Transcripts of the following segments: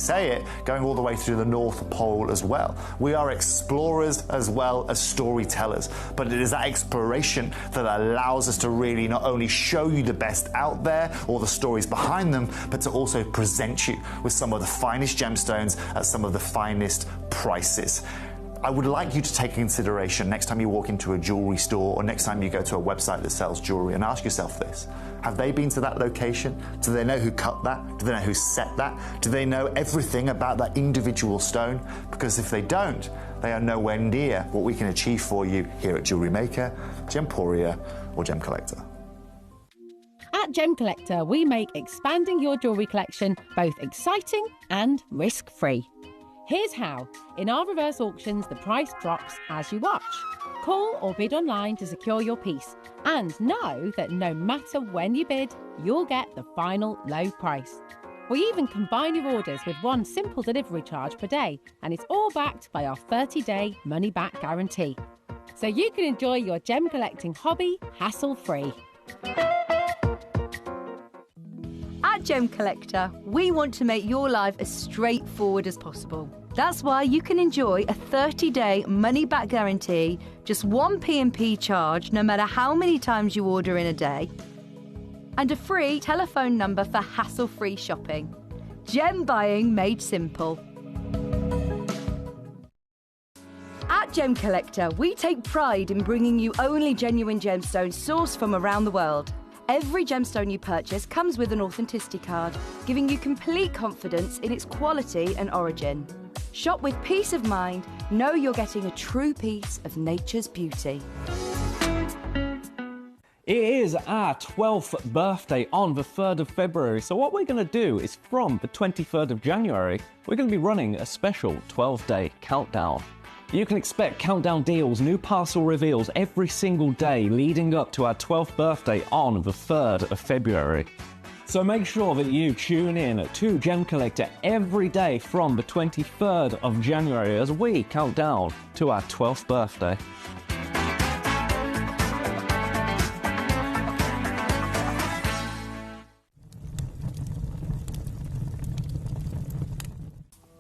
say it, going all the way through the North Pole as well. We are explorers as well as storytellers, but it is that exploration that allows us to really not only show you the best out there or the stories behind them, but to also present you with some of the finest gemstones at some of the finest prices. I would like you to take consideration next time you walk into a jewelry store or next time you go to a website that sells jewelry and ask yourself this. Have they been to that location? Do they know who cut that? Do they know who set that? Do they know everything about that individual stone? Because if they don't, they are nowhere near what we can achieve for you here at Jewelry Maker, Gemporia or Gemcollector. At Gemcollector, we make expanding your jewellery collection both exciting and risk-free. Here's how. In our reverse auctions, the price drops as you watch. Call or bid online to secure your piece. And know that no matter when you bid, you'll get the final low price. We even combine your orders with one simple delivery charge per day, and it's all backed by our 30-day money-back guarantee. So you can enjoy your gem collecting hobby hassle-free. At Gemcollector, we want to make your life as straightforward as possible. That's why you can enjoy a 30-day money-back guarantee, just one P&P charge no matter how many times you order in a day, and a free telephone number for hassle-free shopping. Gem buying made simple. At Gemcollector, we take pride in bringing you only genuine gemstones sourced from around the world. Every gemstone you purchase comes with an authenticity card, giving you complete confidence in its quality and origin. Shop with peace of mind, know you're getting a true piece of nature's beauty. It is our 12th birthday on the 3rd of February, so what we're going to do is from the 23rd of January, we're going to be running a special 12-day countdown. You can expect countdown deals, new parcel reveals every single day leading up to our 12th birthday on the 3rd of February. So make sure that you tune in to Gemcollector every day from the 23rd of January as we count down to our 12th birthday.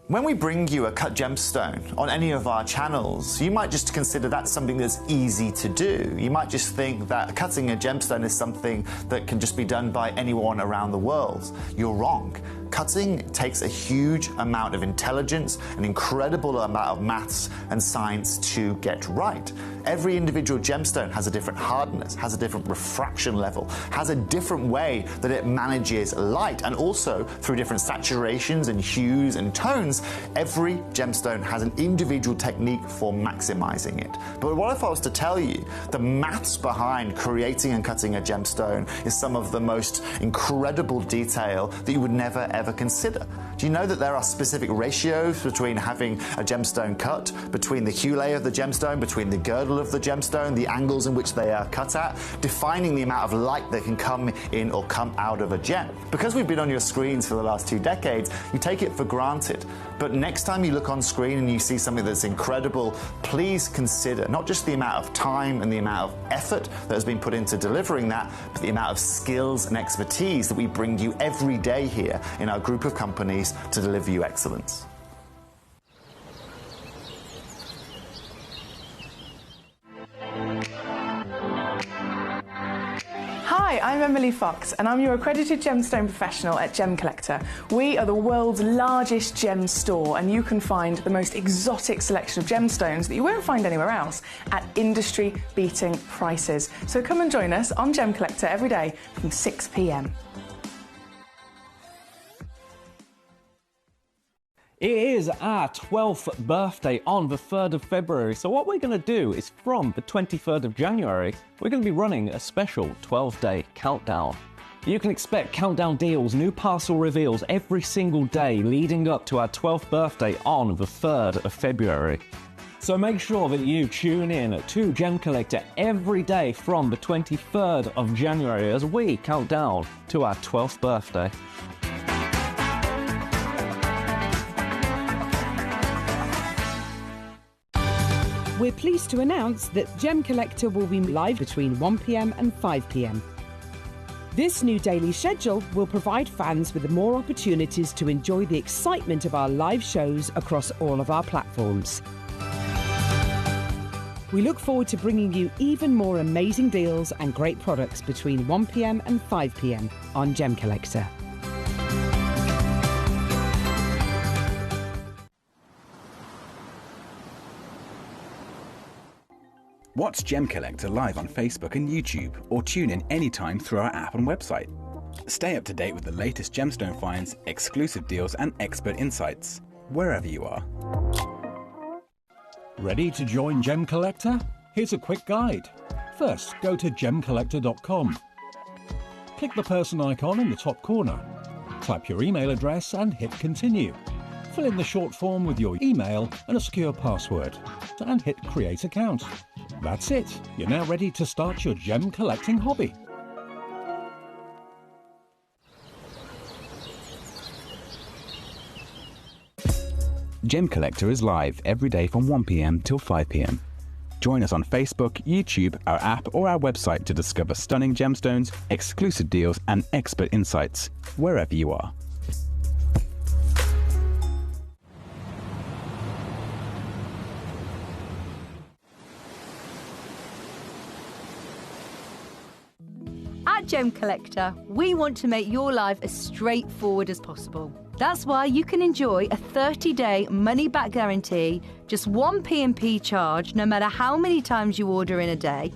When we bring you a cut gemstone on any of our channels, you might just consider that something that's easy to do. You might just think that cutting a gemstone is something that can just be done by anyone around the world. You're wrong. Cutting takes a huge amount of intelligence, an incredible amount of maths and science to get right. Every individual gemstone has a different hardness, has a different refraction level, has a different way that it manages light, and also through different saturations and hues and tones, every gemstone has an individual technique for maximizing it. But what if I was to tell you the maths behind creating and cutting a gemstone is some of the most incredible detail that you would never ever consider? Do you know that there are specific ratios between having a gemstone cut, between the hue layer of the gemstone, between the girdle of the gemstone, the angles in which they are cut at, defining the amount of light that can come in or come out of a gem? Because we've been on your screens for the last 2 decades, you take it for granted. But next time you look on screen and you see something that's incredible, please consider not just the amount of time and the amount of effort that has been put into delivering that, but the amount of skills and expertise that we bring you every day here in our group of companies to deliver you excellence. Hi, I'm Emily Fox and I'm your accredited gemstone professional at Gemcollector. We are the world's largest gem store and you can find the most exotic selection of gemstones that you won't find anywhere else at industry-beating prices. So come and join us on Gemcollector every day from 6 p.m. It is our 12th birthday on the 3rd of February, so what we're going to do is from the 23rd of January, we're going to be running a special 12-day countdown. You can expect countdown deals, new parcel reveals every single day leading up to our 12th birthday on the 3rd of February. So make sure that you tune in to Gemcollector every day from the 23rd of January as we count down to our 12th birthday. We're pleased to announce that Gemcollector will be live between 1 p.m. and 5 p.m. This new daily schedule will provide fans with more opportunities to enjoy the excitement of our live shows across all of our platforms. We look forward to bringing you even more amazing deals and great products between 1 p.m. and 5 p.m. on Gemcollector. Watch Gemcollector live on Facebook and YouTube, or tune in anytime through our app and website. Stay up to date with the latest gemstone finds, exclusive deals and expert insights, wherever you are. Ready to join Gemcollector? Here's a quick guide. First, go to gemcollector.com. Click the person icon in the top corner. Type your email address and hit continue. Fill in the short form with your email and a secure password, and hit create account. That's it. You're now ready to start your gem collecting hobby. Gemcollector is live every day from 1 p.m. till 5 p.m. Join us on Facebook, YouTube, our app or our website to discover stunning gemstones, exclusive deals and expert insights, wherever you are. At Gemcollector, we want to make your life as straightforward as possible. That's why you can enjoy a 30-day money-back guarantee, just 1 P&P charge no matter how many times you order in a day,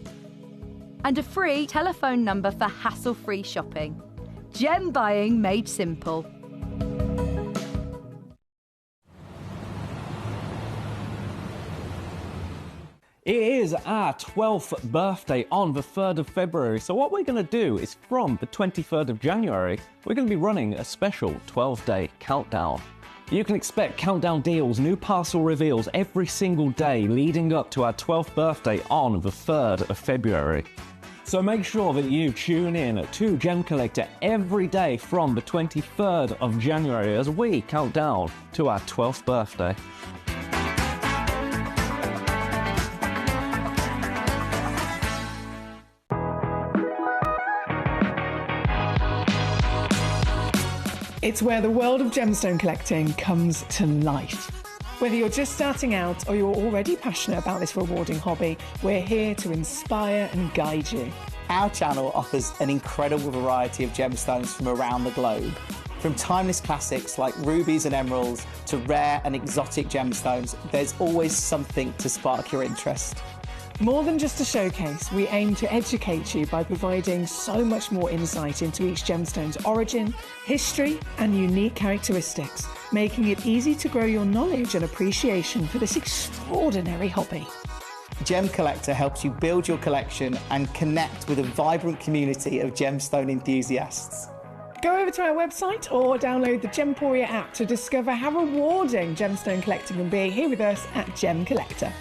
and a free telephone number for hassle-free shopping. Gem buying made simple. It is our 12th birthday on the 3rd of February, so what we're going to do is from the 23rd of January, we're going to be running a special 12-day countdown. You can expect countdown deals, new parcel reveals every single day leading up to our 12th birthday on the 3rd of February. So make sure that you tune in to Gemcollector every day from the 23rd of January as we count down to our 12th birthday. It's where the world of gemstone collecting comes to life. Whether you're just starting out or you're already passionate about this rewarding hobby, we're here to inspire and guide you. Our channel offers an incredible variety of gemstones from around the globe. From timeless classics like rubies and emeralds to rare and exotic gemstones, there's always something to spark your interest. More than just a showcase, we aim to educate you by providing so much more insight into each gemstone's origin, history, and unique characteristics, making it easy to grow your knowledge and appreciation for this extraordinary hobby. Gemcollector helps you build your collection and connect with a vibrant community of gemstone enthusiasts. Go over to our website or download the Gemporia app to discover how rewarding gemstone collecting can be here with us at Gemcollector.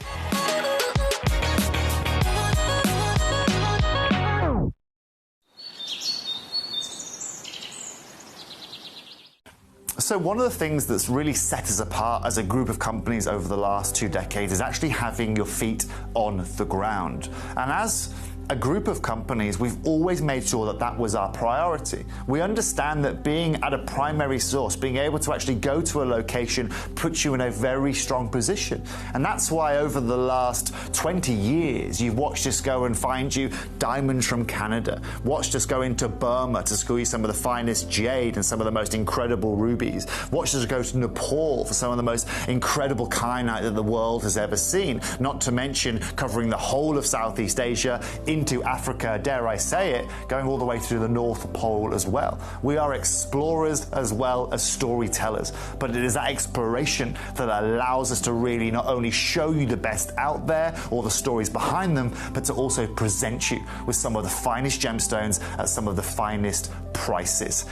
So one of the things that's really set us apart as a group of companies over the last 2 decades is actually having your feet on the ground. And as a group of companies, we've always made sure that that was our priority. We understand that being at a primary source, being able to actually go to a location, puts you in a very strong position. And that's why over the last 20 years, you've watched us go and find you diamonds from Canada, watched us go into Burma to squeeze some of the finest jade and some of the most incredible rubies, watched us go to Nepal for some of the most incredible kyanite that the world has ever seen, not to mention covering the whole of Southeast Asia, into Africa, dare I say it, going all the way to the North Pole as well. We are explorers as well as storytellers, but it is that exploration that allows us to really not only show you the best out there or the stories behind them, but to also present you with some of the finest gemstones at some of the finest prices.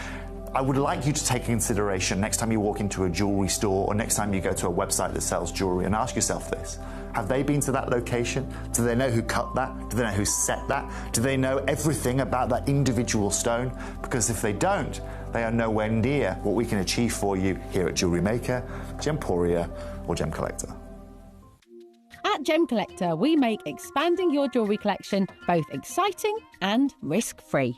I would like you to take consideration next time you walk into a jewelry store or next time you go to a website that sells jewelry and ask yourself this. Have they been to that location? Do they know who cut that? Do they know who set that? Do they know everything about that individual stone? Because if they don't, they are nowhere near what we can achieve for you here at Jewelry Maker, Gemporia or Gemcollector. At Gemcollector, we make expanding your jewellery collection both exciting and risk-free.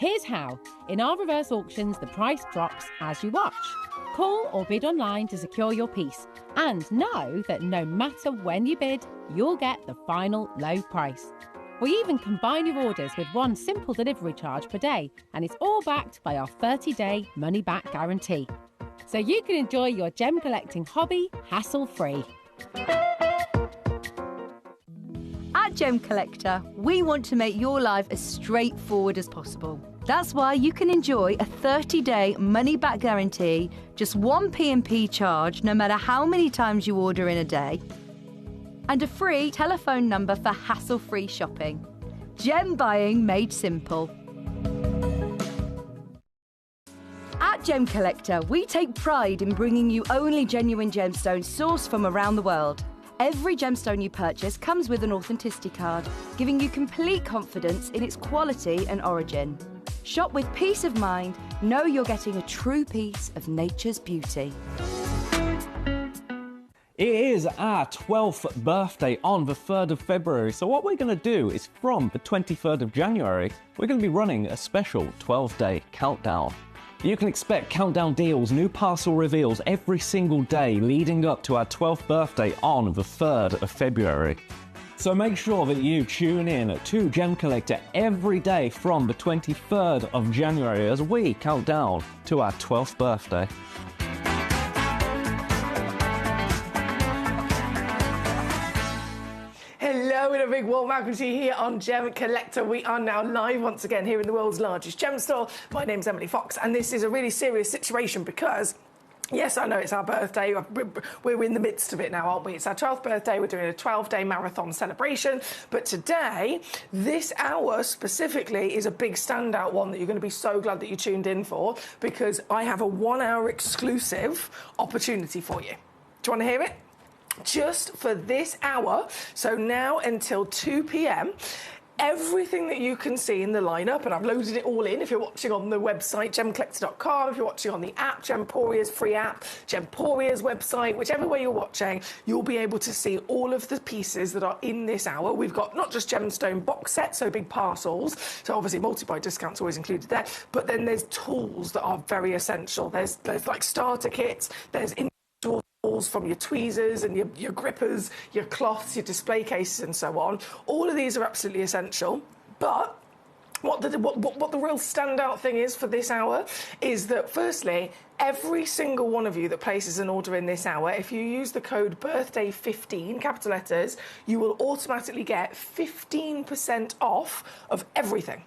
Here's how. In our reverse auctions, the price drops as you watch. Call or bid online to secure your piece. And know that no matter when you bid, you'll get the final low price. We even combine your orders with one simple delivery charge per day, and it's all backed by our 30-day money-back guarantee. So you can enjoy your gem collecting hobby hassle-free. At Gem Collector, we want to make your life as straightforward as possible. That's why you can enjoy a 30-day money-back guarantee, just one P&P charge no matter how many times you order in a day, and a free telephone number for hassle-free shopping. Gem buying made simple. At Gem Collector, we take pride in bringing you only genuine gemstones sourced from around the world. Every gemstone you purchase comes with an authenticity card, giving you complete confidence in its quality and origin. Shop with peace of mind, know you're getting a true piece of nature's beauty. It is our 12th birthday on the 3rd of February, so what we're going to do is from the 23rd of January, we're going to be running a special 12-day countdown. You can expect countdown deals, new parcel reveals every single day leading up to our 12th birthday on the 3rd of February. So make sure that you tune in to Gem Collector every day from the 23rd of January as we count down to our 12th birthday. Hello and a big warm welcome to you here on Gem Collector. We are now live once again here in the world's largest gem store. My name's Emily Fox and this is a really serious situation because yes, I know it's our birthday. We're in the midst of it now, aren't we? It's our 12th birthday. We're doing a 12-day marathon celebration. But today, this hour specifically is a big standout one that you're going to be so glad that you tuned in for because I have a 1-hour exclusive opportunity for you. Do you want to hear it? Just for this hour, so now until 2 p.m, everything that you can see in the lineup, and I've loaded it all in if you're watching on the website, gemcollector.com, if you're watching on the app, Gemporia's free app, Gemporia's website, whichever way you're watching, you'll be able to see all of the pieces that are in this hour. We've got not just gemstone box sets, so big parcels, so obviously multi-buy discounts always included there, but then there's tools that are very essential. There's like starter kits, there's tools from your tweezers and your grippers, your cloths, your display cases and so on. All of these are absolutely essential, but what the real standout thing is for this hour is that firstly, every single one of you that places an order in this hour, if you use the code BIRTHDAY15, capital letters, you will automatically get 15% off of everything.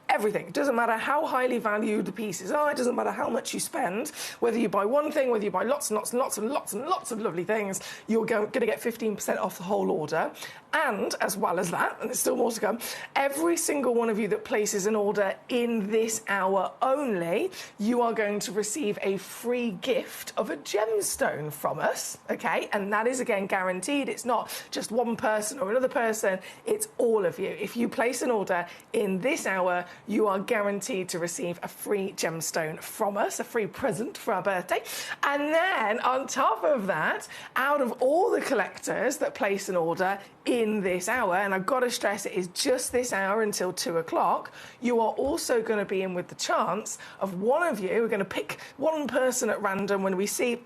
Everything. It doesn't matter how highly valued the pieces are, it doesn't matter how much you spend, whether you buy one thing, whether you buy lots and lots and lots and lots and lots of lovely things, you're going to get 15% off the whole order. And as well as that, and there's still more to come, every single one of you that places an order in this hour only, you are going to receive a free gift of a gemstone from us, okay? And that is, again, guaranteed. It's not just one person or another person, it's all of you. If you place an order in this hour, you are guaranteed to receive a free gemstone from us, a free present for our birthday. And then, on top of that, out of all the collectors that place an order in this hour, and I've got to stress it is just this hour until 2 o'clock, you are also going to be in with the chance of one of you, we're going to pick one person at random when we see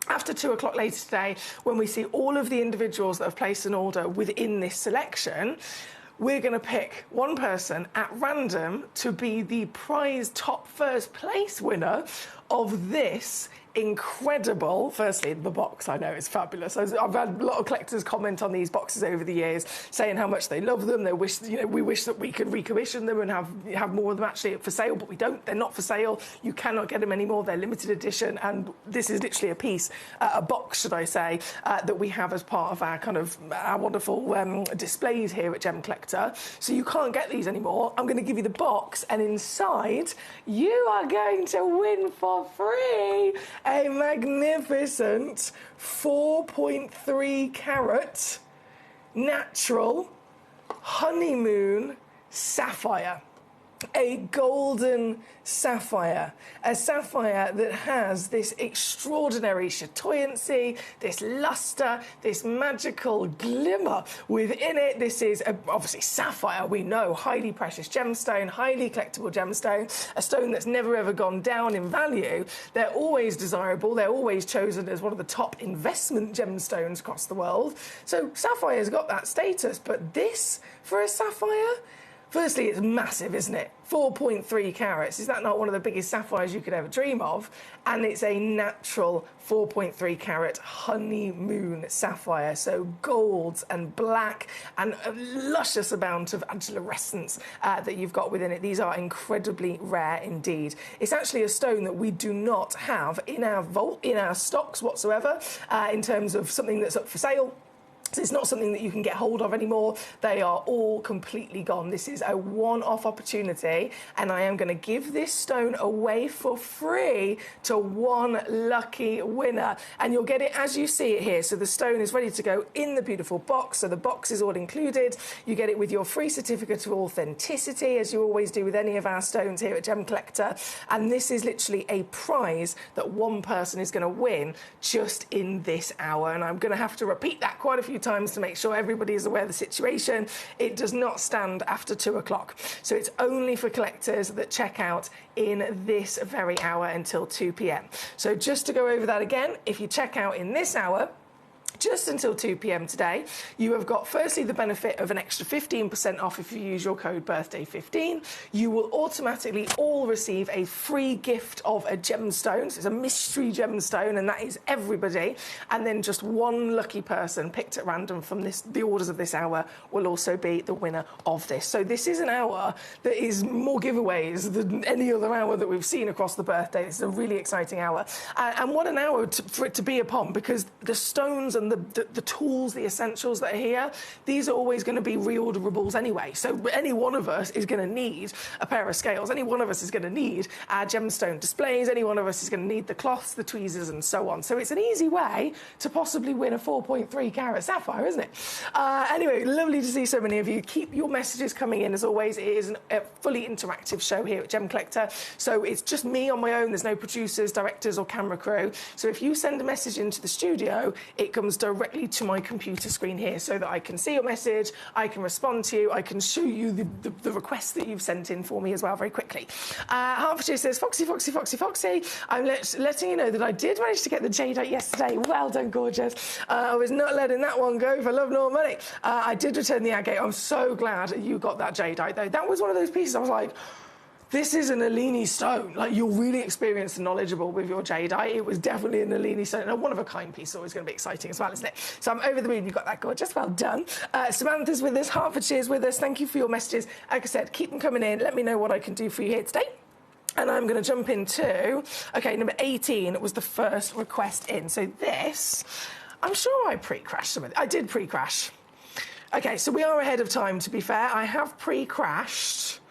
after 2 o'clock later today, when we see all of the individuals that have placed an order within this selection, we're going to pick one person at random to be the prize top first place winner of this incredible, firstly, the box, I know, it's fabulous. I've had a lot of collectors comment on these boxes over the years, saying how much they love them. They wish, we wish that we could recommission them and have more of them actually for sale, but we don't. They're not for sale. You cannot get them anymore. They're limited edition, and this is literally a piece, a box, should I say, that we have as part of our our wonderful displays here at Gem Collector. So you can't get these anymore. I'm going to give you the box, and inside you are going to win for free a magnificent 4.3 carat natural honeymoon sapphire. a golden sapphire, a sapphire that has this extraordinary chatoyancy, this luster, this magical glimmer within it. This is obviously sapphire, we know, highly precious gemstone, highly collectible gemstone, a stone that's never ever gone down in value. They're always desirable, they're always chosen as one of the top investment gemstones across the world. So sapphire's got that status, but this, for a sapphire, firstly, it's massive, isn't it? 4.3 carats. Is that not one of the biggest sapphires you could ever dream of? And it's a natural 4.3 carat honeymoon sapphire. So golds and black and a luscious amount of fluorescence that you've got within it. These are incredibly rare indeed. It's actually a stone that we do not have in our vault, in our stocks whatsoever, in terms of something that's up for sale. So it's not something that you can get hold of anymore. They are all completely gone. This is a one-off opportunity, and I am going to give this stone away for free to one lucky winner. And you'll get it as you see it here. So the stone is ready to go in the beautiful box. So the box is all included. You get it with your free certificate of authenticity, as you always do with any of our stones here at Gem Collector. And this is literally a prize that one person is going to win just in this hour. And I'm going to have to repeat that quite a few times to make sure everybody is aware of the situation. It does not stand after 2 o'clock. So it's only for collectors that check out in this very hour until 2 p.m. So just to go over that again, if you check out in this hour, just until 2 p.m. today, you have got firstly the benefit of an extra 15% off if you use your code birthday15. You will automatically all receive a free gift of a gemstone. So it's a mystery gemstone, and that is everybody. And then just one lucky person picked at random from the orders of this hour will also be the winner of this. So this is an hour that is more giveaways than any other hour that we've seen across the birthday. It's a really exciting hour. And what an hour for it to be upon, because the stones and the tools, the essentials that are here, these are always going to be reorderables anyway. So any one of us is going to need a pair of scales. Any one of us is going to need our gemstone displays. Any one of us is going to need the cloths, the tweezers, and so on. So it's an easy way to possibly win a 4.3 carat sapphire, isn't it? Anyway, lovely to see so many of you. Keep your messages coming in, as always. It is a fully interactive show here at Gem Collector. So it's just me on my own. There's no producers, directors, or camera crew. So if you send a message into the studio, it comes directly to my computer screen here so that I can see your message, I can respond to you, I can show you the request that you've sent in for me as well very quickly. Hertfordshire says, Foxy, Foxy, Foxy, Foxy. I'm letting you know that I did manage to get the jadeite yesterday. Well done, gorgeous. I was not letting that one go for love nor money. I did return the agate. I'm so glad you got that jadeite, though. That was one of those pieces I was like, this is an Alini stone. Like, you're really experienced and knowledgeable with your jadeite. It was definitely an Alini stone. And a one-of-a-kind piece is always going to be exciting as well, isn't it? So I'm over the moon. You got that gorgeous. Well done. Samantha's with us. Hertfordshire's with us. Thank you for your messages. Like I said, keep them coming in. Let me know what I can do for you here today. And I'm going to jump into, OK, number 18 was the first request in. So this, I'm sure I pre-crashed some of it. I did pre-crash. OK, so we are ahead of time, to be fair. I have pre-crashed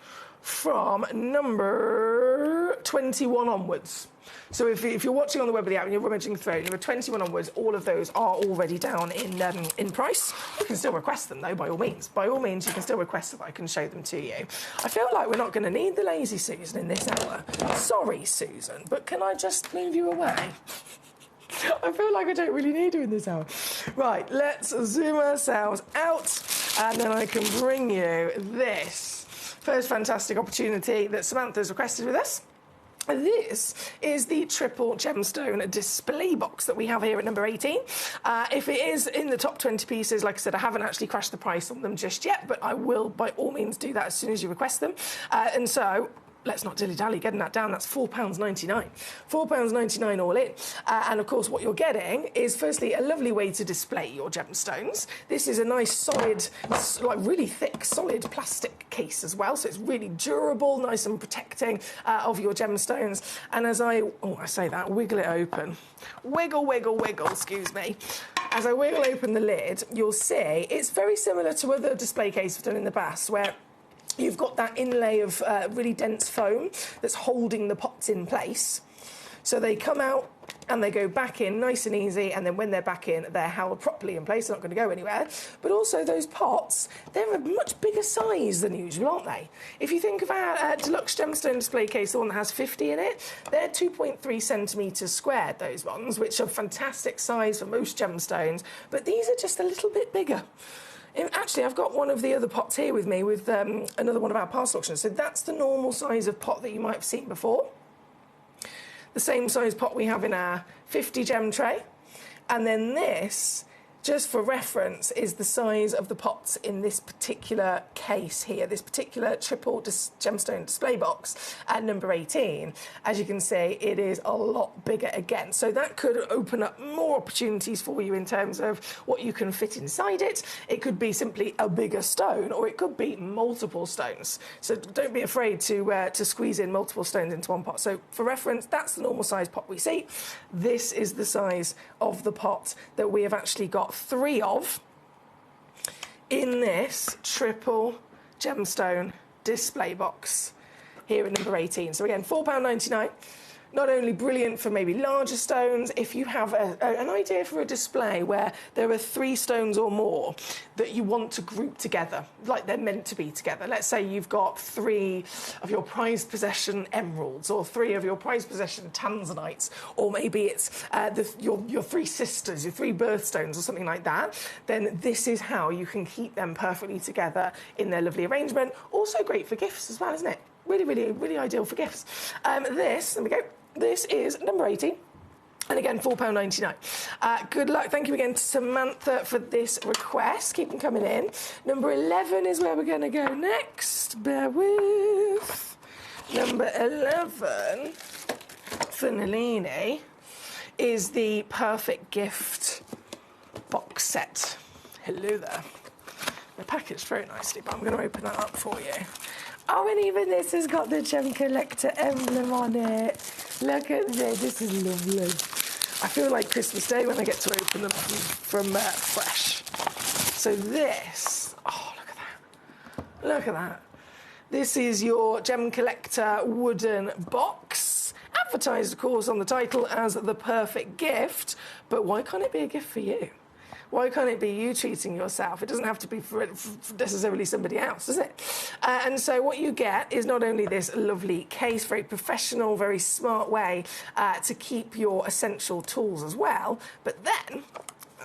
from number 21 onwards. So if you're watching on the web of the app and you're rummaging through, number 21 onwards, all of those are already down in price. You can still request them, though, by all means. By all means, you can still request them. I can show them to you. I feel like we're not going to need the lazy Susan in this hour. Sorry, Susan, but can I just move you away? I feel like I don't really need you in this hour. Right, let's zoom ourselves out, and then I can bring you this first fantastic opportunity that Samantha's requested with us. This is the triple gemstone display box that we have here at number 18. If it is in the top 20 pieces, like I said, I haven't actually crashed the price on them just yet, but I will by all means do that as soon as you request them. And so let's not dilly-dally getting that down. That's £4.99. £4.99 all in. And, of course, what you're getting is, firstly, a lovely way to display your gemstones. This is a nice, solid, like really thick, solid plastic case as well. So it's really durable, nice and protecting of your gemstones. And as I say that, wiggle it open. Wiggle, wiggle, wiggle, excuse me. As I wiggle open the lid, you'll see it's very similar to other display cases we've done in the past, where you've got that inlay of really dense foam that's holding the pots in place. So they come out and they go back in nice and easy, and then when they're back in, they're held properly in place, they're not going to go anywhere. But also those pots, they're a much bigger size than usual, aren't they? If you think of our deluxe gemstone display case, the one that has 50 in it, they're 2.3 centimetres squared, those ones, which are fantastic size for most gemstones, but these are just a little bit bigger. Actually, I've got one of the other pots here with me with another one of our past auctions, so that's the normal size of pot that you might have seen before. The same size pot we have in our 50 gem tray. And then this, just for reference, is the size of the pots in this particular case here, this particular triple gemstone display box at number 18. As you can see, it is a lot bigger again. So that could open up more opportunities for you in terms of what you can fit inside it. It could be simply a bigger stone, or it could be multiple stones. So don't be afraid to squeeze in multiple stones into one pot. So for reference, that's the normal size pot we see. This is the size of the pot that we have actually got 3 of in this triple gemstone display box here at number 18. So again, £4.99. Not only brilliant for maybe larger stones, if you have an idea for a display where there are 3 stones or more that you want to group together, like they're meant to be together. Let's say you've got 3 of your prized possession emeralds, or 3 of your prized possession tanzanites, or maybe it's your 3 sisters, your 3 birthstones, or something like that, then this is how you can keep them perfectly together in their lovely arrangement. Also great for gifts as well, isn't it? Really, really, really ideal for gifts. There we go. This is number 18. And again, £4.99. Good luck. Thank you again to Samantha for this request. Keep them coming in. Number 11 is where we're going to go next. Bear with. Number 11 for Nalini is the Perfect Gift box set. Hello there. They're packaged very nicely, but I'm going to open that up for you. Oh, and even this has got the Gemcollector emblem on it. Look at this. This is lovely. I feel like Christmas Day when I get to open them from fresh. So this... Oh, look at that. Look at that. This is your Gemcollector wooden box. Advertised, of course, on the title as the perfect gift. But why can't it be a gift for you? Why can't it be you treating yourself? It doesn't have to be for necessarily somebody else, does it? And so what you get is not only this lovely case, very professional, very smart way to keep your essential tools as well, but then...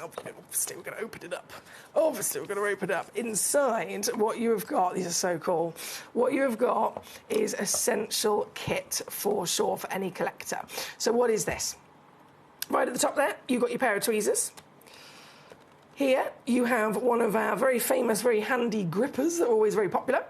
Obviously, we're going to open it up. Obviously, we're going to open it up. Inside, what you have got, these are so cool, what you have got is essential kit for sure for any collector. So what is this? Right at the top there, you've got your pair of tweezers. Here you have one of our very famous, very handy grippers that are always very popular.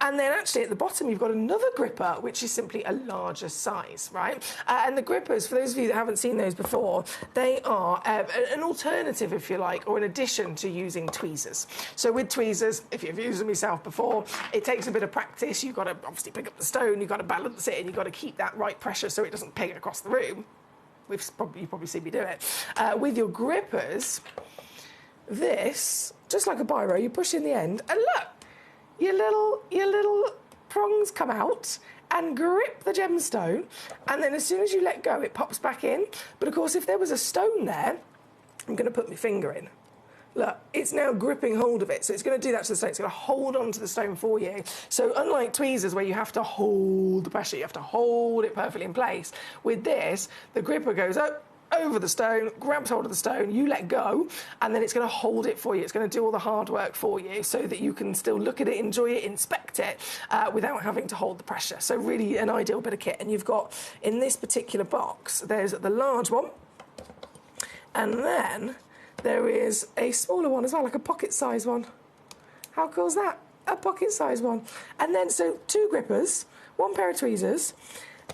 And then actually at the bottom you've got another gripper, which is simply a larger size, right? And the grippers, for those of you that haven't seen those before, they are an alternative, if you like, or an addition to using tweezers. So with tweezers, if you've used them yourself before, it takes a bit of practice. You've got to obviously pick up the stone, you've got to balance it, and you've got to keep that right pressure so it doesn't ping across the room. You've probably seen me do it. With your grippers... This, just like a biro, you push in the end, and look, your little prongs come out and grip the gemstone, and then as soon as you let go, it pops back in. But of course, if there was a stone there, I'm going to put my finger in. Look, it's now gripping hold of it, so it's going to do that to the stone. It's going to hold on to the stone for you. So unlike tweezers, where you have to hold the pressure, you have to hold it perfectly in place, with this, the gripper goes up, over the stone, grabs hold of the stone, you let go, and then it's going to hold it for you. It's going to do all the hard work for you so that you can still look at it, enjoy it, inspect it without having to hold the pressure. So really an ideal bit of kit. And you've got, in this particular box, there's the large one, and then there is a smaller one as well, like a pocket-size one. How cool is that? A pocket-size one. And then, so 2 grippers, 1 pair of tweezers,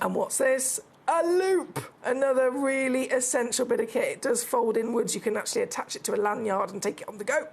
and what's this? A loop, another really essential bit of kit. It does fold inwards. You can actually attach it to a lanyard and take it on the go.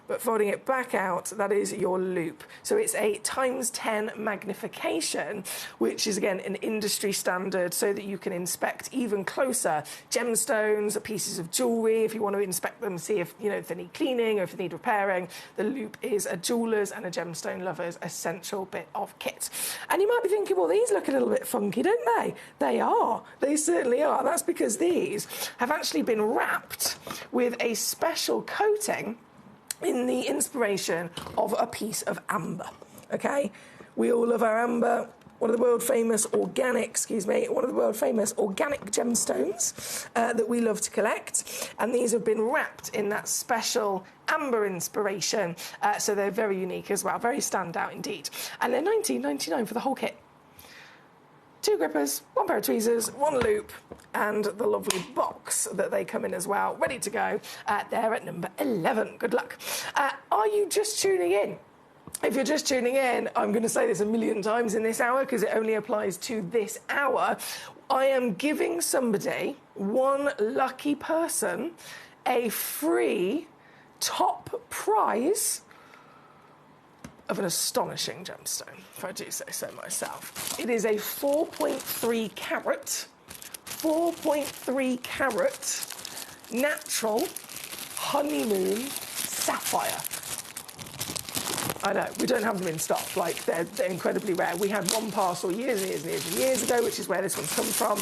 but folding it back out, that is your loop. So it's a ×10 magnification, which is again an industry standard, so that you can inspect even closer gemstones, pieces of jewellery. If you want to inspect them, see if if they need cleaning or if they need repairing, the loop is a jeweller's and a gemstone lover's essential bit of kit. And you might be thinking, well, these look a little bit funky, don't they? They are. They certainly are. That's because these have actually been wrapped with a special coating in the inspiration of a piece of amber. Okay, we all love our amber. One of the world famous organic gemstones that we love to collect, and these have been wrapped in that special amber inspiration, so they're very unique as well, very standout indeed. And they're $19.99 for the whole kit. 2 grippers, 1 pair of tweezers, 1 loop, and the lovely box that they come in as well, ready to go. They're at number 11. Good luck. Are you just tuning in? If you're just tuning in, I'm going to say this a million times in this hour because it only applies to this hour. I am giving somebody, one lucky person, a free top prize of an astonishing gemstone, if I do say so myself. It is a 4.3 carat natural honeymoon sapphire. I know, we don't have them in stock, like they're incredibly rare. We had one parcel years ago, which is where this one's come from,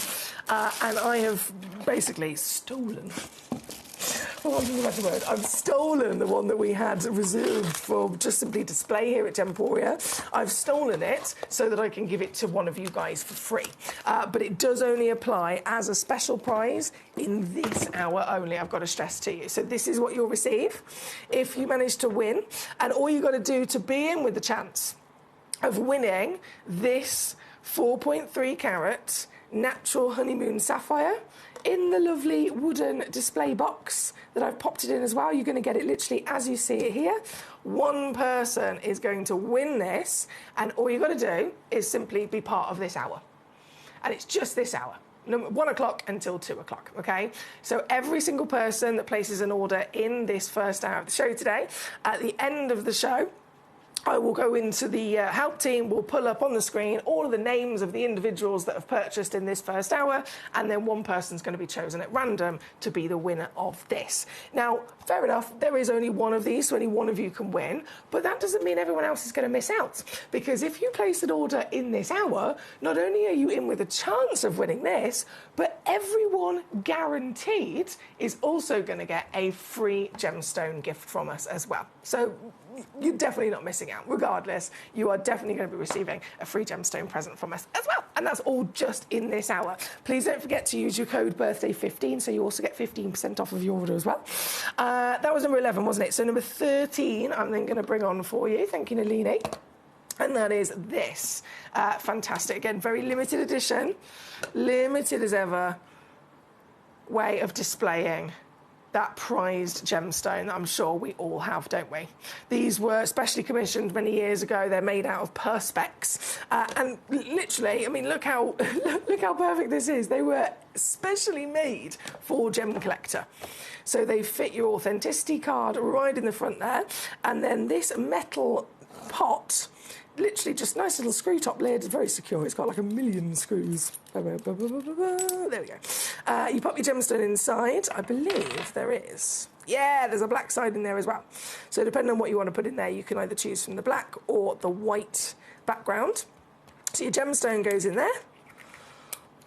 and I have basically stolen, for want of a better word, I've stolen the one that we had reserved for just simply display here at Gemporia. I've stolen it so that I can give it to one of you guys for free. But it does only apply as a special prize in this hour only, I've got to stress to you. So this is what you'll receive if you manage to win. And all you've got to do to be in with the chance of winning this 4.3 carat natural honeymoon sapphire in the lovely wooden display box that I've popped it in as well. You're going to get it literally as you see it here. One person is going to win this, and all you've got to do is simply be part of this hour. And it's just this hour. 1 o'clock until 2 o'clock, okay? So every single person that places an order in this first hour of the show today, at the end of the show, I will go into the help team, we'll pull up on the screen all of the names of the individuals that have purchased in this first hour, and then one person's going to be chosen at random to be the winner of this. Now, fair enough, there is only one of these, so only one of you can win, but that doesn't mean everyone else is going to miss out, because if you place an order in this hour, not only are you in with a chance of winning this, but everyone guaranteed is also going to get a free gemstone gift from us as well. So you're definitely not missing out. Regardless, you are definitely going to be receiving a free gemstone present from us as well. And that's all just in this hour. Please don't forget to use your code BIRTHDAY15, so you also get 15% off of your order as well. That was number 11, wasn't it? So number 13, I'm then going to bring on for you. Thank you, Nalini. And that is this. Fantastic. Again, very limited edition. Limited as ever way of displaying that prized gemstone that I'm sure we all have, don't we? These were specially commissioned many years ago. They're made out of perspex. And literally, I mean, look how perfect this is. They were specially made for Gemcollector. So they fit your authenticity card right in the front there. And then this metal pot, literally just nice little screw top lid, very secure. It's got like 1,000,000 screws. There we go. You pop your gemstone inside. I believe there is. Yeah, there's a black side in there as well. So depending on what you want to put in there, you can either choose from the black or the white background. So your gemstone goes in there.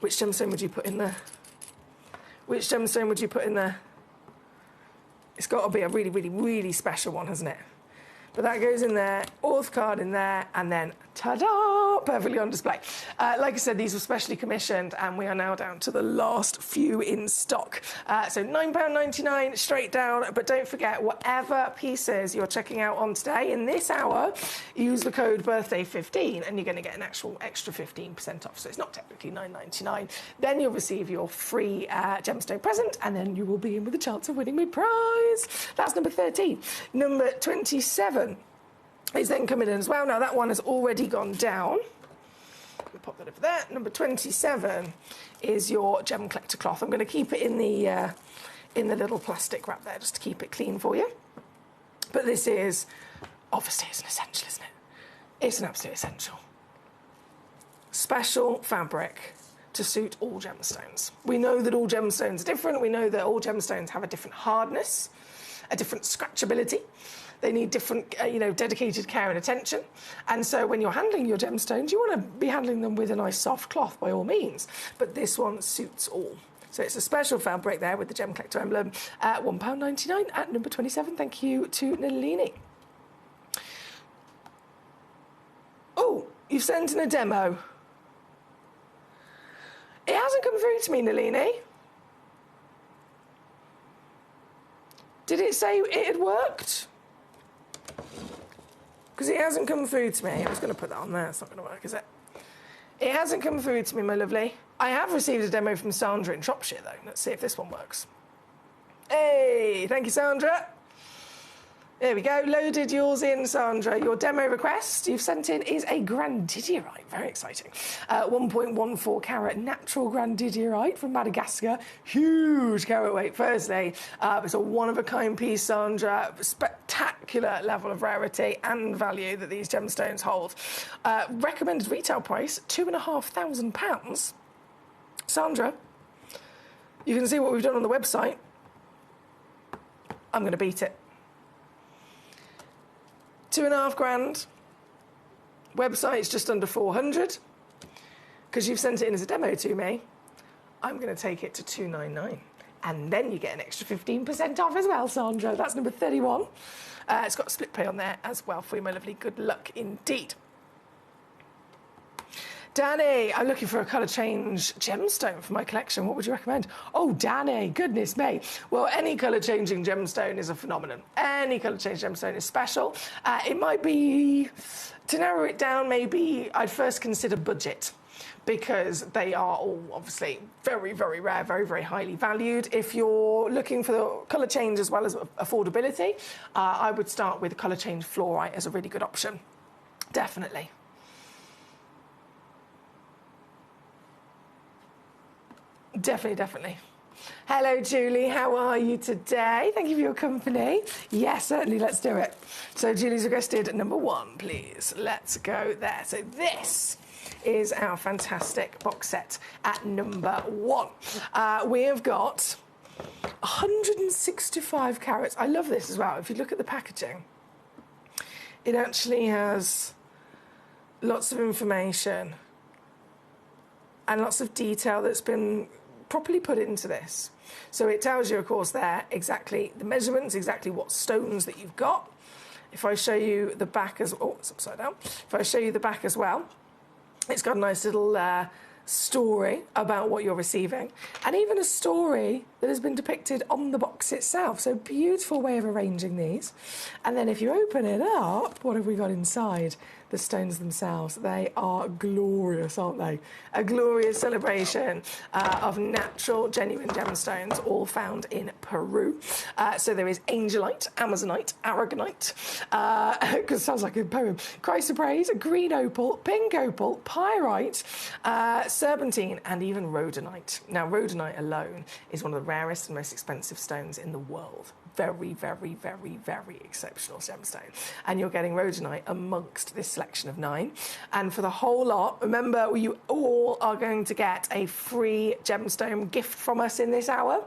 Which gemstone would you put in there? Which gemstone would you put in there? It's got to be a really, really, really special one, hasn't it? But that goes in there, auth card in there, and then ta-da, perfectly on display. Like I said, these were specially commissioned, and we are now down to the last few in stock. So £9.99 straight down, but don't forget, whatever pieces you're checking out on today, in this hour, use the code BIRTHDAY15, and you're going to get an actual extra 15% off. So it's not technically £9.99. Then you'll receive your free gemstone present, and then you will be in with a chance of winning my prize. That's number 13. Number 27 is then coming in as well. Now, that one has already gone down. We'll pop that over there. Number 27 is your Gemcollector cloth. I'm going to keep it in the little plastic wrap there just to keep it clean for you. But this is, obviously, it's an essential, isn't it? It's an absolute essential. Special fabric to suit all gemstones. We know that all gemstones are different. We know that all gemstones have a different hardness, a different scratchability. They need different, dedicated care and attention. And so when you're handling your gemstones, you want to be handling them with a nice soft cloth by all means. But this one suits all. So it's a special fabric there with the Gemcollector emblem at £1.99 at number 27. Thank you to Nalini. Oh, you've sent in a demo. It hasn't come through to me, Nalini. Did it say it had worked? Because it hasn't come through to me. I was going to put that on there. It's not going to work, is it? It hasn't come through to me, my lovely. I have received a demo from Sandra in Shropshire, though. Let's see if this one works. Hey, thank you, Sandra. There we go. Loaded yours in, Sandra. Your demo request you've sent in is a grandidierite. Very exciting. 1.14 carat natural grandidierite from Madagascar. Huge carat weight, firstly. It's a one-of-a-kind piece, Sandra. Spectacular level of rarity and value that these gemstones hold. Recommended retail price, £2,500. Sandra, you can see what we've done on the website. I'm going to beat it. £2,500. Website's just under 400. Because you've sent it in as a demo to me, I'm going to take it to 299. And then you get an extra 15% off as well, Sandra. That's number 31. It's got a split pay on there as well for you, my lovely. Good luck indeed. Danny, I'm looking for a colour change gemstone for my collection. What would you recommend? Oh, Danny, goodness me. Well, any colour changing gemstone is a phenomenon. Any colour change gemstone is special. It might be, to narrow it down, maybe I'd first consider budget, because they are all obviously very, very rare, very, very highly valued. If you're looking for the colour change as well as affordability, I would start with colour change fluorite as a really good option. Definitely. Definitely. Hello, Julie. How are you today? Thank you for your company. Yes, certainly. Let's do it. So Julie's requested number 1, please. Let's go there. So this is our fantastic box set at number 1. We have got 165 carats. I love this as well. If you look at the packaging, it actually has lots of information and lots of detail that's been properly put into this. So it tells you, of course, there exactly the measurements, exactly what stones that you've got. If I show you the back as oh, it's upside down. If I show you the back as well, it's got a nice little story about what you're receiving, and even a story that has been depicted on the box itself. So beautiful way of arranging these. And then if you open it up, what have we got inside? The stones themselves. They are glorious, aren't they? A glorious celebration of natural, genuine gemstones, all found in Peru. So there is angelite, amazonite, aragonite, because it sounds like a poem, chrysoprase, green opal, pink opal, pyrite, serpentine, and even rhodonite. Now, rhodonite alone is one of the rarest and most expensive stones in the world. Very, very, very, very exceptional gemstone. And you're getting rhodonite amongst this selection of 9. And for the whole lot, remember, you all are going to get a free gemstone gift from us in this hour.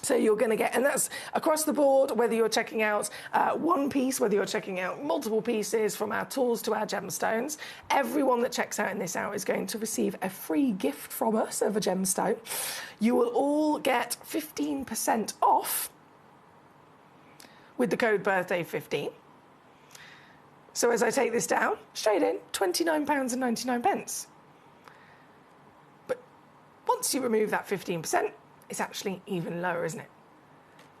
So you're going to get, and that's across the board, whether you're checking out one piece, whether you're checking out multiple pieces, from our tools to our gemstones. Everyone that checks out in this hour is going to receive a free gift from us of a gemstone. You will all get 15% off with the code birthday15. So as I take this down, straight in, £29.99. But once you remove that 15%, it's actually even lower, isn't it?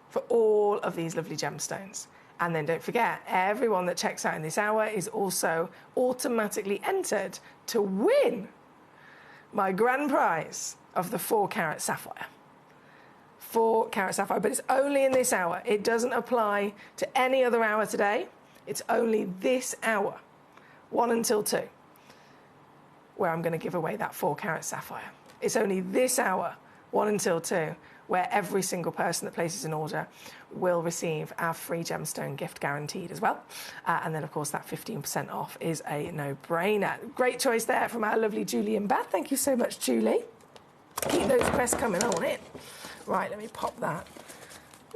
For all of these lovely gemstones. And then don't forget, everyone that checks out in this hour is also automatically entered to win my grand prize of the 4-carat sapphire. 4-carat sapphire, but it's only in this hour. It doesn't apply to any other hour today. It's only this hour, 1 until 2, where I'm going to give away that 4-carat sapphire. It's only this hour, 1 until 2, where every single person that places an order will receive our free gemstone gift guaranteed as well. And then, of course, that 15% off is a no-brainer. Great choice there from our lovely Julie in Bath. Thank you so much, Julie. Keep those requests coming on in. Right, let me pop that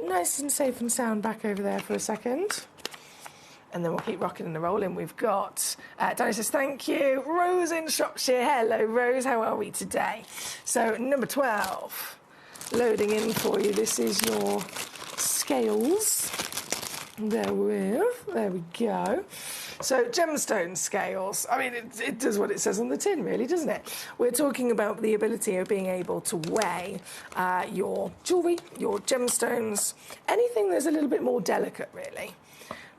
nice and safe and sound back over there for a second. And then we'll keep rocking and rolling. We've got, Danny says, thank you. Rose in Shropshire. Hello, Rose. How are we today? So, number 12, loading in for you. This is your scales. There we go. So, gemstone scales. I mean, it does what it says on the tin, really, doesn't it? We're talking about the ability of being able to weigh your jewellery, your gemstones, anything that's a little bit more delicate, really.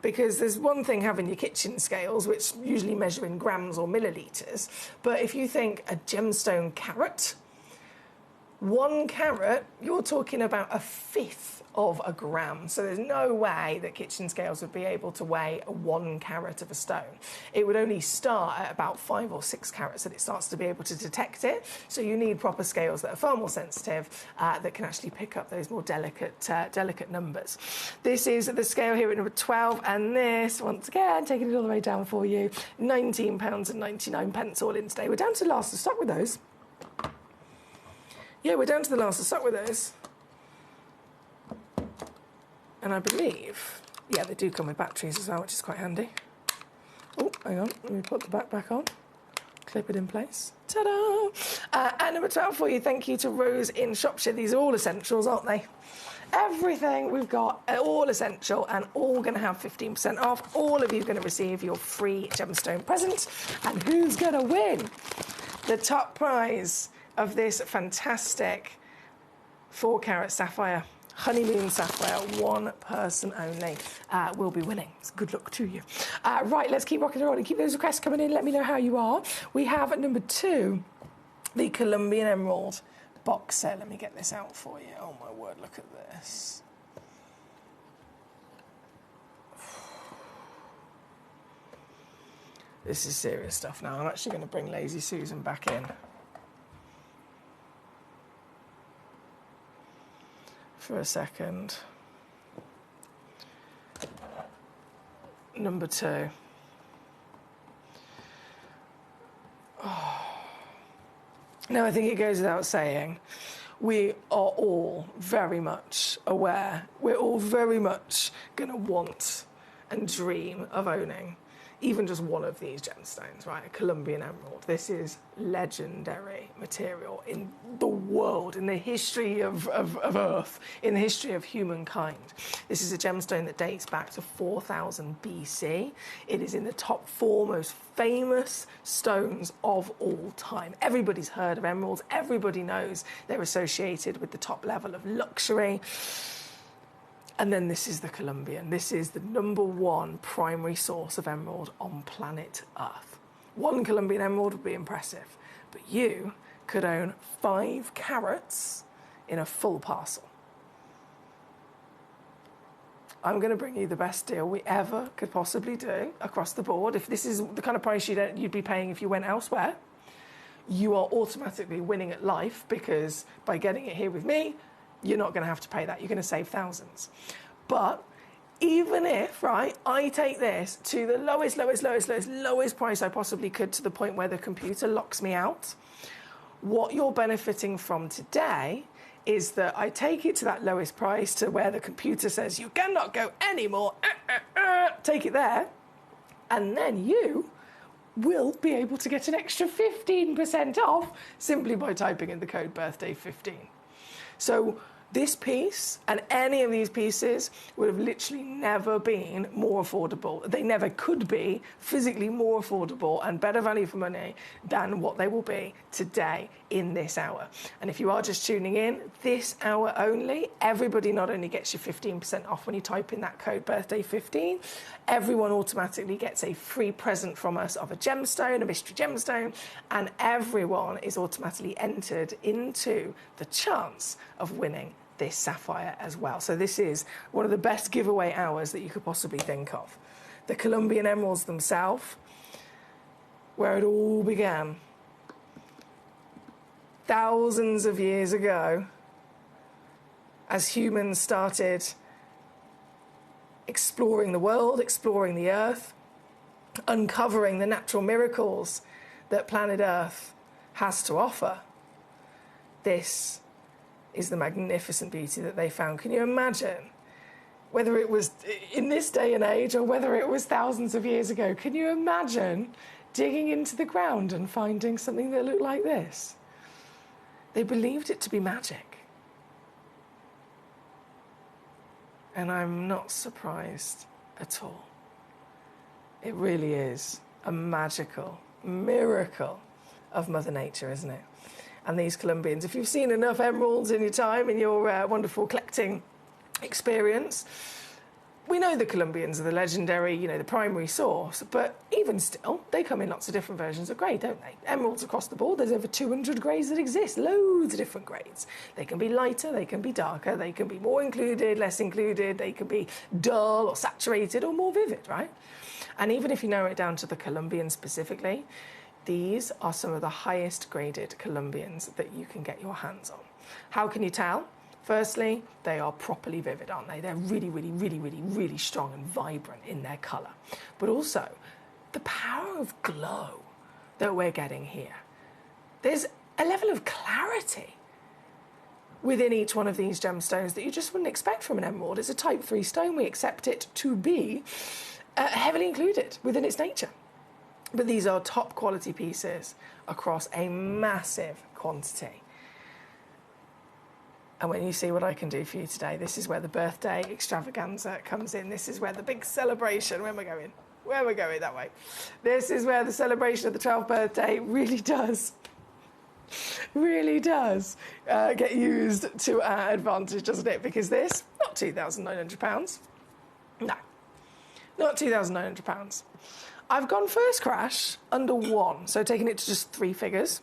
Because there's one thing having your kitchen scales, which usually measure in grams or millilitres, but if you think a gemstone carat, 1 carat, you're talking about a fifth of a gram. So there's no way that kitchen scales would be able to weigh 1 carat of a stone. It would only start at about 5 or 6 carats that it starts to be able to detect it. So you need proper scales that are far more sensitive, that can actually pick up those more delicate numbers. This is the scale here at number 12, and this, once again, taking it all the way down for you, £19.99 all in today. We're down to the last of stock with those. Yeah, we're down to the last of stock with those. And I believe, yeah, they do come with batteries as well, which is quite handy. Oh, hang on, let me put the back on. Clip it in place. Ta-da! And number 12 for you, thank you to Rose in Shropshire. These are all essentials, aren't they? Everything we've got, all essential and all going to have 15% off. All of you are going to receive your free gemstone present. And who's going to win the top prize of this fantastic 4-carat sapphire? Honeymoon sapphire, 1 person only will be winning. So good luck to you. Right, let's keep rocking and rolling. Keep those requests coming in. Let me know how you are. We have at number 2, the Colombian Emerald box set. Let me get this out for you. Oh, my word, look at this. This is serious stuff now. I'm actually going to bring Lazy Susan back in for a second. Number 2. Oh. Now, I think it goes without saying, we are all very much aware, we're all very much going to want and dream of owning even just one of these gemstones, right? A Colombian emerald. This is legendary material in the world, in the history of Earth, in the history of humankind. This is a gemstone that dates back to 4000 BC. It is in the top 4 most famous stones of all time. Everybody's heard of emeralds. Everybody knows they're associated with the top level of luxury. And then this is the Colombian. This is the #1 primary source of emerald on planet Earth. 1 Colombian emerald would be impressive, but you could own 5 carats in a full parcel. I'm going to bring you the best deal we ever could possibly do across the board. If this is the kind of price you'd be paying if you went elsewhere, you are automatically winning at life, because by getting it here with me, you're not going to have to pay that. You're going to save thousands. But even if, right, I take this to the lowest price I possibly could, to the point where the computer locks me out, what you're benefiting from today is that I take it to that lowest price, to where the computer says you cannot go anymore, take it there, and then you will be able to get an extra 15% off simply by typing in the code birthday15. So this piece and any of these pieces would have literally never been more affordable. They never could be physically more affordable and better value for money than what they will be today in this hour. And if you are just tuning in, this hour only, everybody not only gets you 15% off when you type in that code birthday15, everyone automatically gets a free present from us of a gemstone, a mystery gemstone, and everyone is automatically entered into the chance of winning this sapphire as well. So this is one of the best giveaway hours that you could possibly think of. The Colombian emeralds themselves, where it all began thousands of years ago, as humans started exploring the world, exploring the Earth, uncovering the natural miracles that planet Earth has to offer. This is the magnificent beauty that they found. Can you imagine, whether it was in this day and age or whether it was thousands of years ago, can you imagine digging into the ground and finding something that looked like this? They believed it to be magic. And I'm not surprised at all. It really is a magical miracle of Mother Nature, isn't it? And these Colombians, if you've seen enough emeralds in your time, in your wonderful collecting experience, we know the Colombians are the legendary, the primary source, but even still, they come in lots of different versions of grade, don't they? Emeralds across the board, there's over 200 grades that exist, loads of different grades. They can be lighter, they can be darker, they can be more included, less included, they can be dull or saturated or more vivid, right? And even if you narrow it down to the Colombian specifically, these are some of the highest graded Colombians that you can get your hands on. How can you tell? Firstly, they are properly vivid, aren't they? They're really, really, really, really, really strong and vibrant in their colour. But also, the power of glow that we're getting here. There's a level of clarity within each one of these gemstones that you just wouldn't expect from an emerald. It's a type 3 stone. We accept it to be heavily included within its nature. But these are top quality pieces across a massive quantity. And when you see what I can do for you today, this is where the birthday extravaganza comes in. This is where the big celebration, where am I going? Where am I going? That way. This is where the celebration of the 12th birthday really does get used to our advantage, doesn't it? Because this, not £2,900. No, not £2,900. I've gone first crash under 1, so taking it to just 3 figures.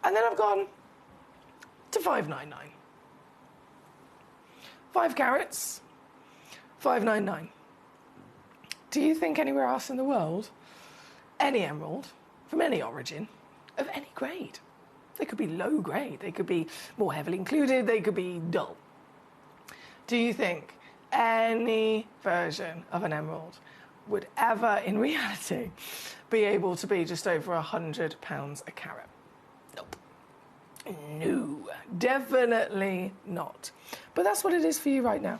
And then I've gone to 599. 5 carats, 599. Do you think anywhere else in the world, any emerald, from any origin, of any grade, they could be low grade, they could be more heavily included, they could be dull. Do you think any version of an emerald would ever, in reality, be able to be just over £100 a carat? Nope. No, definitely not. But that's what it is for you right now.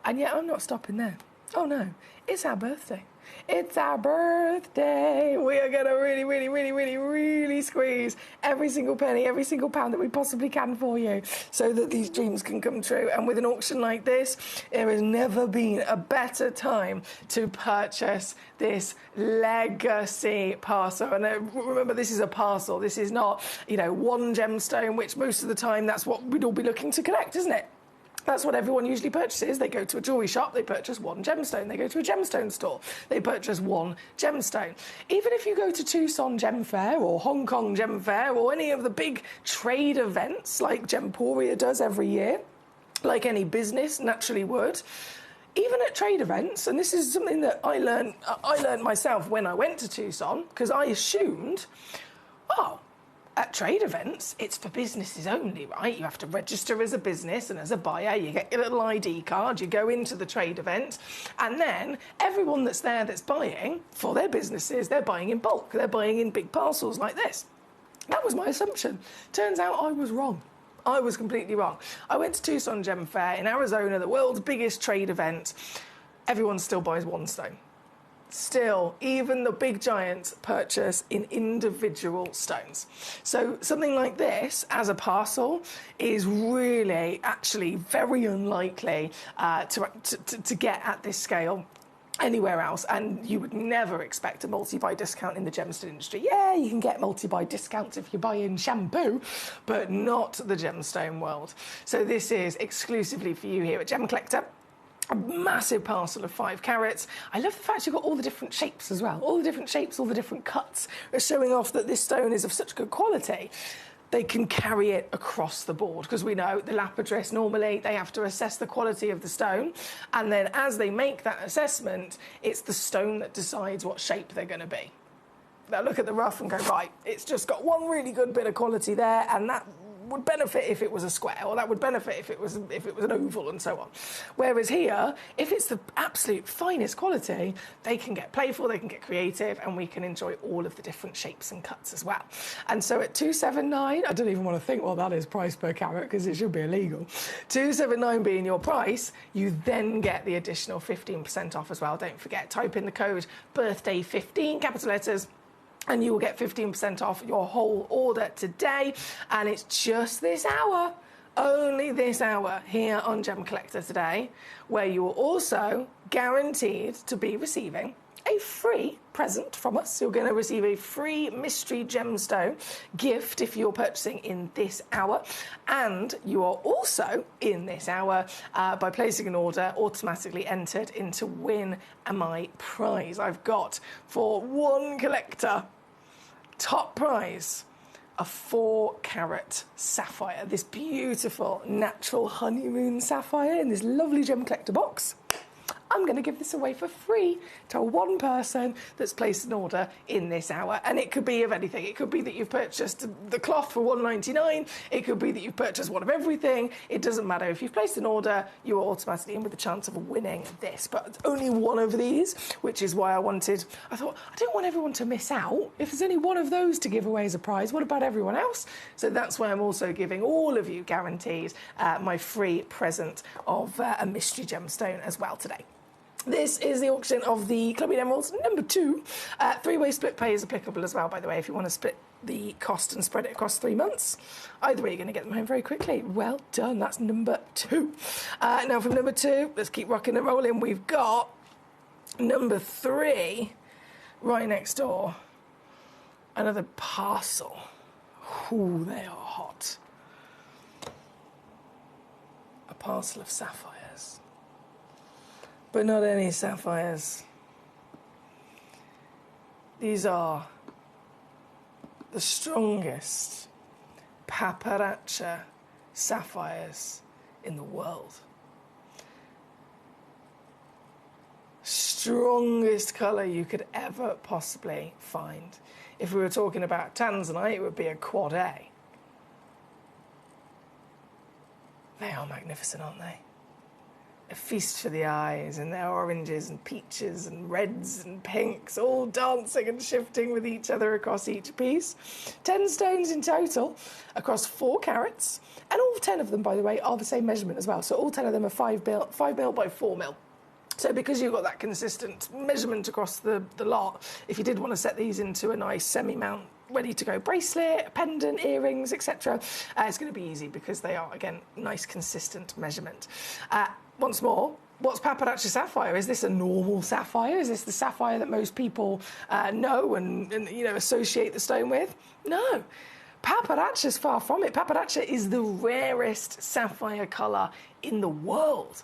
And yet I'm not stopping there. Oh no, it's our birthday. It's our birthday. We are going to really, really, really, really, really squeeze every single penny, every single pound that we possibly can for you so that these dreams can come true. And with an auction like this, there has never been a better time to purchase this legacy parcel. And remember, this is a parcel. This is not, one gemstone, which most of the time that's what we'd all be looking to collect, isn't it? That's what everyone usually purchases. They go to a jewellery shop, they purchase one gemstone. They go to a gemstone store, they purchase one gemstone. Even if you go to Tucson Gem Fair or Hong Kong Gem Fair or any of the big trade events like Gemporia does every year, like any business naturally would, even at trade events, and this is something that I learned myself when I went to Tucson, because I assumed, at trade events, it's for businesses only, right? You have to register as a business, and as a buyer, you get your little ID card, you go into the trade event, and then everyone that's there that's buying for their businesses, they're buying in bulk, they're buying in big parcels like this. That was my assumption. Turns out I was wrong. I was completely wrong. I went to Tucson Gem Fair in Arizona, the world's biggest trade event. Everyone still buys one stone. still, even the big giants purchase in individual stones. So something like this as a parcel is really actually very unlikely to get at this scale anywhere else, and you would never expect a multi-buy discount in the gemstone industry. Yeah, you can get multi-buy discounts if you buy in shampoo, but not the gemstone world. So this is exclusively for you here at Gem Collector. A massive parcel of 5 carats. I love the fact you've got all the different shapes as well. All the different shapes, all the different cuts are showing off that this stone is of such good quality. They can carry it across the board, because we know the lapidarists normally, they have to assess the quality of the stone, and then as they make that assessment, it's the stone that decides what shape they're going to be. They'll look at the rough and go, right, it's just got one really good bit of quality there, and that would benefit if it was a square, or that would benefit if it was an oval, and so on. Whereas here, if it's the absolute finest quality, they can get playful, they can get creative, and we can enjoy all of the different shapes and cuts as well. And so at $279, I don't even want to think what that is price per carat, because it should be illegal. $279 being your price, you then get the additional 15% off as well. Don't forget, type in the code birthday15, capital letters, and you will get 15% off your whole order today. And it's just this hour, only this hour here on Gem Collector today, where you are also guaranteed to be receiving a free present from us. You're going to receive a free mystery gemstone gift if you're purchasing in this hour. And you are also, in this hour, by placing an order, automatically entered in to win my prize. I've got, for one collector, top prize, a 4-carat sapphire. This beautiful natural honeymoon sapphire in this lovely Gem Collector box. I'm going to give this away for free to one person that's placed an order in this hour. And it could be of anything. It could be that you've purchased the cloth for $1.99. It could be that you've purchased one of everything. It doesn't matter. If you've placed an order, you are automatically in with the chance of winning this. But it's only one of these, which is why I thought, I don't want everyone to miss out. If there's only one of those to give away as a prize, what about everyone else? So that's why I'm also giving all of you guaranteed my free present of a mystery gemstone as well today. This is the auction of the Clubby Emeralds number 2. 3-way split pay is applicable as well, by the way, if you want to split the cost and spread it across 3 months. Either way, you're going to get them home very quickly. Well done, that's number 2. Now from number 2, let's keep rocking and rolling. We've got number 3 right next door. Another parcel. Ooh, they are hot. A parcel of sapphires. But not any sapphires. These are the strongest paparazzi sapphires in the world. Strongest colour you could ever possibly find. If we were talking about tanzanite, it would be a quad A. They are magnificent, aren't they? A feast for the eyes, and their oranges and peaches and reds and pinks, all dancing and shifting with each other across each piece. 10 stones in total, across 4 carats, and all 10 of them, by the way, are the same measurement as well. So all 10 of them are 5 mil by 4 mil. So because you've got that consistent measurement across the lot, if you did want to set these into a nice semi-mount, ready-to-go bracelet, a pendant, earrings, etc., it's going to be easy because they are, again, nice consistent measurement. Once more, what's paparazzi sapphire? Is this a normal sapphire? Is this the sapphire that most people know and associate the stone with? No. Paparazzi is far from it. Paparazzi is the rarest sapphire colour in the world.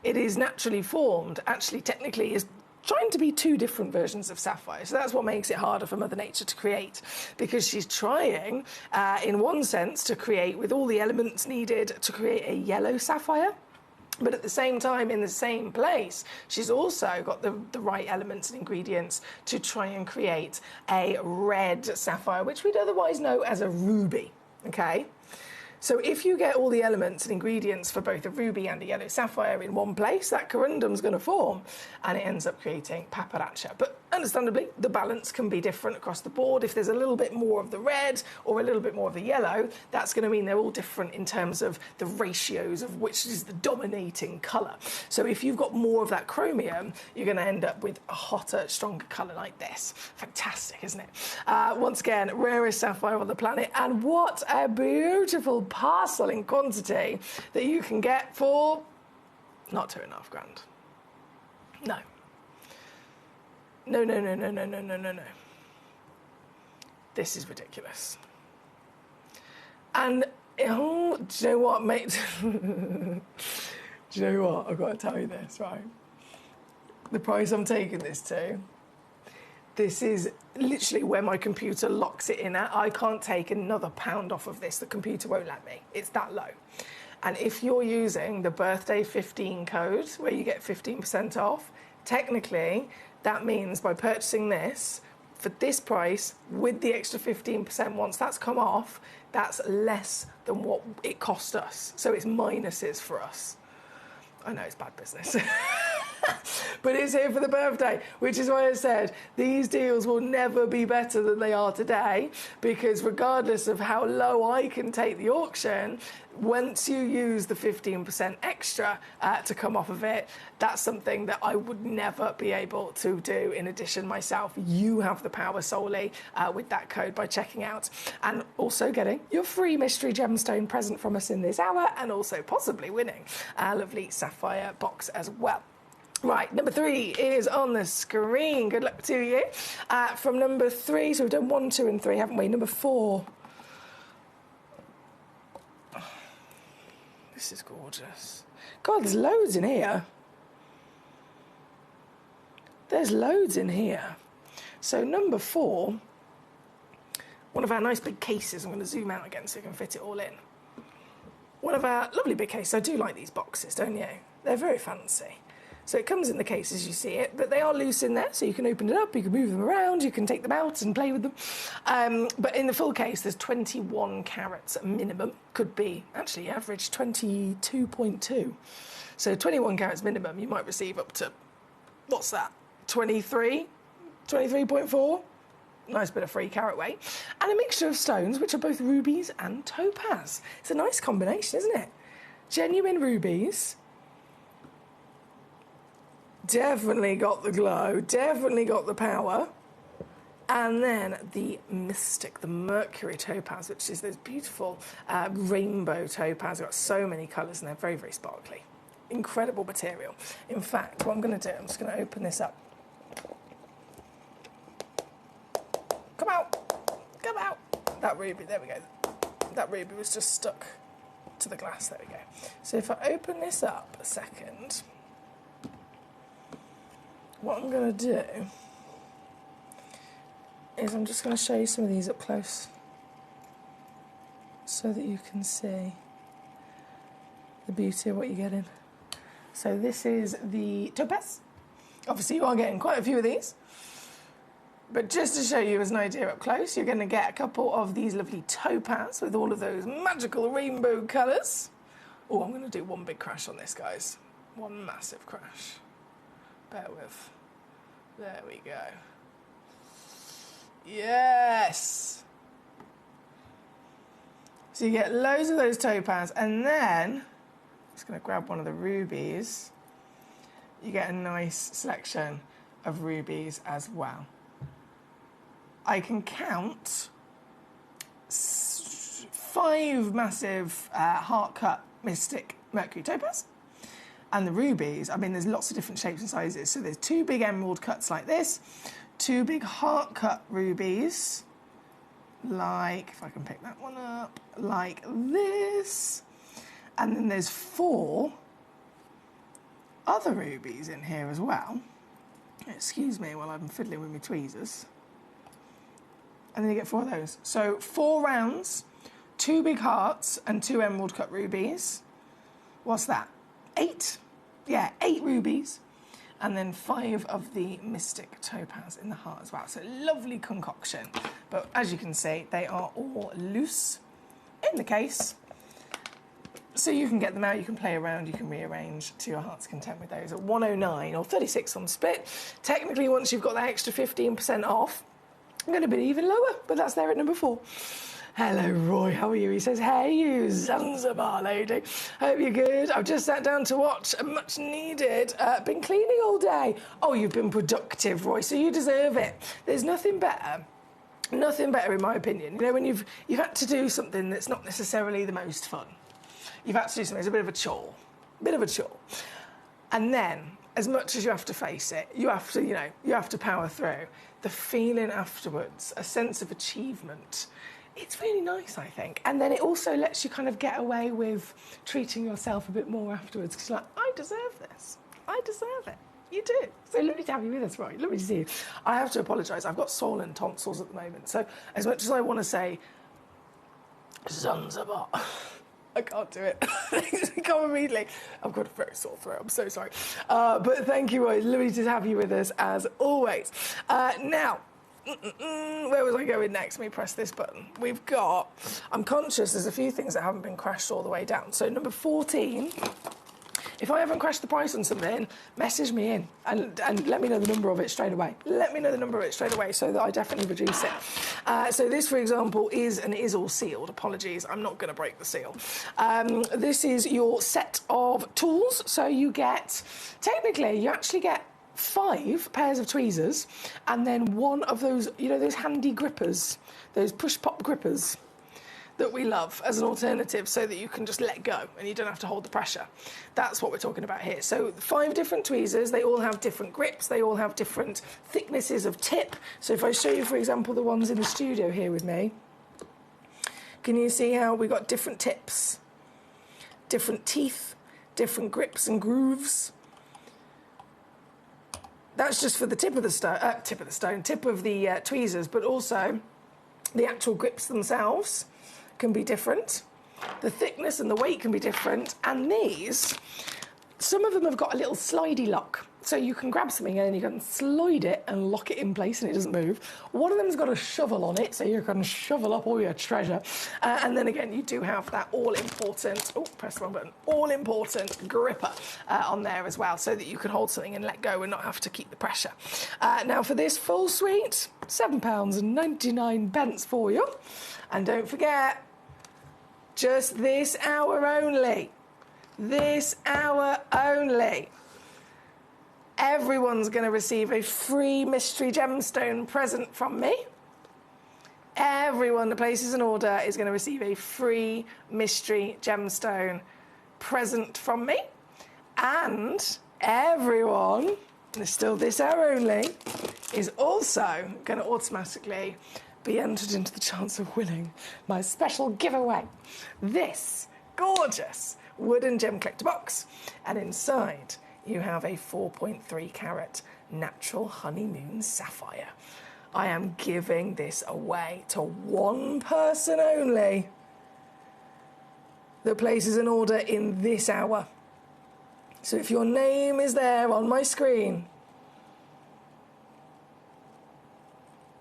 It is naturally formed, actually technically is trying to be 2 different versions of sapphire. So that's what makes it harder for Mother Nature to create, because she's trying, in one sense, to create, with all the elements needed, to create a yellow sapphire. But at the same time, in the same place, she's also got the right elements and ingredients to try and create a red sapphire, which we'd otherwise know as a ruby, okay? So if you get all the elements and ingredients for both a ruby and a yellow sapphire in one place, that corundum's going to form and it ends up creating paparaccia. But understandably, the balance can be different across the board. If there's a little bit more of the red or a little bit more of the yellow, that's going to mean they're all different in terms of the ratios of which is the dominating colour. So if you've got more of that chromium, you're going to end up with a hotter, stronger colour like this. Fantastic, isn't it? Once again, rarest sapphire on the planet, and what a beautiful parcel in quantity that you can get for not £2.5 grand. No. No, no, no, no, no, no, no, no, no. This is ridiculous. And, oh, do you know what, mate? Do you know what? I've got to tell you this, right? The price I'm taking this to, this is literally where my computer locks it in at. I can't take another £1 off of this. The computer won't let me. It's that low. And if you're using the birthday 15 code, where you get 15% off, technically, that means by purchasing this, for this price, with the extra 15%, once that's come off, that's less than what it cost us. So it's minuses for us. I know it's bad business. But it's here for the birthday, which is why I said these deals will never be better than they are today, because regardless of how low I can take the auction, once you use the 15% extra to come off of it, that's something that I would never be able to do in addition myself. You have the power solely with that code by checking out, and also getting your free mystery gemstone present from us in this hour, and also possibly winning a lovely sapphire box as well. Right, number 3 is on the screen. Good luck to you. From number 3, so we've done 1, 2 and 3, haven't we? Number 4. Oh, this is gorgeous. God, there's loads in here. There's loads in here. So number 4, one of our nice big cases. I'm going to zoom out again so you can fit it all in. One of our lovely big cases. I do like these boxes, don't you? They're very fancy. So it comes in the case as you see it, but they are loose in there, so you can open it up, you can move them around, you can take them out and play with them. But in the full case, there's 21 carats minimum. Could be, actually, average 22.2. So 21 carats minimum, you might receive up to, what's that, 23? 23.4? Nice bit of free carat weight. And a mixture of stones, which are both rubies and topaz. It's a nice combination, isn't it? Genuine rubies. Definitely got the glow, definitely got the power. And then the mystic, the mercury topaz, which is those beautiful rainbow topaz. They've got so many colours and they're very, very sparkly. Incredible material. In fact, what I'm going to do, I'm just going to open this up. Come out, come out. That ruby, there we go. That ruby was just stuck to the glass, there we go. So if I open this up a second, what I'm going to do is I'm just going to show you some of these up close so that you can see the beauty of what you're getting. So this is the topaz. Obviously you are getting quite a few of these, but just to show you as an idea up close, you're going to get a couple of these lovely topaz with all of those magical rainbow colours. Oh, I'm going to do one big crash on this, guys. One massive crash. Bear with. There we go. Yes! So you get loads of those topaz, and then, I'm just going to grab one of the rubies. You get a nice selection of rubies as well. I can count 5 massive heart-cut mystic mercury topaz. And the rubies, I mean, there's lots of different shapes and sizes. So there's 2 big emerald cuts like this, 2 big heart cut rubies, like, if I can pick that one up, like this. And then there's 4 other rubies in here as well. Excuse me while I'm fiddling with my tweezers. And then you get 4 of those. So 4 rounds, 2 big hearts and 2 emerald cut rubies. What's that? 8? Yeah, 8 rubies. And then 5 of the mystic topaz in the heart as well. So lovely concoction. But as you can see, they are all loose in the case. So you can get them out, you can play around, you can rearrange to your heart's content with those at £109 or 36 on split. Technically, once you've got that extra 15% off, I'm going to bid even lower, but that's there at number 4. Hello, Roy, how are you? He says, hey, you Zanzibar lady. Hope you're good. I've just sat down to watch a much needed. Been cleaning all day. Oh, you've been productive, Roy, so you deserve it. There's nothing better. Nothing better, in my opinion. You know, when you've had to do something that's not necessarily the most fun. You've had to do something that's a bit of a chore. And then, as much as you have to face it, you have to power through. The feeling afterwards, a sense of achievement, it's really nice, I think. And then it also lets you kind of get away with treating yourself a bit more afterwards, because you're like, I deserve this. I deserve it. You do. So lovely to have you with us, Roy. Lovely to see you. I have to apologise. I've got swollen tonsils at the moment. So as much as I want to say Zanzibar, I can't do it. I can't immediately. I've got a very sore throat. I'm so sorry. But thank you, Roy. Lovely to have you with us, as always. Now, where was I going next? Let me press this button. We've got... I'm conscious there's a few things that haven't been crashed all the way down. So number 14... If I haven't crashed the price on something, message me in and let me know the number of it straight away. Let me know the number of it straight away so that I definitely reduce it. So this, for example, is all sealed. Apologies, I'm not going to break the seal. This is your set of tools. So you get, technically, you actually get 5 pairs of tweezers and then one of those, you know, those handy grippers, those push-pop grippers that we love as an alternative so that you can just let go and you don't have to hold the pressure. That's what we're talking about here. So 5 different tweezers, they all have different grips, they all have different thicknesses of tip. So if I show you, for example, the ones in the studio here with me, can you see how we got different tips, different teeth, different grips and grooves? That's just for the tip of the tweezers, but also the actual grips themselves can be different. The thickness and the weight can be different. And these, some of them have got a little slidey lock. So you can grab something and you can slide it and lock it in place and it doesn't move. One of them's got a shovel on it, so you can shovel up all your treasure. And then again, you do have that all-important, oh, press the wrong button, all-important gripper on there as well, so that you can hold something and let go and not have to keep the pressure. Now for this full suite, £7.99 for you. And don't forget, just this hour only. This hour only. Everyone's going to receive a free mystery gemstone present from me. Everyone that places an order is going to receive a free mystery gemstone present from me. And everyone, and it's still this hour only, is also going to automatically be entered into the chance of winning my special giveaway. This gorgeous wooden gem collector box. And inside, you have a 4.3 carat natural honeymoon sapphire. I am giving this away to one person only that places an order in this hour. So if your name is there on my screen,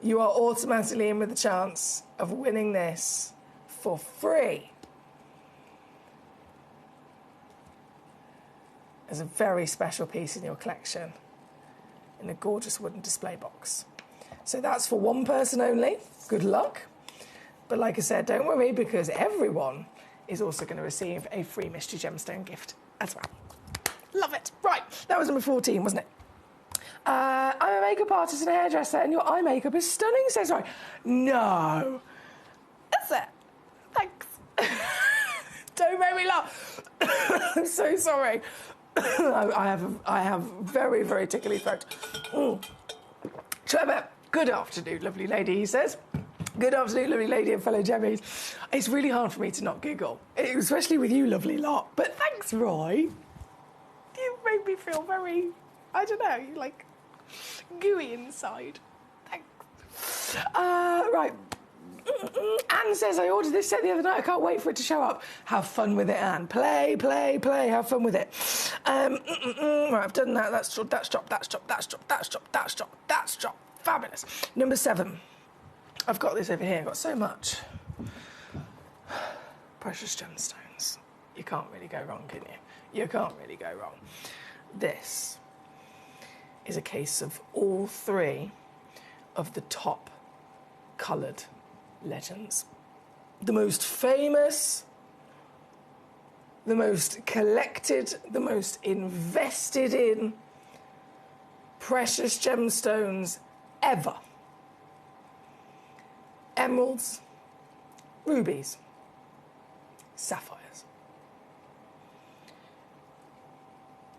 you are automatically in with the chance of winning this for free. As a very special piece in your collection in a gorgeous wooden display box. So that's for one person only. Good luck. But like I said, don't worry, because everyone is also going to receive a free mystery gemstone gift as well. Love it. Right, that was number 14, wasn't it? I'm a makeup artist and a hairdresser, and your eye makeup is stunning, says Roy. No. That's it. Thanks. Don't make me laugh. I'm so sorry. I have very, very tickly throat. Trevor, good afternoon, lovely lady, he says. Good afternoon, lovely lady and fellow Gemmies. It's really hard for me to not giggle, especially with you, lovely lot. But thanks, Roy. You made me feel very, I don't know, like gooey inside. Thanks. Right. Anne says, I ordered this set the other night. I can't wait for it to show up. Have fun with it, Anne. Play, play, play. Have fun with it. Right, I've done that. That's dropped, that's dropped, that's dropped, that's dropped, that's dropped, that's dropped, that's dropped. Fabulous. Number 7. I've got this over here. I've got so much. Precious gemstones. You can't really go wrong, can you? You can't really go wrong. This is a case of all three of the top coloured legends. The most famous, the most collected, the most invested in precious gemstones ever. Emeralds, rubies, sapphires.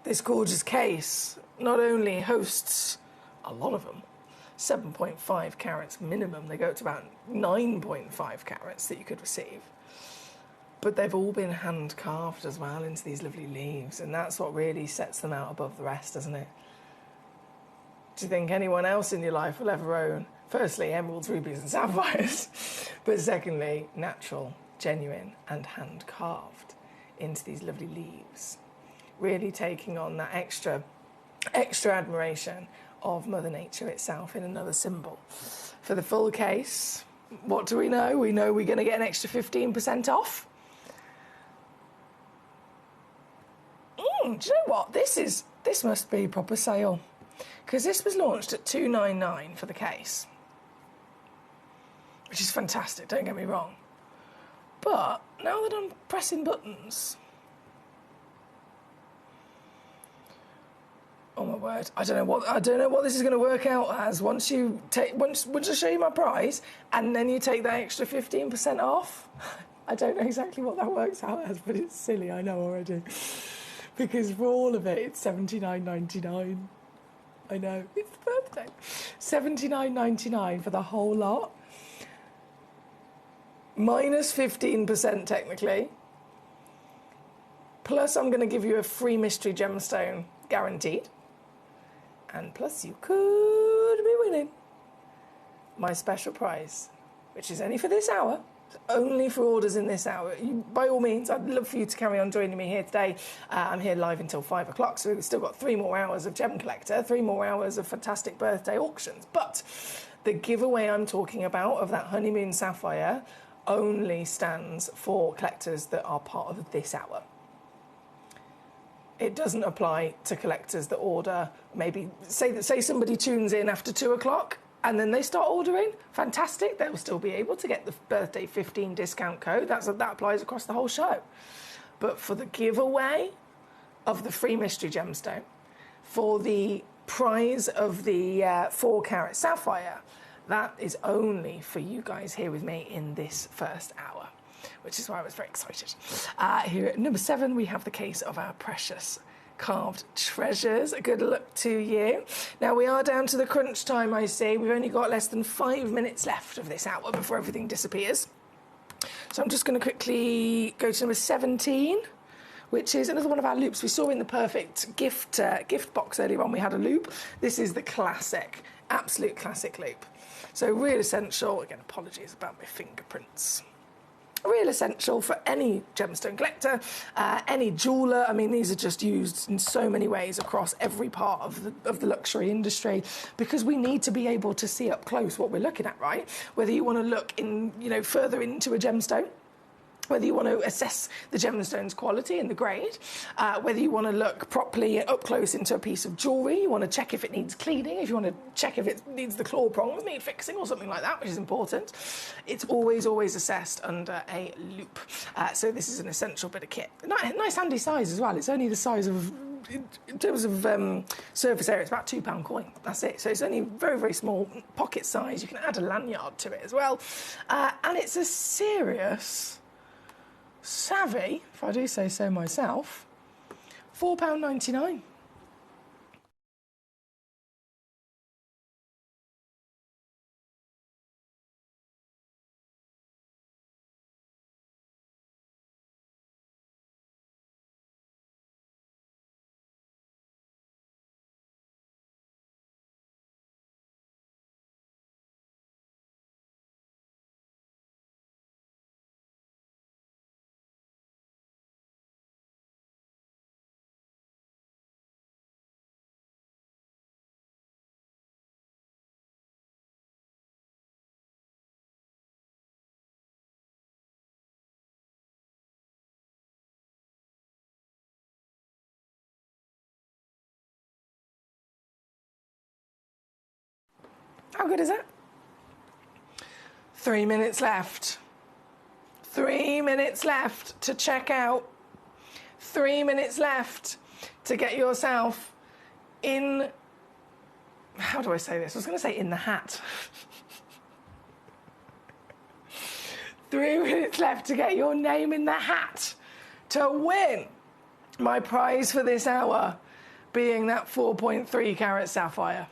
This gorgeous case not only hosts a lot of them, 7.5 carats minimum, they go up to about 9.5 carats that you could receive, but they've all been hand carved as well into these lovely leaves, and that's what really sets them out above the rest, doesn't it? Do you think anyone else in your life will ever own, firstly, emeralds, rubies and sapphires, but secondly, natural, genuine and hand carved into these lovely leaves, really taking on that extra admiration of Mother Nature itself in another symbol. For the full case, what do we know? We know we're going to get an extra 15% off. Do you know what? This must be proper sale, because this was launched at $299 for the case, which is fantastic, don't get me wrong. But now that I'm pressing buttons, oh my word! I don't know what this is going to work out as. Once I show you my price, and then you take that extra 15% off. I don't know exactly what that works out as, but it's silly. I know already, because for all of it, it's $79.99. I know it's the birthday. $79.99 for the whole lot, minus 15% technically. Plus, I'm going to give you a free mystery gemstone guaranteed. And plus, you could be winning my special prize, which is only for this hour. It's only for orders in this hour. By all means, I'd love for you to carry on joining me here today. I'm here live until 5 o'clock, so we've still got 3 more hours of Gem Collector, 3 more hours of fantastic birthday auctions. But the giveaway I'm talking about of that honeymoon sapphire only stands for collectors that are part of this hour. It doesn't apply to collectors that order, maybe, say somebody tunes in after 2 o'clock and then they start ordering. Fantastic, they'll still be able to get the birthday 15 discount code. That applies across the whole show. But for the giveaway of the free mystery gemstone, for the prize of the 4 carat sapphire, that is only for you guys here with me in this first hour, which is why I was very excited. Here at number 7, we have the case of our precious carved treasures. A good luck to you. Now, we are down to the crunch time, I see. We've only got less than 5 minutes left of this hour before everything disappears. So I'm just going to quickly go to number 17, which is another one of our loops. We saw in the perfect gift box earlier on, we had a loop. This is the classic, absolute classic loop. So real essential. Again, apologies about my fingerprints. Real essential for any gemstone collector, any jeweller. I mean, these are just used in so many ways across every part of the luxury industry, because we need to be able to see up close what we're looking at, right? Whether you want to look in, further into a gemstone, whether you want to assess the gemstone's quality and the grade, whether you want to look properly up close into a piece of jewellery, you want to check if it needs cleaning, if you want to check if it needs the claw prongs need fixing or something like that, which is important. It's always assessed under a loop. So this is an essential bit of kit. Nice handy size as well. It's only the size of, in terms of surface area, it's about £2 coin. That's it. So it's only very, very small pocket size. You can add a lanyard to it as well. And it's a serious, savvy, if I do say so myself, £4.99. How good is that? 3 minutes left. 3 minutes left to check out. 3 minutes left to get yourself in... How do I say this? I was going to say in the hat. 3 minutes left to get your name in the hat to win my prize for this hour, being that 4.3 carat sapphire.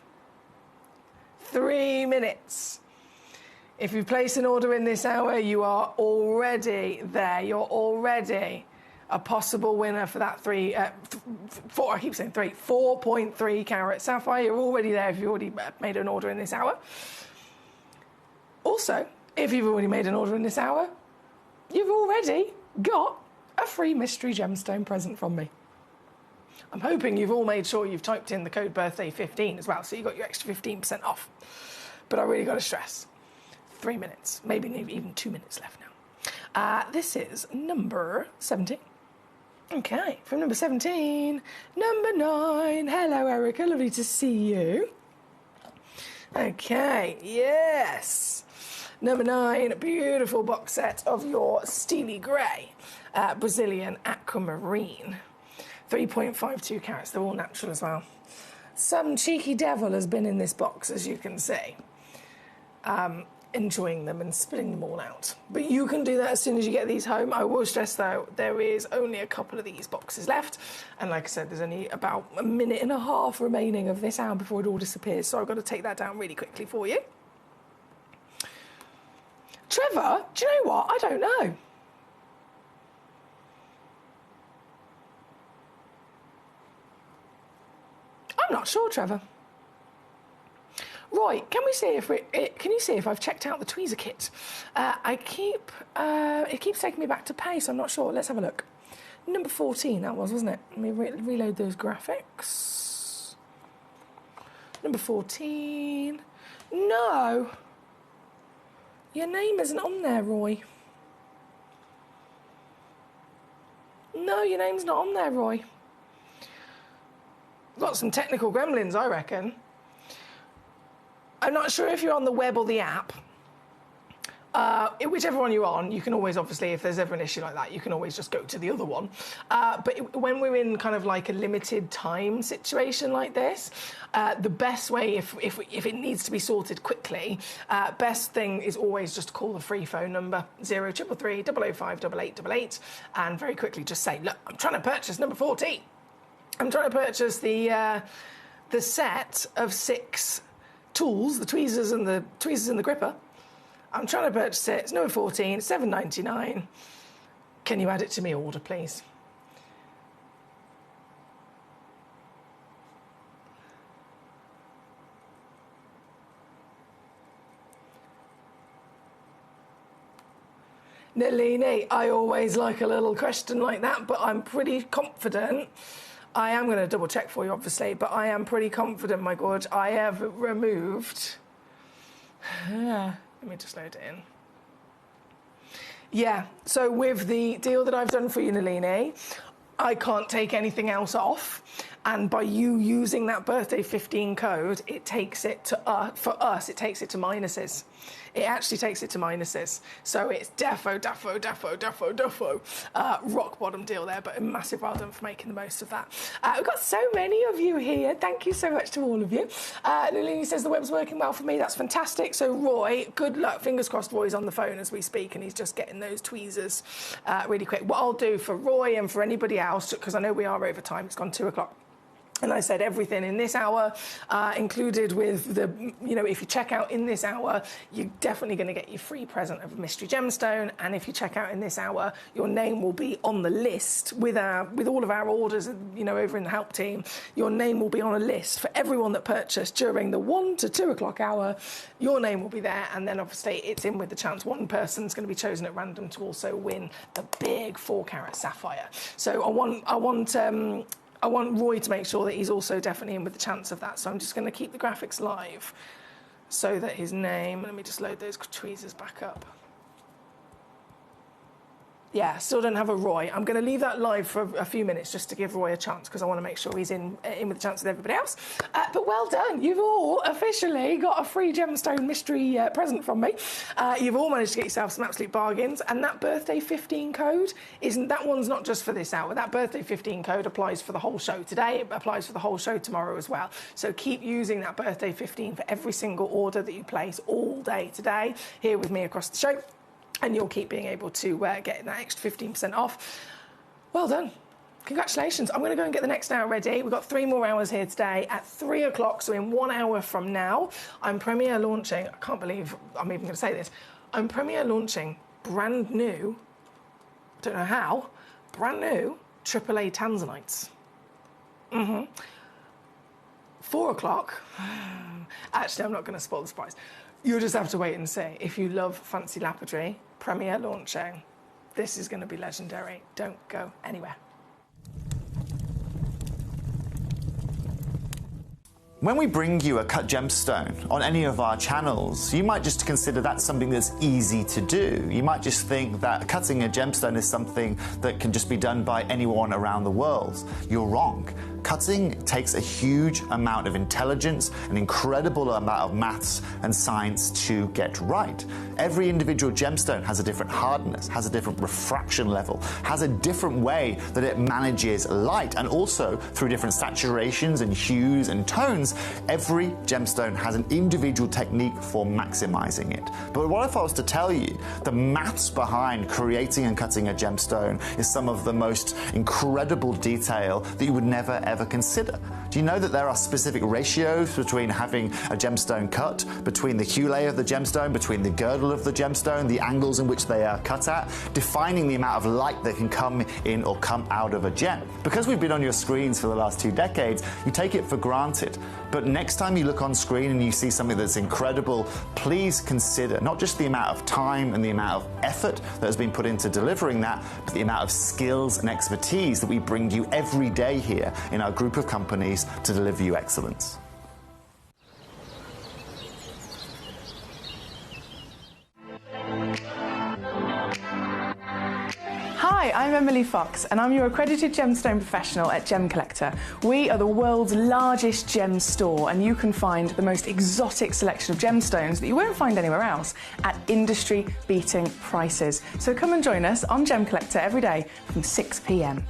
3 minutes. If you place an order in this hour, you are already there. You're already a possible winner for that 4.3 carat sapphire. You're already there if you've already made an order in this hour. Also, if you've already made an order in this hour, you've already got a free mystery gemstone present from me. I'm hoping you've all made sure you've typed in the code birthday15 as well, so you got your extra 15% off. But I really got to stress, 3 minutes, maybe even 2 minutes left now. This is number 17. Okay, from number 17, number 9. Hello, Erica, lovely to see you. Okay, yes. Number 9, beautiful box set of your steely grey Brazilian aquamarine. 3.52 carats, they're all natural as well. Some cheeky devil has been in this box, as you can see, enjoying them and spilling them all out. But you can do that as soon as you get these home. I will stress, though, there is only a couple of these boxes left. And like I said, there's only about a minute and a half remaining of this hour before it all disappears. So I've got to take that down really quickly for you. Trevor, do you know what? I don't know. I'm not sure, Trevor. Right, can you see if I've checked out the tweezer kit? It keeps taking me back to pay, so I'm not sure. Let's have a look. Number 14, that was, wasn't it? Let me reload those graphics. Number 14. No. Your name isn't on there, Roy. No, your name's not on there, Roy. Got some technical gremlins, I reckon. I'm not sure if you're on the web or the app. Whichever one you're on, you can always, obviously, if there's ever an issue like that, you can always just go to the other one. When we're in kind of like a limited time situation like this, the best way, if it needs to be sorted quickly, best thing is always just call the free phone number, 0333 005 8888, and very quickly just say, look, I'm trying to purchase number 14. I'm trying to purchase the set of 6 tools, the tweezers and the gripper. I'm trying to purchase it. It's number 14, $7.99. Can you add it to my order, please? Nalini, I always like a little question like that, but I'm pretty confident. I am going to double check for you, obviously, but I am pretty confident, my God. I have removed... Let me just load it in. Yeah, so with the deal that I've done for you, Nalini, I can't take anything else off. And by you using that birthday 15 code, it takes it to, for us, it takes it to minuses. It actually takes it to minuses. So it's defo. Rock bottom deal there, but a massive well done for making the most of that. We've got so many of you here. Thank you so much to all of you. Nalini says the web's working well for me. That's fantastic. So Roy, good luck. Fingers crossed Roy's on the phone as we speak and he's just getting those tweezers really quick. What I'll do for Roy and for anybody else, because I know we are over time, it's gone 2 o'clock. And I said everything in this hour, included with the, if you check out in this hour, you're definitely going to get your free present of a mystery gemstone. And if you check out in this hour, your name will be on the list with all of our orders, over in the help team. Your name will be on a list for everyone that purchased during the 1 to 2 o'clock hour. Your name will be there. And then obviously it's in with the chance one person's going to be chosen at random to also win the big 4-carat sapphire. So I want Roy to make sure that he's also definitely in with the chance of that. So I'm just going to keep the graphics live so that his name... Let me just load those tweezers back up. Yeah, still don't have a Roy. I'm going to leave that live for a few minutes just to give Roy a chance because I want to make sure he's in with a chance with everybody else. But well done. You've all officially got a free gemstone mystery present from me. You've all managed to get yourself some absolute bargains. And that birthday 15 code, that one's not just for this hour. That birthday 15 code applies for the whole show today. It applies for the whole show tomorrow as well. So keep using that birthday 15 for every single order that you place all day today here with me across the show. And you'll keep being able to get that extra 15% off. Well done. Congratulations. I'm going to go and get the next hour ready. We've got 3 more hours here today at 3 o'clock, so in 1 hour from now, I'm premiere launching, I can't believe I'm even going to say this, I'm premiere launching brand new, don't know how, brand new AAA Tanzanites. 4 o'clock, actually I'm not going to spoil the surprise. You'll just have to wait and see. If you love fancy lapidary, premiere launching, this is going to be legendary. Don't go anywhere. When we bring you a cut gemstone on any of our channels, you might just consider that something that's easy to do. You might just think that cutting a gemstone is something that can just be done by anyone around the world. You're wrong. Cutting takes a huge amount of intelligence, an incredible amount of maths and science to get right. Every individual gemstone has a different hardness, has a different refraction level, has a different way that it manages light, and also through different saturations and hues and tones, every gemstone has an individual technique for maximizing it. But what if I was to tell you the maths behind creating and cutting a gemstone is some of the most incredible detail that you would never ever consider? Do you know that there are specific ratios between having a gemstone cut, between the hue layer of the gemstone, between the girdle of the gemstone, the angles in which they are cut at, defining the amount of light that can come in or come out of a gem? Because we've been on your screens for the last 2 decades, you take it for granted. But next time you look on screen and you see something that's incredible, please consider not just the amount of time and the amount of effort that has been put into delivering that, but the amount of skills and expertise that we bring you every day here in our group of companies to deliver you excellence. Hi, I'm Emily Fox and I'm your accredited gemstone professional at Gemcollector. We are the world's largest gem store and you can find the most exotic selection of gemstones that you won't find anywhere else at industry-beating prices. So come and join us on Gemcollector every day from 6 p.m.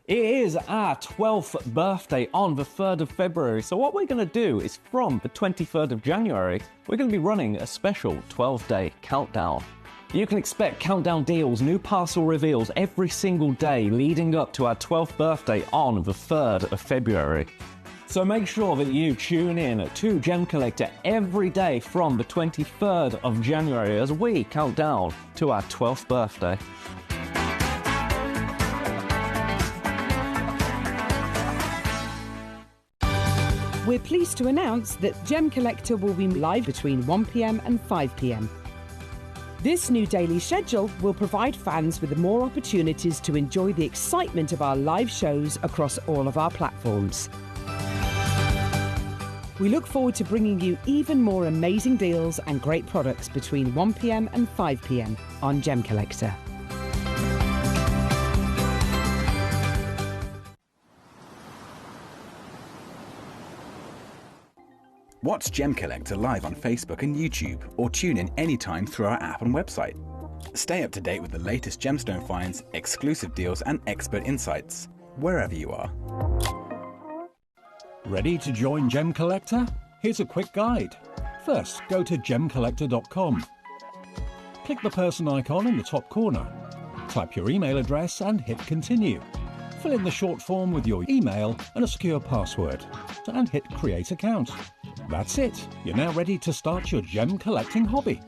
It is our 12th birthday on the 3rd of February, so what we're going to do is from the 23rd of January, we're going to be running a special 12-day countdown. You can expect countdown deals, new parcel reveals every single day leading up to our 12th birthday on the 3rd of February. So make sure that you tune in to Gemcollector every day from the 23rd of January as we count down to our 12th birthday. We're pleased to announce that Gemcollector will be live between 1 p.m. and 5 p.m. This new daily schedule will provide fans with more opportunities to enjoy the excitement of our live shows across all of our platforms. We look forward to bringing you even more amazing deals and great products between 1 p.m. and 5 p.m. on Gemcollector. Watch Gemcollector live on Facebook and YouTube, or tune in anytime through our app and website. Stay up to date with the latest gemstone finds, exclusive deals and expert insights, wherever you are. Ready to join Gemcollector? Here's a quick guide. First, go to gemcollector.com. Click the person icon in the top corner. Type your email address and hit continue. Fill in the short form with your email and a secure password, and hit create account. That's it. You're now ready to start your gem collecting hobby.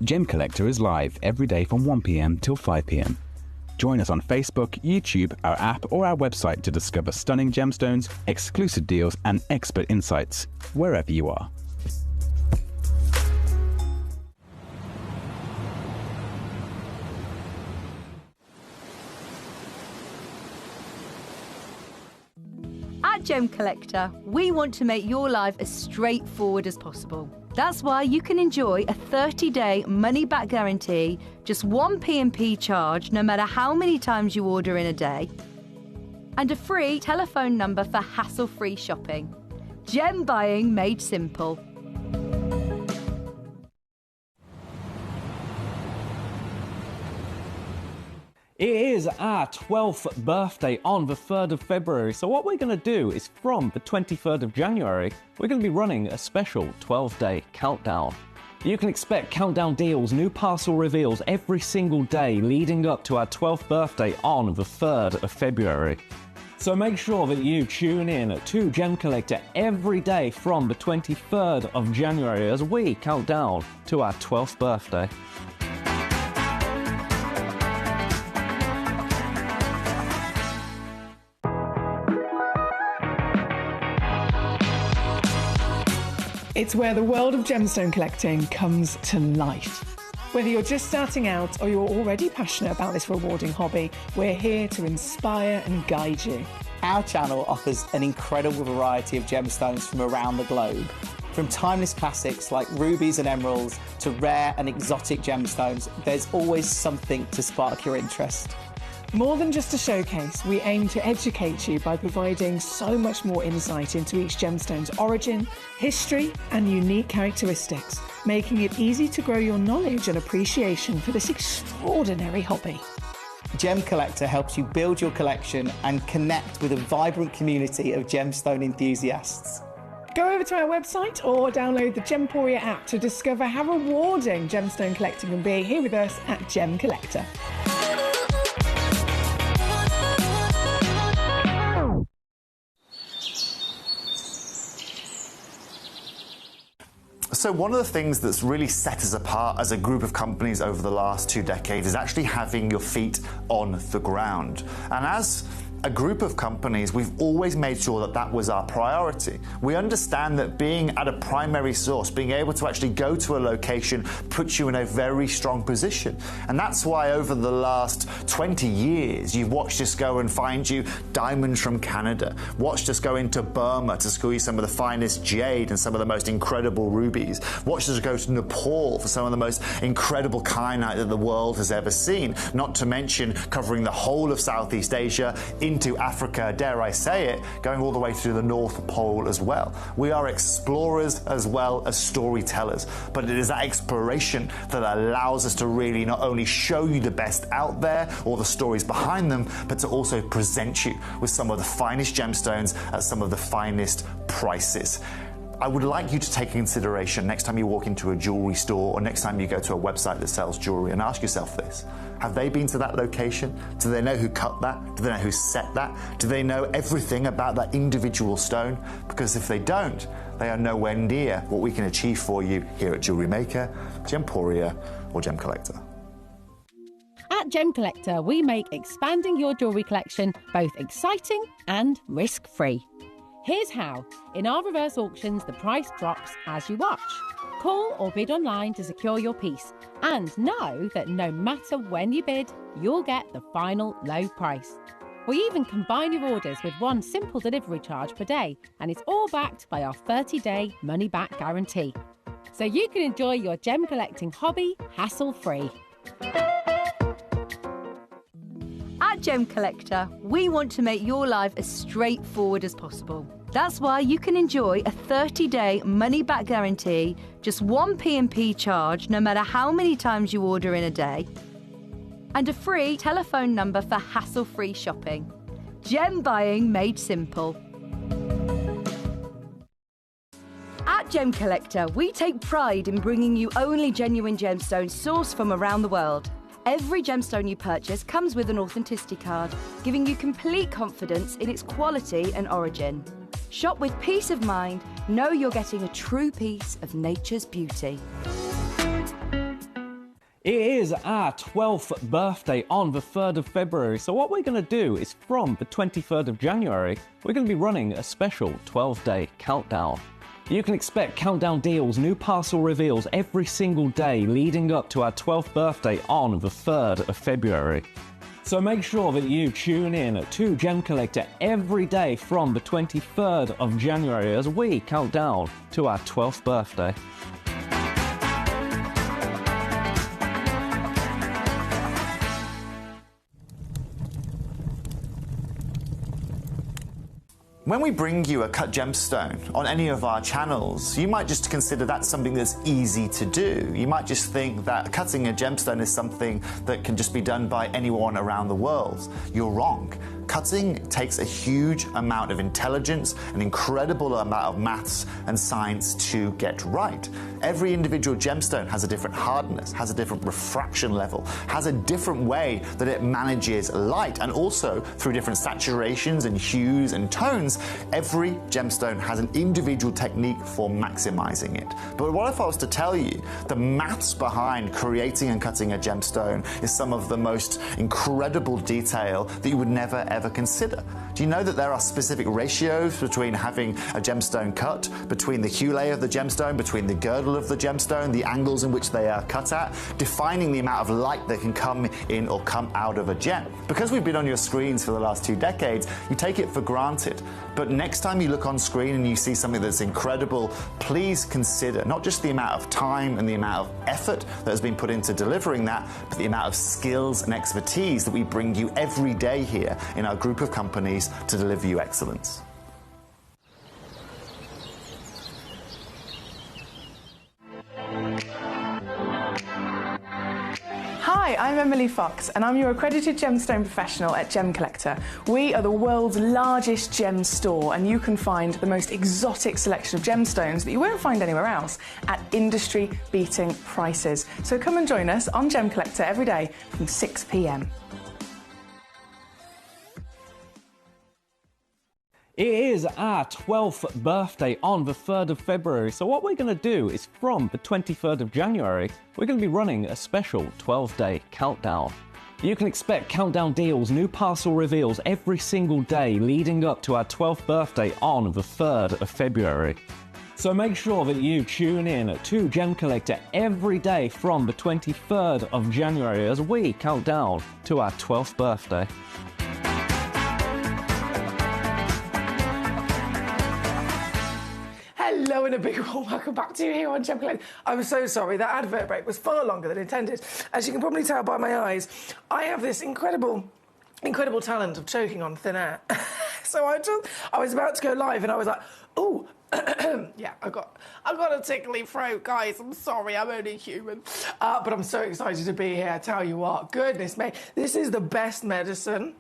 Gemcollector is live every day from 1 p.m. till 5 p.m. Join us on Facebook, YouTube, our app or our website to discover stunning gemstones, exclusive deals and expert insights, wherever you are. At Gemcollector, we want to make your life as straightforward as possible. That's why you can enjoy a 30-day money-back guarantee, just one P&P charge no matter how many times you order in a day, and a free telephone number for hassle-free shopping. Gem buying made simple. It is our 12th birthday on the 3rd of February, so what we're going to do is from the 23rd of January, we're going to be running a special 12-day countdown. You can expect countdown deals, new parcel reveals every single day leading up to our 12th birthday on the 3rd of February. So make sure that you tune in to Gemcollector every day from the 23rd of January as we count down to our 12th birthday. It's where the world of gemstone collecting comes to life. Whether you're just starting out or you're already passionate about this rewarding hobby, we're here to inspire and guide you. Our channel offers an incredible variety of gemstones from around the globe. From timeless classics like rubies and emeralds to rare and exotic gemstones, there's always something to spark your interest. More than just a showcase, we aim to educate you by providing so much more insight into each gemstone's origin, history, and unique characteristics, making it easy to grow your knowledge and appreciation for this extraordinary hobby. Gemcollector helps you build your collection and connect with a vibrant community of gemstone enthusiasts. Go over to our website or download the Gemporia app to discover how rewarding gemstone collecting can be here with us at Gemcollector. So one of the things that's really set us apart as a group of companies over the last 2 decades is actually having your feet on the ground. And as a group of companies, we've always made sure that that was our priority. We understand that being at a primary source, being able to actually go to a location, puts you in a very strong position. And that's why over the last 20 years, you've watched us go and find you diamonds from Canada, watched us go into Burma to school you some of the finest jade and some of the most incredible rubies, watched us go to Nepal for some of the most incredible kyanite that the world has ever seen, not to mention covering the whole of Southeast Asia, into Africa, dare I say it, going all the way to the North Pole as well. We are explorers as well as storytellers, but it is that exploration that allows us to really not only show you the best out there or the stories behind them, but to also present you with some of the finest gemstones at some of the finest prices. I would like you to take consideration next time you walk into a jewelry store or next time you go to a website that sells jewelry and ask yourself this. Have they been to that location? Do they know who cut that? Do they know who set that? Do they know everything about that individual stone? Because if they don't, they are nowhere near what we can achieve for you here at Jewelry Maker, Gemporia, or Gemcollector. At Gemcollector, we make expanding your jewellery collection both exciting and risk-free. Here's how. In our reverse auctions, the price drops as you watch. Call or bid online to secure your piece. And know that no matter when you bid, you'll get the final low price. We even combine your orders with one simple delivery charge per day, and it's all backed by our 30-day money-back guarantee. So you can enjoy your gem collecting hobby hassle-free. At Gemcollector, we want to make your life as straightforward as possible. That's why you can enjoy a 30-day money-back guarantee, just one P&P charge no matter how many times you order in a day, and a free telephone number for hassle-free shopping. Gem buying made simple. At Gemcollector, we take pride in bringing you only genuine gemstones sourced from around the world. Every gemstone you purchase comes with an authenticity card, giving you complete confidence in its quality and origin. Shop with peace of mind, know you're getting a true piece of nature's beauty. It is our 12th birthday on the 3rd of February, so what we're going to do is from the 23rd of January, we're going to be running a special 12-day countdown. You can expect countdown deals, new parcel reveals every single day leading up to our 12th birthday on the 3rd of February. So make sure that you tune in to Gem Collector every day from the 23rd of January as we count down to our 12th birthday. When we bring you a cut gemstone on any of our channels, you might just consider that something that's easy to do. You might just think that cutting a gemstone is something that can just be done by anyone around the world. You're wrong. Cutting takes a huge amount of intelligence, an incredible amount of maths and science to get right. Every individual gemstone has a different hardness, has a different refraction level, has a different way that it manages light, and also through different saturations and hues and tones, every gemstone has an individual technique for maximizing it. But what if I was to tell you the maths behind creating and cutting a gemstone is some of the most incredible detail that you would never ever consider? Do you know that there are specific ratios between having a gemstone cut, between the hue layer of the gemstone, between the girdle of the gemstone, the angles in which they are cut at, defining the amount of light that can come in or come out of a gem? Because we've been on your screens for the last 2 decades, you take it for granted. But next time you look on screen and you see something that's incredible, please consider not just the amount of time and the amount of effort that has been put into delivering that, but the amount of skills and expertise that we bring you every day here in our group of companies to deliver you excellence. Hi, I'm Emily Fox and I'm your accredited gemstone professional at Gemcollector. We are the world's largest gem store and you can find the most exotic selection of gemstones that you won't find anywhere else at industry-beating prices. So come and join us on Gemcollector every day from 6 p.m. It is our 12th birthday on the 3rd of February, so what we're going to do is from the 23rd of January, we're going to be running a special 12-day countdown. You can expect countdown deals, new parcel reveals every single day leading up to our 12th birthday on the 3rd of February. So make sure that you tune in to Gem Collector every day from the 23rd of January as we count down to our 12th birthday. Hello and a big warm welcome back to you here on Gemcollector. I'm so sorry, that advert break was far longer than intended. As you can probably tell by my eyes, I have this incredible talent of choking on thin air. So I was about to go live and I was like, ooh, yeah, I've got a tickly throat, guys. I'm sorry, I'm only human. But I'm so excited to be here, I tell you what. Goodness me, this is the best medicine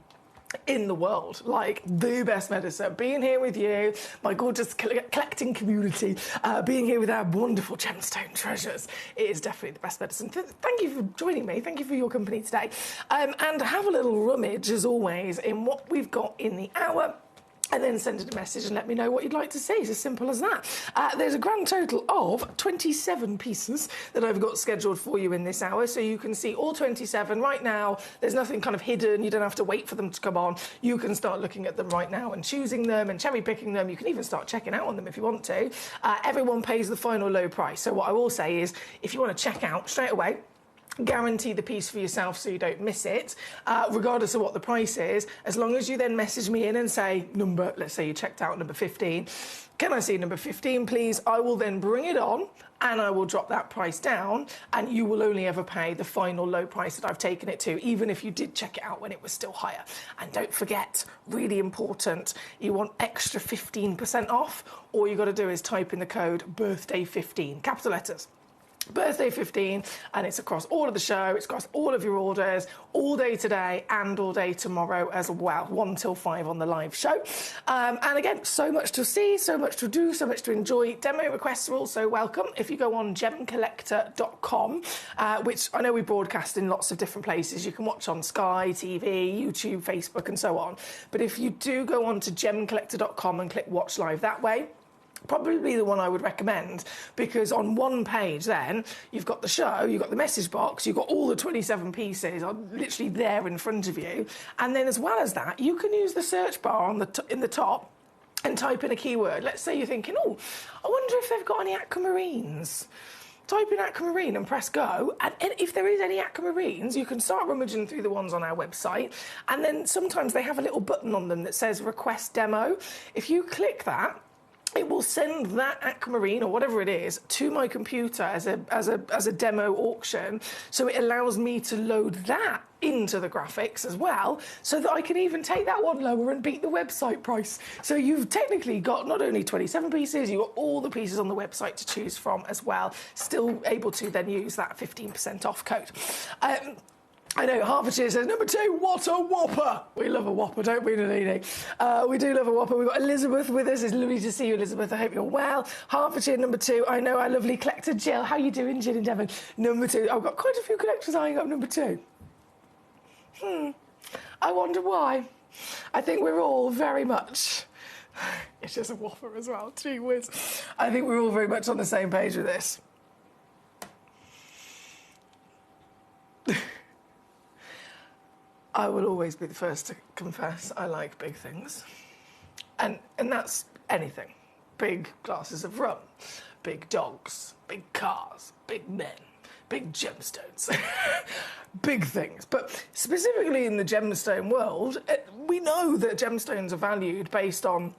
in the world, like the best medicine. Being here with you, my gorgeous collecting community, being here with our wonderful gemstone treasures, it is definitely the best medicine. Thank you for joining me. Thank you for your company today. And have a little rummage, as always, in what we've got in the hour. And then send it a message and let me know what you'd like to see. It's as simple as that. There's a grand total of 27 pieces that I've got scheduled for you in this hour, so you can see all 27 right now. There's nothing kind of hidden. You don't have to wait for them to come on. You can start looking at them right now and choosing them and cherry picking them. You can even start checking out on them if you want to. Everyone pays the final low price. So what I will say is, if you want to check out straight away, guarantee the piece for yourself so you don't miss it, regardless of what the price is, as long as you then message me in and say number, let's say you checked out number 15, can I see number 15 please? I will then bring it on and I will drop that price down and you will only ever pay the final low price that I've taken it to, even if you did check it out when it was still higher. And don't forget, really important, you want extra 15% off, all you got to do is type in the code birthday15, capital letters. Birthday 15, and it's across all of the show, it's across all of your orders, all day today and all day tomorrow as well, 1 till 5 on the live show. And again, so much to see, so much to do, so much to enjoy. Demo requests are also welcome. If you go on gemcollector.com, which I know we broadcast in lots of different places, you can watch on Sky, TV, YouTube, Facebook and so on. But if you do go on to gemcollector.com and click watch live that way, probably the one I would recommend, because on one page then you've got the show, you've got the message box, you've got all the 27 pieces are literally there in front of you, and then as well as that you can use the search bar on in the top and type in a keyword. Let's say you're thinking, oh, I wonder if they've got any aquamarines. type in aquamarine and press go, and if there is any aquamarines, you can start rummaging through the ones on our website, and then sometimes they have a little button on them that says request demo. If you click that, it will send that aquamarine or whatever it is to my computer as a demo auction. So it allows me to load that into the graphics as well, so that I can even take that one lower and beat the website price. So you've technically got not only 27 pieces, you've got all the pieces on the website to choose from as well, still able to then use that 15% off code. I know Hertfordshire says, number 2, what a whopper. We love a whopper, don't we, Nalini? We do love a whopper. We've got Elizabeth with us. It's lovely to see you, Elizabeth. I hope you're well. Hertfordshire, number 2. I know our lovely collector, Jill. How you doing, Jill in Devon? Number 2. I've got quite a few collectors eyeing up number 2. I wonder why. I think we're all very much... It's just a whopper as well, gee whiz. I think we're all very much on the same page with this. I will always be the first to confess I like big things. And that's anything. Big glasses of rum, big dogs, big cars, big men, big gemstones. Big things. But specifically in the gemstone world, we know that gemstones are valued based on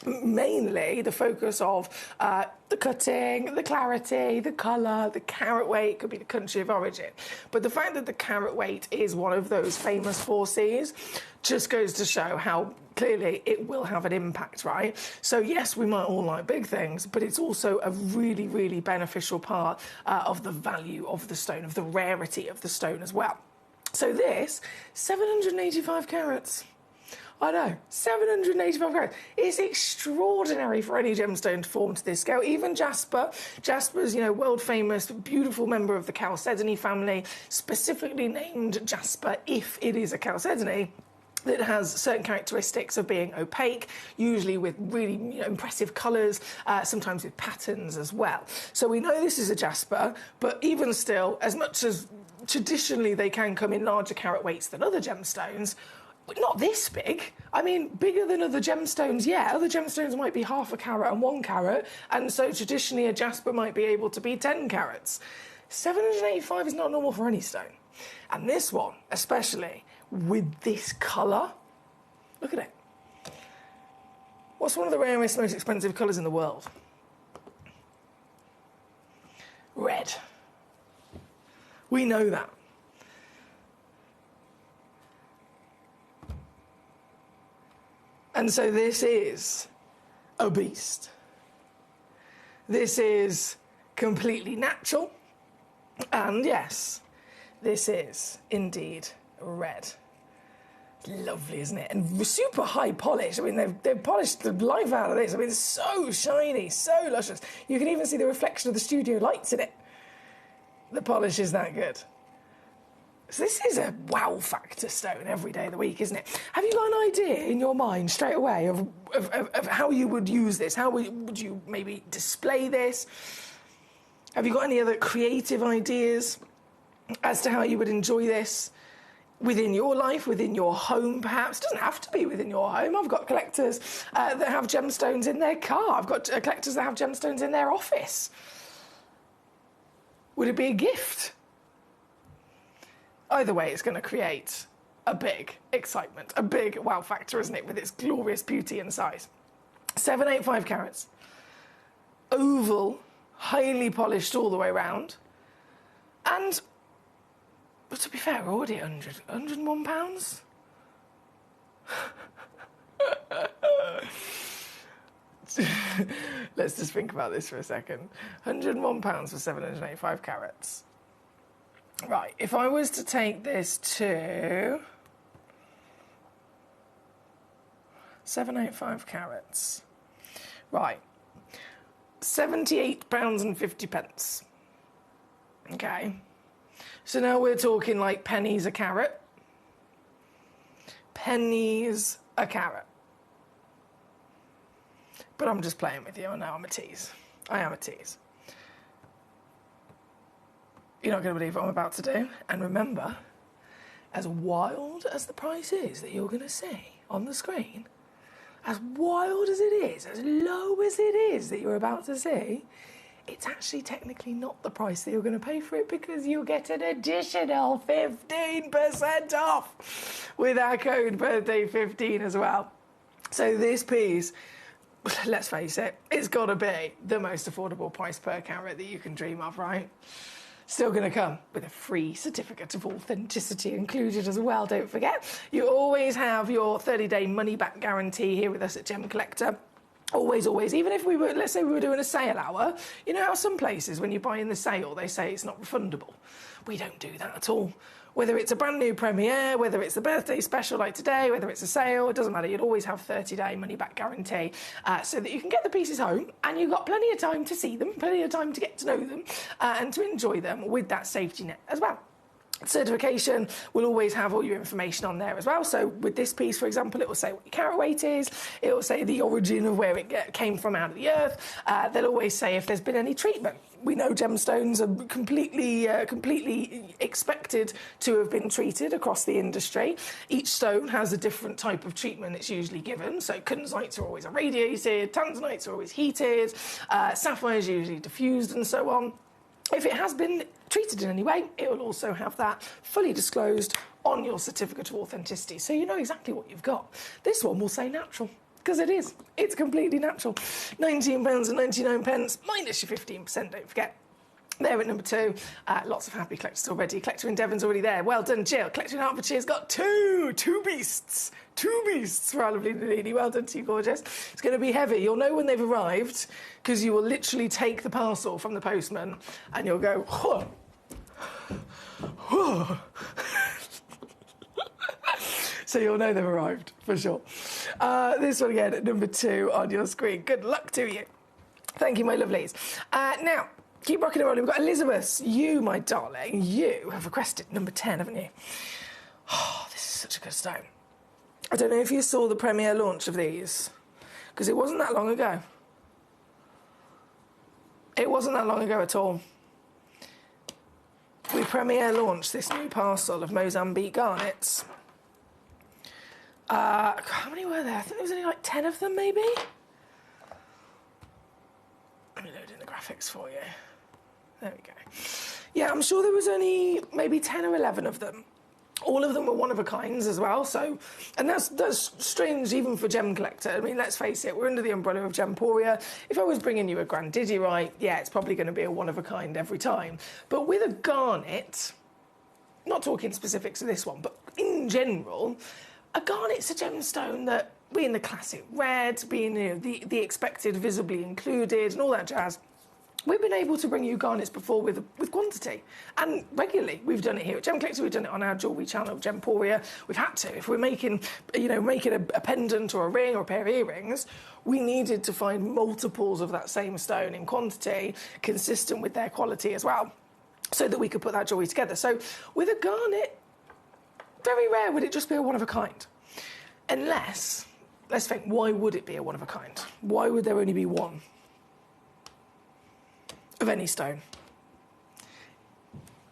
mainly the focus of the cutting, the clarity, the colour, the carat weight, could be the country of origin. But the fact that the carat weight is one of those famous 4 Cs just goes to show how clearly it will have an impact, right? So yes, we might all like big things, but it's also a really, really beneficial part of the value of the stone, of the rarity of the stone as well. So this, 785 carats. I know, 785 carats. It's extraordinary for any gemstone to form to this scale. Even Jasper. Jasper's, world famous, beautiful member of the Chalcedony family, specifically named Jasper if it is a Chalcedony that has certain characteristics of being opaque, usually with really impressive colours, sometimes with patterns as well. So we know this is a Jasper, but even still, as much as traditionally they can come in larger carat weights than other gemstones, but not this big. I mean, bigger than other gemstones, yeah. Other gemstones might be half a carat and 1 carat, and so traditionally a Jasper might be able to be 10 carats. 785 is not normal for any stone. And this one, especially, with this colour, look at it. What's one of the rarest, most expensive colours in the world? Red. We know that. And so this is a beast. This is completely natural. And yes, this is indeed red. Lovely, isn't it? And super high polish. I mean, they've polished the life out of this. I mean, it's so shiny, so luscious. You can even see the reflection of the studio lights in it. The polish is that good. So this is a wow factor stone every day of the week, isn't it? Have you got an idea in your mind straight away of how you would use this? How would you maybe display this? Have you got any other creative ideas as to how you would enjoy this within your life, within your home perhaps? It doesn't have to be within your home. I've got collectors that have gemstones in their car. I've got collectors that have gemstones in their office. Would it be a gift? Either way, it's going to create a big excitement, a big wow factor, isn't it, with its glorious beauty and size. 785 carats. Oval, highly polished all the way round. And, but to be fair, we're already at 101 pounds. Let's just think about this for a second. 101 pounds for 785 carats. Right, if I was to take this to 785 carats, right, £78.50. Okay, so now we're talking like pennies a carat. Pennies a carat. But I'm just playing with you. I know I'm a tease. I am a tease. You're not going to believe what I'm about to do. And remember, as wild as the price is that you're going to see on the screen, as wild as it is, as low as it is that you're about to see, it's actually technically not the price that you're going to pay for it, because you get an additional 15% off with our code birthday15 as well. So this piece, let's face it, it's got to be the most affordable price per carat that you can dream of, right? Still going to come with a free certificate of authenticity included as well, don't forget. You always have your 30-day money-back guarantee here with us at Gem Collector. Always, always. Even if we were, let's say we were doing a sale hour, you know how some places, when you buy in the sale, they say it's not refundable? We don't do that at all. Whether it's a brand new premiere, whether it's the birthday special like today, whether it's a sale, it doesn't matter. You'd always have 30-day money-back guarantee so that you can get the pieces home and you've got plenty of time to see them, plenty of time to get to know them and to enjoy them with that safety net as well. Certification will always have all your information on there as well. So with this piece, for example, it will say what your carat weight is. It will say the origin of where it came from out of the earth. They'll always say if there's been any treatment. We know gemstones are completely expected to have been treated across the industry. Each stone has a different type of treatment it's usually given. So kunzites are always irradiated, tanzanites are always heated, sapphires usually diffused and so on. If it has been treated in any way, it will also have that fully disclosed on your certificate of authenticity, so you know exactly what you've got. This one will say natural, because it is. It's completely natural. £19.99 minus your 15%, don't forget. There at number 2, lots of happy collectors already. Collector in Devon's already there. Well done, Jill. Collector in Hertfordshire's got two beasts. 2 beasts for our lovely lady. Well done to you, gorgeous. It's going to be heavy. You'll know when they've arrived, because you will literally take the parcel from the postman and you'll go, huh, huh. So you'll know they've arrived, for sure. This one again at number 2 on your screen. Good luck to you. Thank you, my lovelies. Now, keep rocking and rolling. We've got Elizabeth. You, my darling, you have requested number 10, haven't you? Oh, this is such a good stone. I don't know if you saw the premiere launch of these, because it wasn't that long ago. It wasn't that long ago at all. We premiere launched this new parcel of Mozambique garnets. How many were there? I think there was only like 10 of them, maybe? Let me load in the graphics for you. There we go. Yeah, I'm sure there was only maybe 10 or 11 of them. All of them were one-of-a-kinds as well, so... And that's strange even for Gem Collector. I mean, let's face it, we're under the umbrella of Gemporia. If I was bringing you a Grandidierite, yeah, it's probably going to be a one-of-a-kind every time. But with a garnet, not talking specifics of this one, but in general, a garnet's a gemstone that, being the classic red, being, you know, the expected visibly included and all that jazz, we've been able to bring you garnets before with quantity, and regularly. We've done it here at Gem Collector, we've done it on our jewellery channel, Gemporia. We've had to. If we're making, you know, a pendant or a ring or a pair of earrings, we needed to find multiples of that same stone in quantity, consistent with their quality as well, so that we could put that jewellery together. So with a garnet, very rare would it just be a one-of-a-kind. Unless, let's think, why would it be a one-of-a-kind? Why would there only be one of any stone?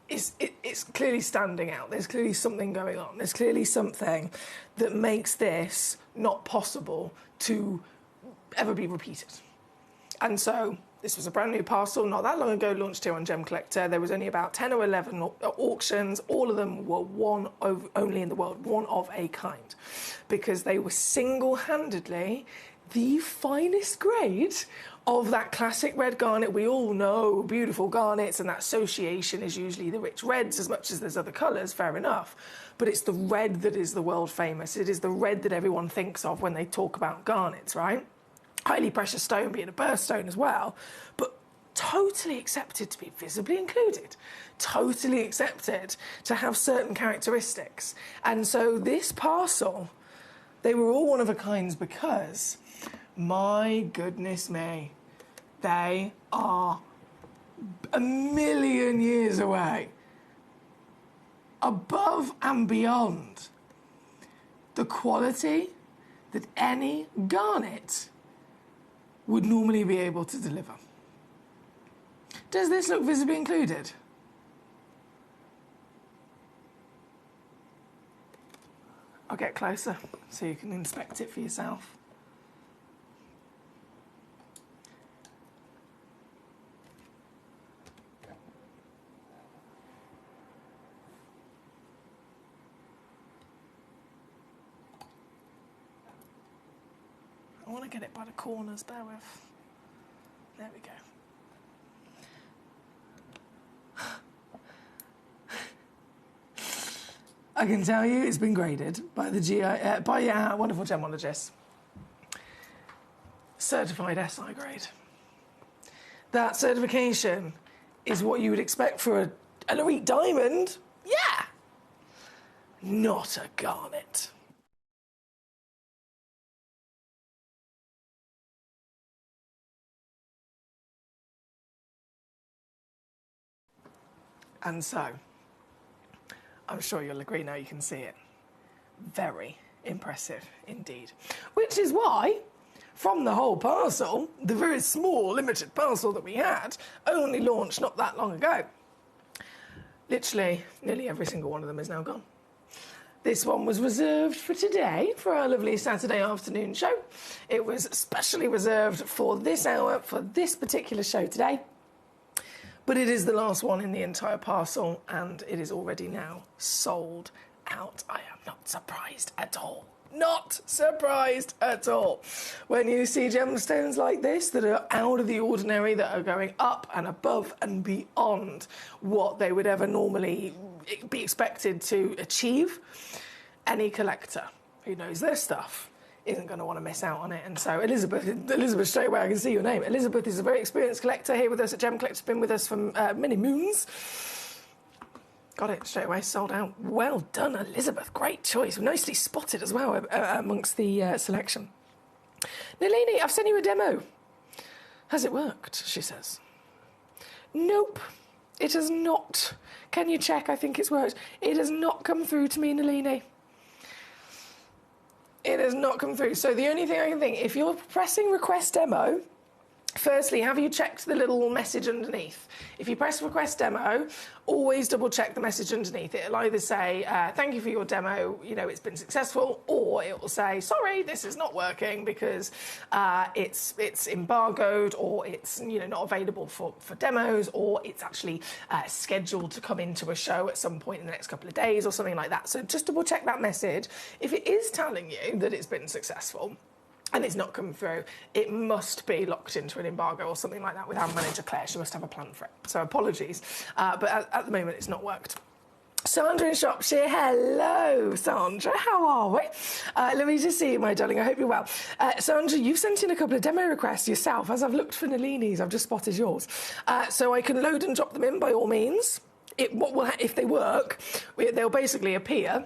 It's clearly standing out. There's clearly something going on. There's clearly something that makes this not possible to ever be repeated. And so this was a brand new parcel, not that long ago, launched here on Gem Collector. There was only about 10 or 11 auctions. All of them were only in the world, one of a kind, because they were single-handedly the finest grade of that classic red garnet. We all know beautiful garnets, and that association is usually the rich reds as much as there's other colours, fair enough. But it's the red that is the world famous. It is the red that everyone thinks of when they talk about garnets, right? Highly precious stone, being a birthstone as well, but totally accepted to be visibly included, totally accepted to have certain characteristics. And so this parcel, they were all one-of-a-kinds because, my goodness me, they are a million years away, above and beyond the quality that any garnet would normally be able to deliver. Does this look visibly included? I'll get closer so you can inspect it for yourself. I want to get it by the corners, bear with. There we go. I can tell you it's been graded by the by our wonderful gemologists. Certified SI grade. That certification is what you would expect for an elite diamond. Yeah. Not a garnet. And so, I'm sure you'll agree now you can see it. Very impressive indeed. Which is why, from the whole parcel, the very small, limited parcel that we had, only launched not that long ago, literally nearly every single one of them is now gone. This one was reserved for today, for our lovely Saturday afternoon show. It was specially reserved for this hour, for this particular show today. But it is the last one in the entire parcel, and it is already now sold out. I am not surprised at all. Not surprised at all. When you see gemstones like this that are out of the ordinary, that are going up and above and beyond what they would ever normally be expected to achieve, any collector who knows their stuff isn't going to want to miss out on it. And so Elizabeth, straight away I can see your name. Elizabeth is a very experienced collector here with us at Gemcollector, been with us for many moons. Got it straight away, sold out. Well done, Elizabeth. Great choice. Nicely spotted as well amongst the selection. Nalini, I've sent you a demo. Has it worked? She says. Nope, it has not. Can you check? I think it's worked. It has not come through to me, Nalini. It has not come through. So the only thing I can think, if you're pressing request demo, firstly, have you checked the little message underneath? If you press request demo, always double check the message underneath. It'll either say, thank you for your demo, you know, it's been successful, or it will say, sorry, this is not working because it's embargoed, or it's, you know, not available for demos, or it's actually scheduled to come into a show at some point in the next couple of days or something like that. So just double check that message. If it is telling you that it's been successful, and it's not come through, it must be locked into an embargo or something like that with our manager, Claire. She must have a plan for it. So apologies, but at the moment, it's not worked. Sandra in Shropshire, hello, Sandra, how are we? Let me just see you, my darling, I hope you're well. Sandra, you've sent in a couple of demo requests yourself. As I've looked for Nalini's, I've just spotted yours. So I can load and drop them in by all means. If they work, they'll basically appear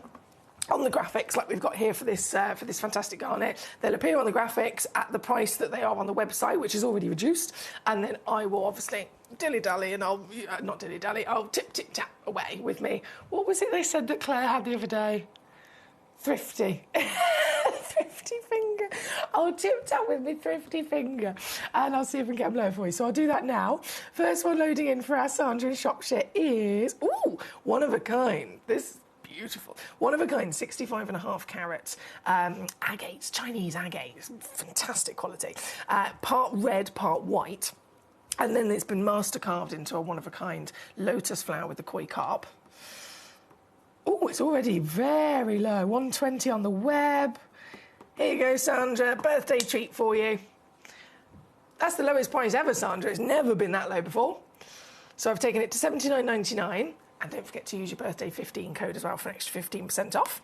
on the graphics, like we've got here for this fantastic garnet. They'll appear on the graphics at the price that they are on the website, which is already reduced, and then I will obviously dilly-dally, and I'll not dilly-dally, I'll tip-tap away with me. What was it they said that Claire had the other day? Thrifty. Thrifty finger. I'll tip-tap with my thrifty finger, and I'll see if I can get them low for you. So I'll do that now. First one loading in for our Sandra in Shropshire is, ooh, one of a kind. This beautiful. One of a kind, 65.5 carat agates, Chinese agates, fantastic quality. Part red, part white. And then it's been master carved into a one of a kind lotus flower with the koi carp. Oh, it's already very low, 120 on the web. Here you go, Sandra, birthday treat for you. That's the lowest price ever, Sandra. It's never been that low before. So I've taken it to $79.99. And don't forget to use your birthday 15 code as well for an extra 15% off.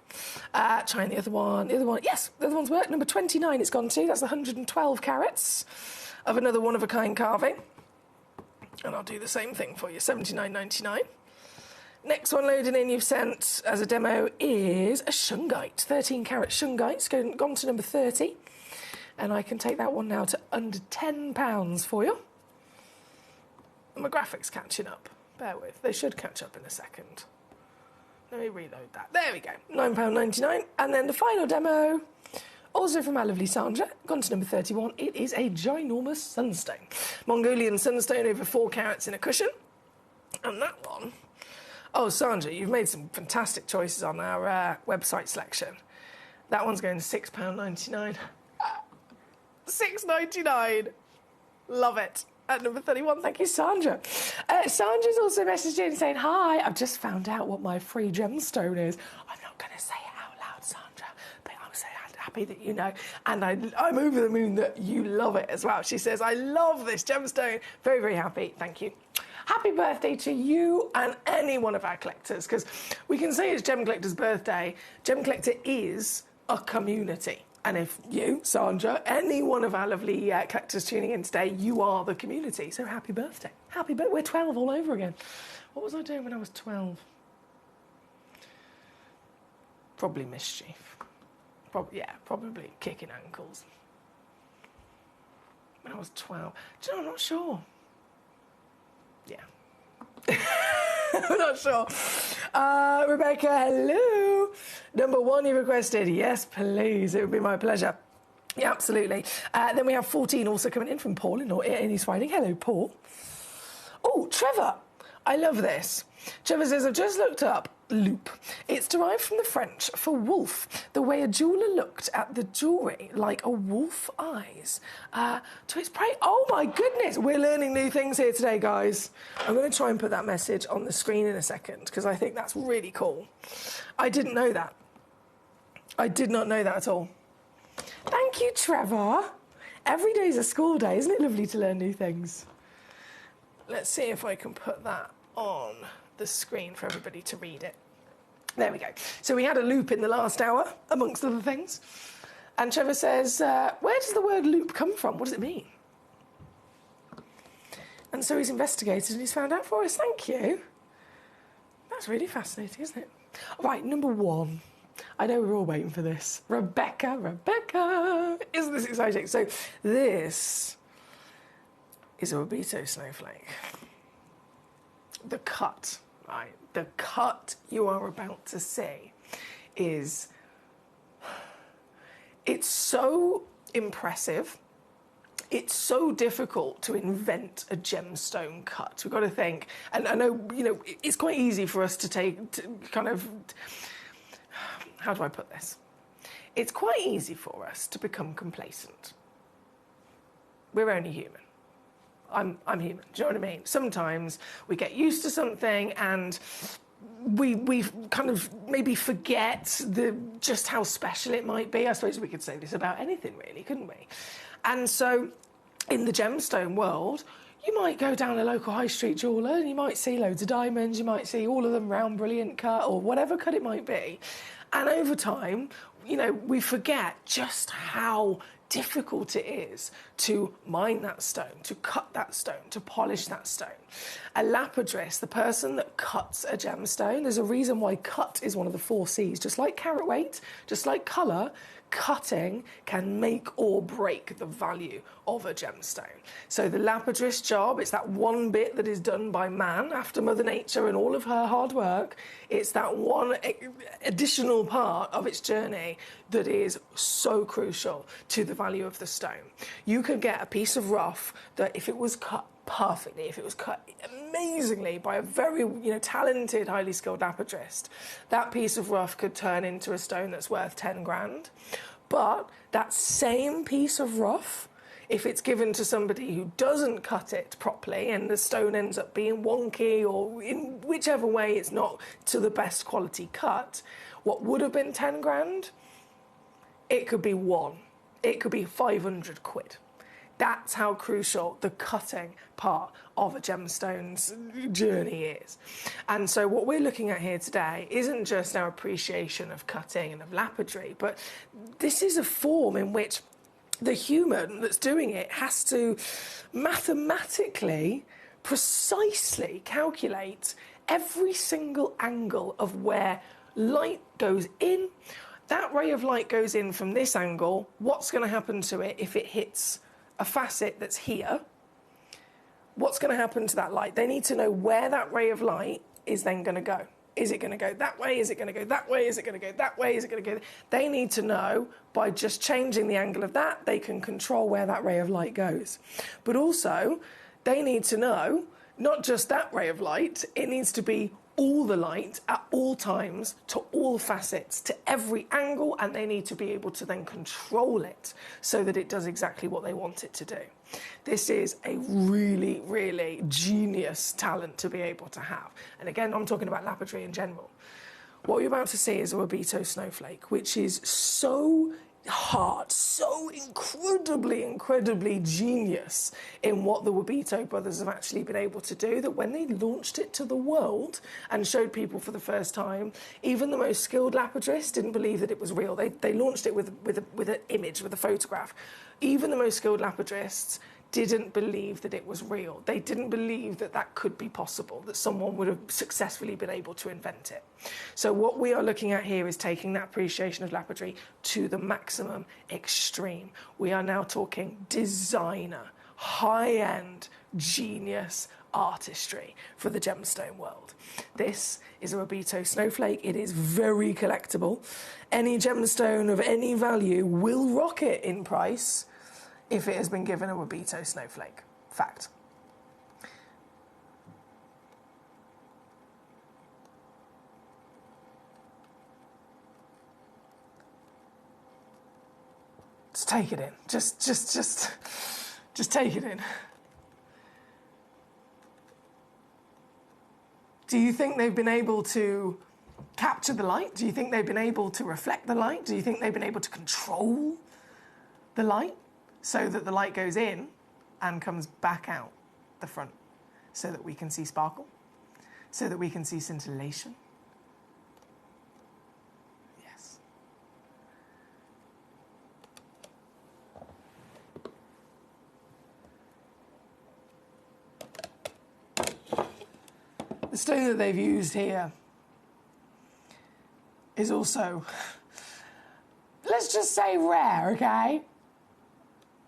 Trying the other one. The other one, yes, the other one's worked. Number 29 it's gone to. That's 112 carats of another one-of-a-kind carving. And I'll do the same thing for you, $79.99. Next one loading in you've sent as a demo is a shungite, 13-carat shungite. It's gone to number 30. And I can take that one now to under £10 for you. And my graphics catching up. Bear with. They should catch up in a second. Let me reload that. There we go. £9.99. And then the final demo, also from our lovely Sandra, gone to number 31. It is a ginormous sunstone. Mongolian sunstone over 4 carats in a cushion. And that one, oh, Sandra, you've made some fantastic choices on our website selection. That one's going to £6.99. $6.99. Love it. At number 31, thank you, Sandra. Sandra's also messaged in saying, hi, I've just found out what my free gemstone is. I'm not going to say it out loud, Sandra, but I'm so happy that you know. And I'm over the moon that you love it as well. She says, I love this gemstone. Very, very happy. Thank you. Happy birthday to you and any one of our collectors, because we can say it's Gem Collector's birthday. Gem Collector is a community. And if you, Sandra, any one of our lovely collectors tuning in today, you are the community. So happy birthday. Happy birthday. We're 12 all over again. What was I doing when I was 12? Probably mischief. Probably kicking ankles. When I was 12. Do you know, I'm not sure. Yeah. I'm not sure. Rebecca, hello. Number 1 you requested. Yes, please. It would be my pleasure. Yeah, absolutely. Then we have 14 also coming in from Paul in East Riding. Hello, Paul. Oh, Trevor. I love this. Trevor says, I've just looked up loupe. It's derived from the French for wolf, the way a jeweller looked at the jewellery like a wolf eyes to its prey. Oh my goodness, we're learning new things here today, guys. I'm going to try and put that message on the screen in a second because I think that's really cool. I didn't know that. I did not know that at all. Thank you, Trevor. Every day's a school day. Isn't it lovely to learn new things? Let's see if I can put that on the screen for everybody to read it. There we go. So we had a loupe in the last hour, amongst other things. And Trevor says, where does the word loupe come from? What does it mean? And so he's investigated and he's found out for us. Thank you. That's really fascinating, isn't it? Right, number 1. I know we're all waiting for this. Rebecca. Isn't this exciting? So this is a Obito snowflake. The cut, right? The cut you are about to see is... It's so impressive. It's so difficult to invent a gemstone cut. We've got to think, and I know, you know, it's quite easy for us to kind of... How do I put this? It's quite easy for us to become complacent. We're only human. I'm human. Do you know what I mean? Sometimes we get used to something and we kind of maybe forget just how special it might be. I suppose we could say this about anything, really, couldn't we? And so in the gemstone world, you might go down a local high street jeweller and you might see loads of diamonds, you might see all of them round, brilliant cut, or whatever cut it might be. And over time, you know, we forget just how difficult it is to mine that stone, to cut that stone, to polish that stone. A lapidrist, the person that cuts a gemstone, there's a reason why cut is one of the 4 C's. Just like carat weight, just like colour, cutting can make or break the value of a gemstone. So the lapidrist job, it's that one bit that is done by man after Mother Nature and all of her hard work. It's that one additional part of its journey that is so crucial to the value of the stone. You could get a piece of rough that, if it was cut perfectly, if it was cut amazingly by a very, talented, highly skilled lapidrist, that piece of rough could turn into a stone that's worth 10 grand. But that same piece of rough, if it's given to somebody who doesn't cut it properly and the stone ends up being wonky, or in whichever way it's not to the best quality cut, what would have been 10 grand, it could be 1. It could be 500 quid. That's how crucial the cutting part of a gemstone's journey is. And so what we're looking at here today isn't just our appreciation of cutting and of lapidary, but this is a form in which the human that's doing it has to mathematically, precisely calculate every single angle of where light goes in. That ray of light goes in from this angle. What's going to happen to it if it hits a facet that's here? What's going to happen to that light? They need to know where that ray of light is then going to go. Is it going to go that way? Is it going to go that way? Is it going to go that way? Is it going to go... They need to know, by just changing the angle of that, they can control where that ray of light goes. But also, they need to know, not just that ray of light, it needs to be all the light at all times, to all facets, to every angle, and they need to be able to then control it so that it does exactly what they want it to do. This is a really, really genius talent to be able to have. And again, I'm talking about lapidary in general. What you're about to see is a Obito snowflake, which is so heart, so incredibly genius in what the Wabito brothers have actually been able to do, that when they launched it to the world and showed people for the first time, even the most skilled lapidarists didn't believe that it was real. They launched it with an image, with a photograph. Even the most skilled lapidarists didn't believe that it was real. They didn't believe that that could be possible, that someone would have successfully been able to invent it. So what we are looking at here is taking that appreciation of lapidary to the maximum extreme. We are now talking designer, high-end, genius artistry for the gemstone world. This is a Wabito snowflake. It is very collectible. Any gemstone of any value will rocket in price if it has been given a Wabito snowflake. Fact. Just take it in. Just take it in. Do you think they've been able to capture the light? Do you think they've been able to reflect the light? Do you think they've been able to control the light so that the light goes in and comes back out the front, so that we can see sparkle, so that we can see scintillation? Yes. The stone that they've used here is also, let's just say, rare, okay?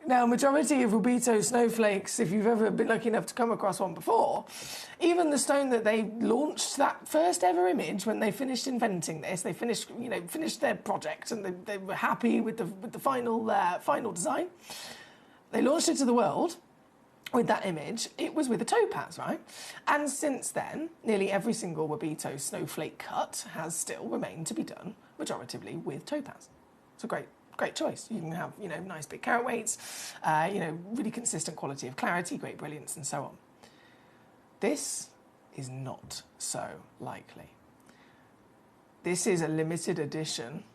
Now, majority of Wabito snowflakes, if you've ever been lucky enough to come across one before, even the stone that they launched that first ever image when they finished inventing this, they finished their project and they were happy with the final design. They launched it to the world with that image. It was with a topaz, right? And since then, nearly every single Wabito snowflake cut has still remained to be done majoritively with topaz. It's a great choice. You can have, nice big carat weights, really consistent quality of clarity, great brilliance, and so on. This is not so likely. This is a limited edition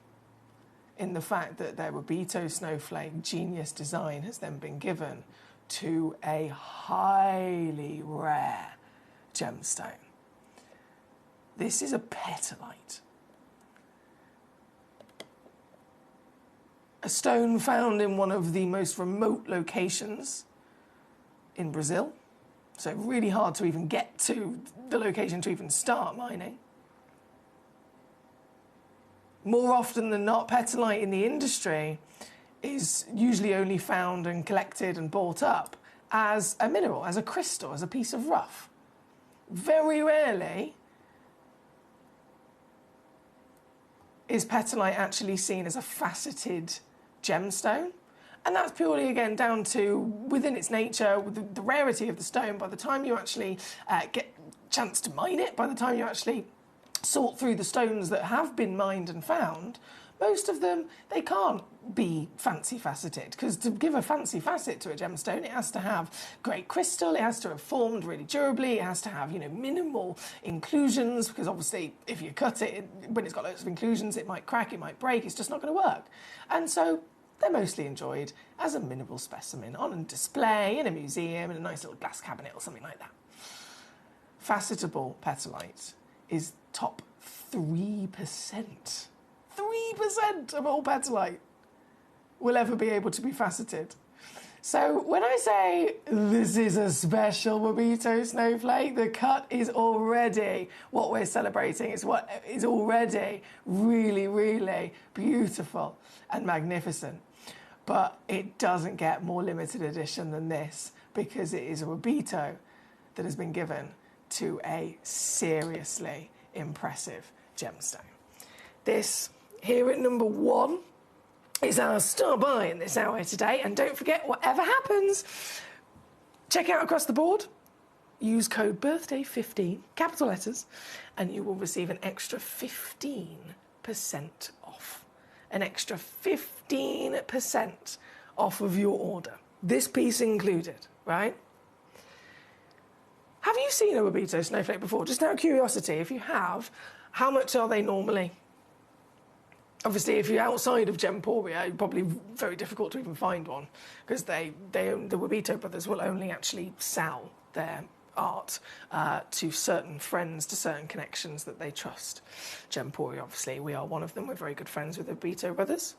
in the fact that their Wabito snowflake genius design has then been given to a highly rare gemstone. This is a petalite. A stone found in one of the most remote locations in Brazil. So really hard to even get to the location to even start mining. More often than not, petalite in the industry is usually only found and collected and bought up as a mineral, as a crystal, as a piece of rough. Very rarely is petalite actually seen as a faceted gemstone. And that's purely, again, down to, within its nature, the rarity of the stone. By the time you actually get a chance to mine it, by the time you actually sort through the stones that have been mined and found, most of them, they can't be fancy faceted, because to give a fancy facet to a gemstone, it has to have great crystal, it has to have formed really durably, it has to have, minimal inclusions, because obviously if you cut it, when it's got loads of inclusions, it might crack, it might break, it's just not going to work. And so they're mostly enjoyed as a mineral specimen on display in a museum, in a nice little glass cabinet or something like that. Facetable petalite is top 3%. 3% of all petalite will ever be able to be faceted. So when I say this is a special Wabito snowflake, the cut is already what we're celebrating. It's what is already really, really beautiful and magnificent. But it doesn't get more limited edition than this, because it is a Wabito that has been given to a seriously impressive gemstone. This, here at number 1, is our star buy in this hour today. And don't forget, whatever happens, check out across the board, use code BIRTHDAY15, capital letters, and you will receive an extra 15% off. An extra 15% off of your order. This piece included, right? Have you seen a Wabito snowflake before? Just out of curiosity, if you have, how much are they normally? Obviously, if you're outside of Gemporia, you're probably very difficult to even find one, because the Wabito brothers will only actually sell their art to certain friends, to certain connections that they trust. Gemporia, obviously, we are one of them. We're very good friends with the Wabito brothers.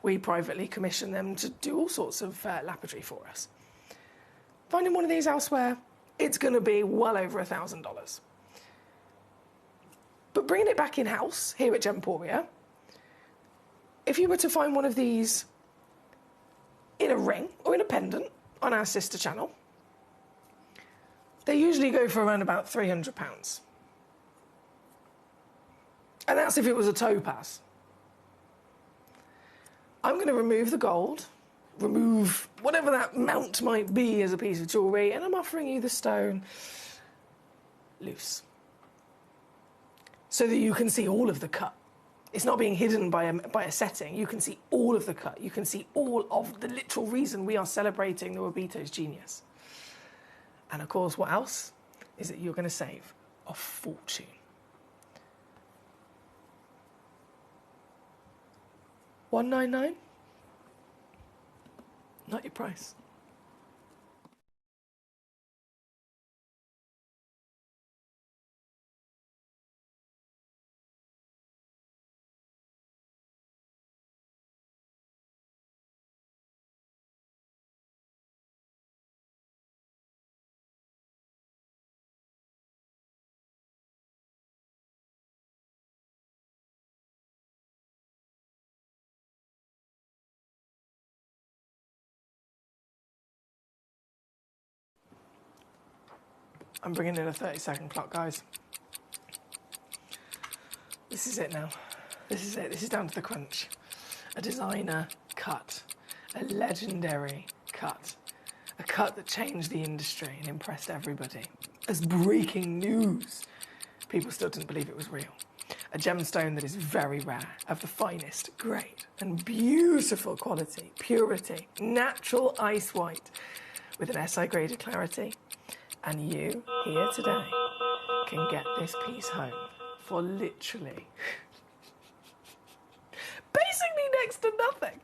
We privately commission them to do all sorts of lapidary for us. Finding one of these elsewhere, it's going to be well over $1,000. But bringing it back in-house, here at Gemporia, if you were to find one of these in a ring or in a pendant on our sister channel, they usually go for around about £300. And that's if it was a topaz. I'm going to remove the gold, remove whatever that mount might be as a piece of jewellery, and I'm offering you the stone loose, so that you can see all of the cut. It's not being hidden by a setting. You can see all of the cut. You can see all of the literal reason we are celebrating the Wabito's genius. And of course, what else is that you're going to save a fortune. $199? Not your price. I'm bringing in a 30-second clock, guys. This is it now. This is it. This is down to the crunch. A designer cut. A legendary cut. A cut that changed the industry and impressed everybody. As breaking news, people still didn't believe it was real. A gemstone that is very rare, of the finest grade and beautiful quality, purity, natural ice white, with an SI graded clarity. And you, here today, can get this piece home for literally basically next to nothing.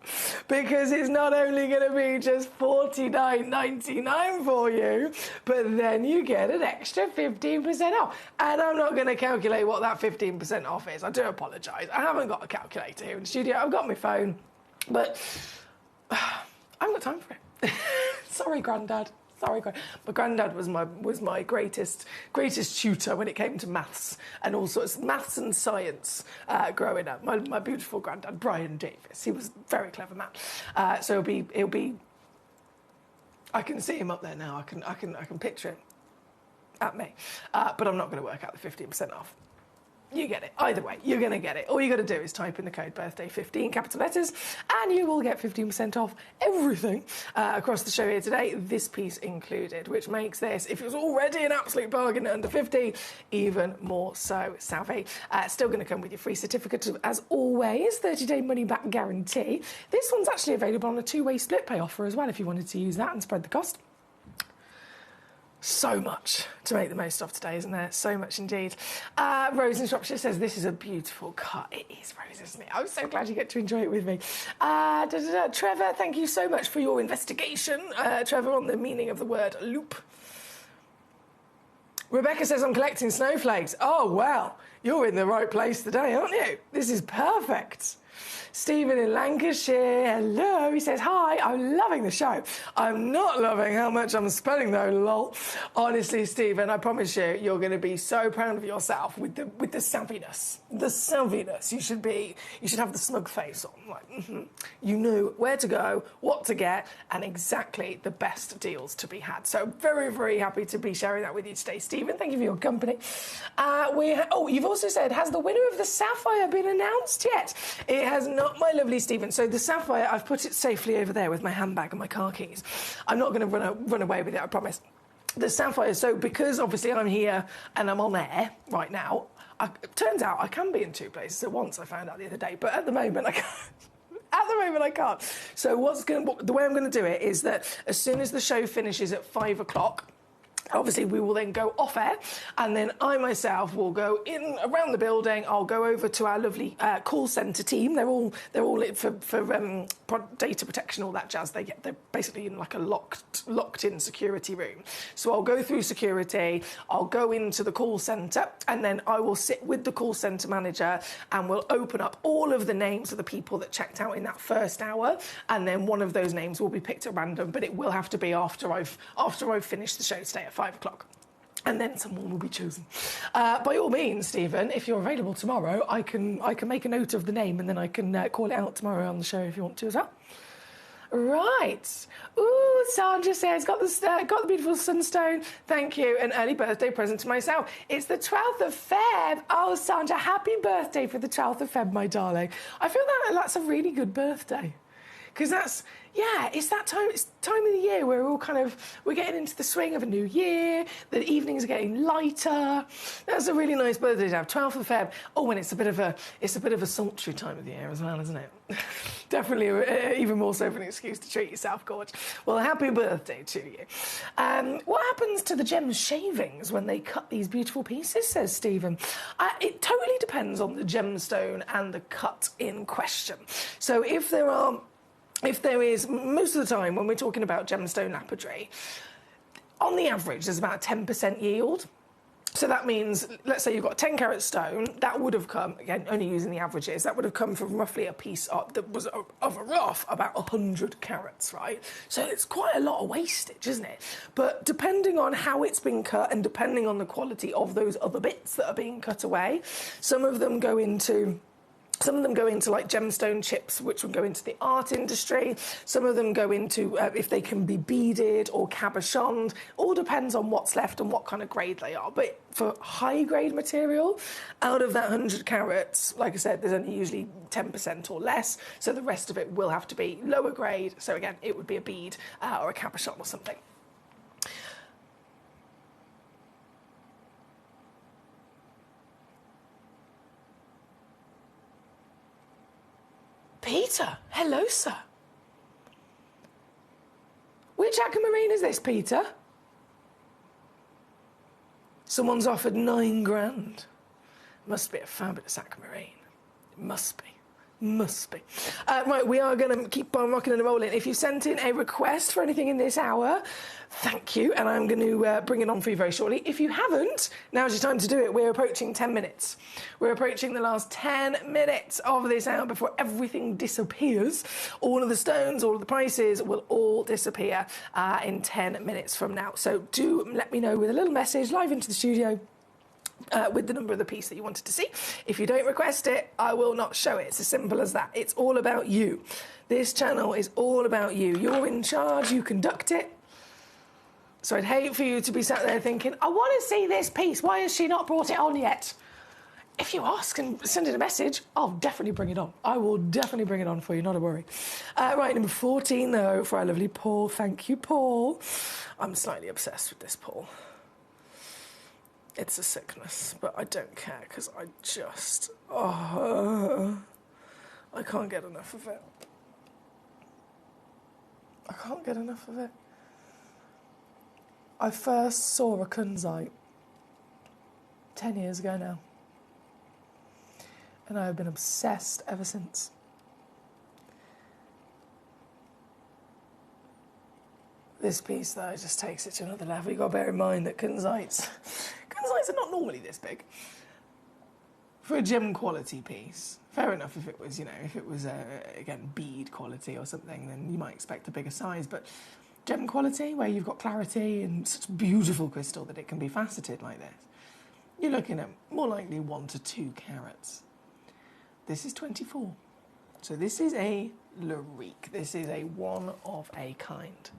Because it's not only going to be just $49.99 for you, but then you get an extra 15% off. And I'm not going to calculate what that 15% off is. I do apologise. I haven't got a calculator here in the studio. I've got my phone, but I haven't got time for it. Sorry, Grandad. Sorry, my granddad was my greatest tutor when it came to maths and all sorts of maths and science growing up. My beautiful granddad, Brian Davis, he was a very clever man. So he'll be. I can see him up there now. I can picture him at me, but I'm not going to work out the 15% off. You get it. Either way, you're going to get it. All you got to do is type in the code birthday15, capital letters, and you will get 15% off everything across the show here today, this piece included, which makes this, if it was already an absolute bargain at under 50, even more so savvy. Still going to come with your free certificate of, as always, 30-day money-back guarantee. This one's actually available on a two-way split pay offer as well, if you wanted to use that and spread the cost. So much to make the most of today, isn't there? So much indeed. Rose in Shropshire says, this is a beautiful cut. It is, Rose, isn't it? I'm so glad you get to enjoy it with me. Trevor, thank you so much for your investigation, Trevor, on the meaning of the word loop. Rebecca says, I'm collecting snowflakes. Oh, well, you're in the right place today, aren't you? This is perfect. Stephen in Lancashire, hello. He says, hi, I'm loving the show. I'm not loving how much I'm spending though, lol. Honestly, Stephen, I promise you, you're going to be so proud of yourself with the savviness. The savviness. You should have the smug face on. Like, You know where to go, what to get, and exactly the best deals to be had. So very, very happy to be sharing that with you today, Stephen. Thank you for your company. You've also said, has the winner of the Sapphire been announced yet? It has not, my lovely Stephen. So the Sapphire, I've put it safely over there with my handbag and my car keys. I'm not going to run away with it, I promise. The Sapphire, so because obviously I'm here and I'm on air right now, it turns out I can be in two places at once, I found out the other day, but at the moment I can't. At the moment, I can't. So the way I'm going to do it is that as soon as the show finishes at 5 o'clock, Obviously, we will then go off air, and then I myself will go in around the building. I'll go over to our lovely call centre team. They're all in for data protection, all that jazz. They're basically in like a locked in security room. So I'll go through security. I'll go into the call centre, and then I will sit with the call centre manager, and we'll open up all of the names of the people that checked out in that first hour, and then one of those names will be picked at random, but it will have to be after I've finished the show today at 5 o'clock. And then someone will be chosen. By all means, Stephen, if you're available tomorrow, I can make a note of the name, and then I can call it out tomorrow on the show if you want to as well. Right. Ooh, Sandra says, got the beautiful sunstone. Thank you. An early birthday present to myself. It's the 12th of Feb. Oh, Sandra, happy birthday for the 12th of Feb, my darling. I feel that's a really good birthday. Because it's that time of the year where we're getting into the swing of a new year, the evenings are getting lighter. That's a really nice birthday to have, 12th of Feb. Oh, and it's a bit of a sultry time of the year as well, isn't it? Definitely even more so for an excuse to treat yourself, gorge. Well, happy birthday to you. What happens to the gem shavings when they cut these beautiful pieces, says Stephen? It totally depends on the gemstone and the cut in question. So if there is, most of the time when we're talking about gemstone lapidary, on the average there's about a 10% yield. So that means, let's say you've got a 10 carat stone, that would have come, again, only using the averages, that would have come from roughly a piece that was of a rough about 100 carats, right? So it's quite a lot of wastage, isn't it? But depending on how it's been cut and depending on the quality of those other bits that are being cut away, some of them go into like gemstone chips, which would go into the art industry. Some of them go into if they can be beaded or cabochoned. All depends on what's left and what kind of grade they are. But for high grade material, out of that 100 carats, like I said, there's only usually 10% or less. So the rest of it will have to be lower grade. So again, it would be a bead or a cabochon or something. Peter, hello, sir. Which aquamarine is this, Peter? Someone's offered 9 grand. Must be a fabulous aquamarine. It must be. Must be. Right, we are going to keep on rocking and rolling. If you sent in a request for anything in this hour, thank you, and I'm going to bring it on for you very shortly. If you haven't, now's your time to do it. We're approaching 10 minutes. We're approaching the last 10 minutes of this hour before everything disappears. All of the stones, all of the prices will all disappear in 10 minutes from now. So do let me know with a little message live into the studio. With the number of the piece that you wanted to see. If you don't request it, I will not show it. It's as simple as that. It's all about you. This channel is all about you. You're in charge, you conduct it. So I'd hate for you to be sat there thinking, I want to see this piece, why has she not brought it on yet? If you ask and send it a message, I'll definitely bring it on. I will definitely bring it on for you, not a worry. Right, number 14 though, for our lovely Paul. Thank you, Paul. I'm slightly obsessed with this Paul. It's a sickness, but I don't care because I just... I can't get enough of it. I can't get enough of it. I first saw a kunzite 10 years ago now. And I have been obsessed ever since. This piece, though, just takes it to another level. You've got to bear in mind that kunzites are not normally this big. For a gem quality piece, fair enough if it was, again, bead quality or something, then you might expect a bigger size. But gem quality, where you've got clarity and such beautiful crystal that it can be faceted like this, you're looking at more likely 1 to 2 carats. This is 24. So this is a lyrique. This is a one of a kind.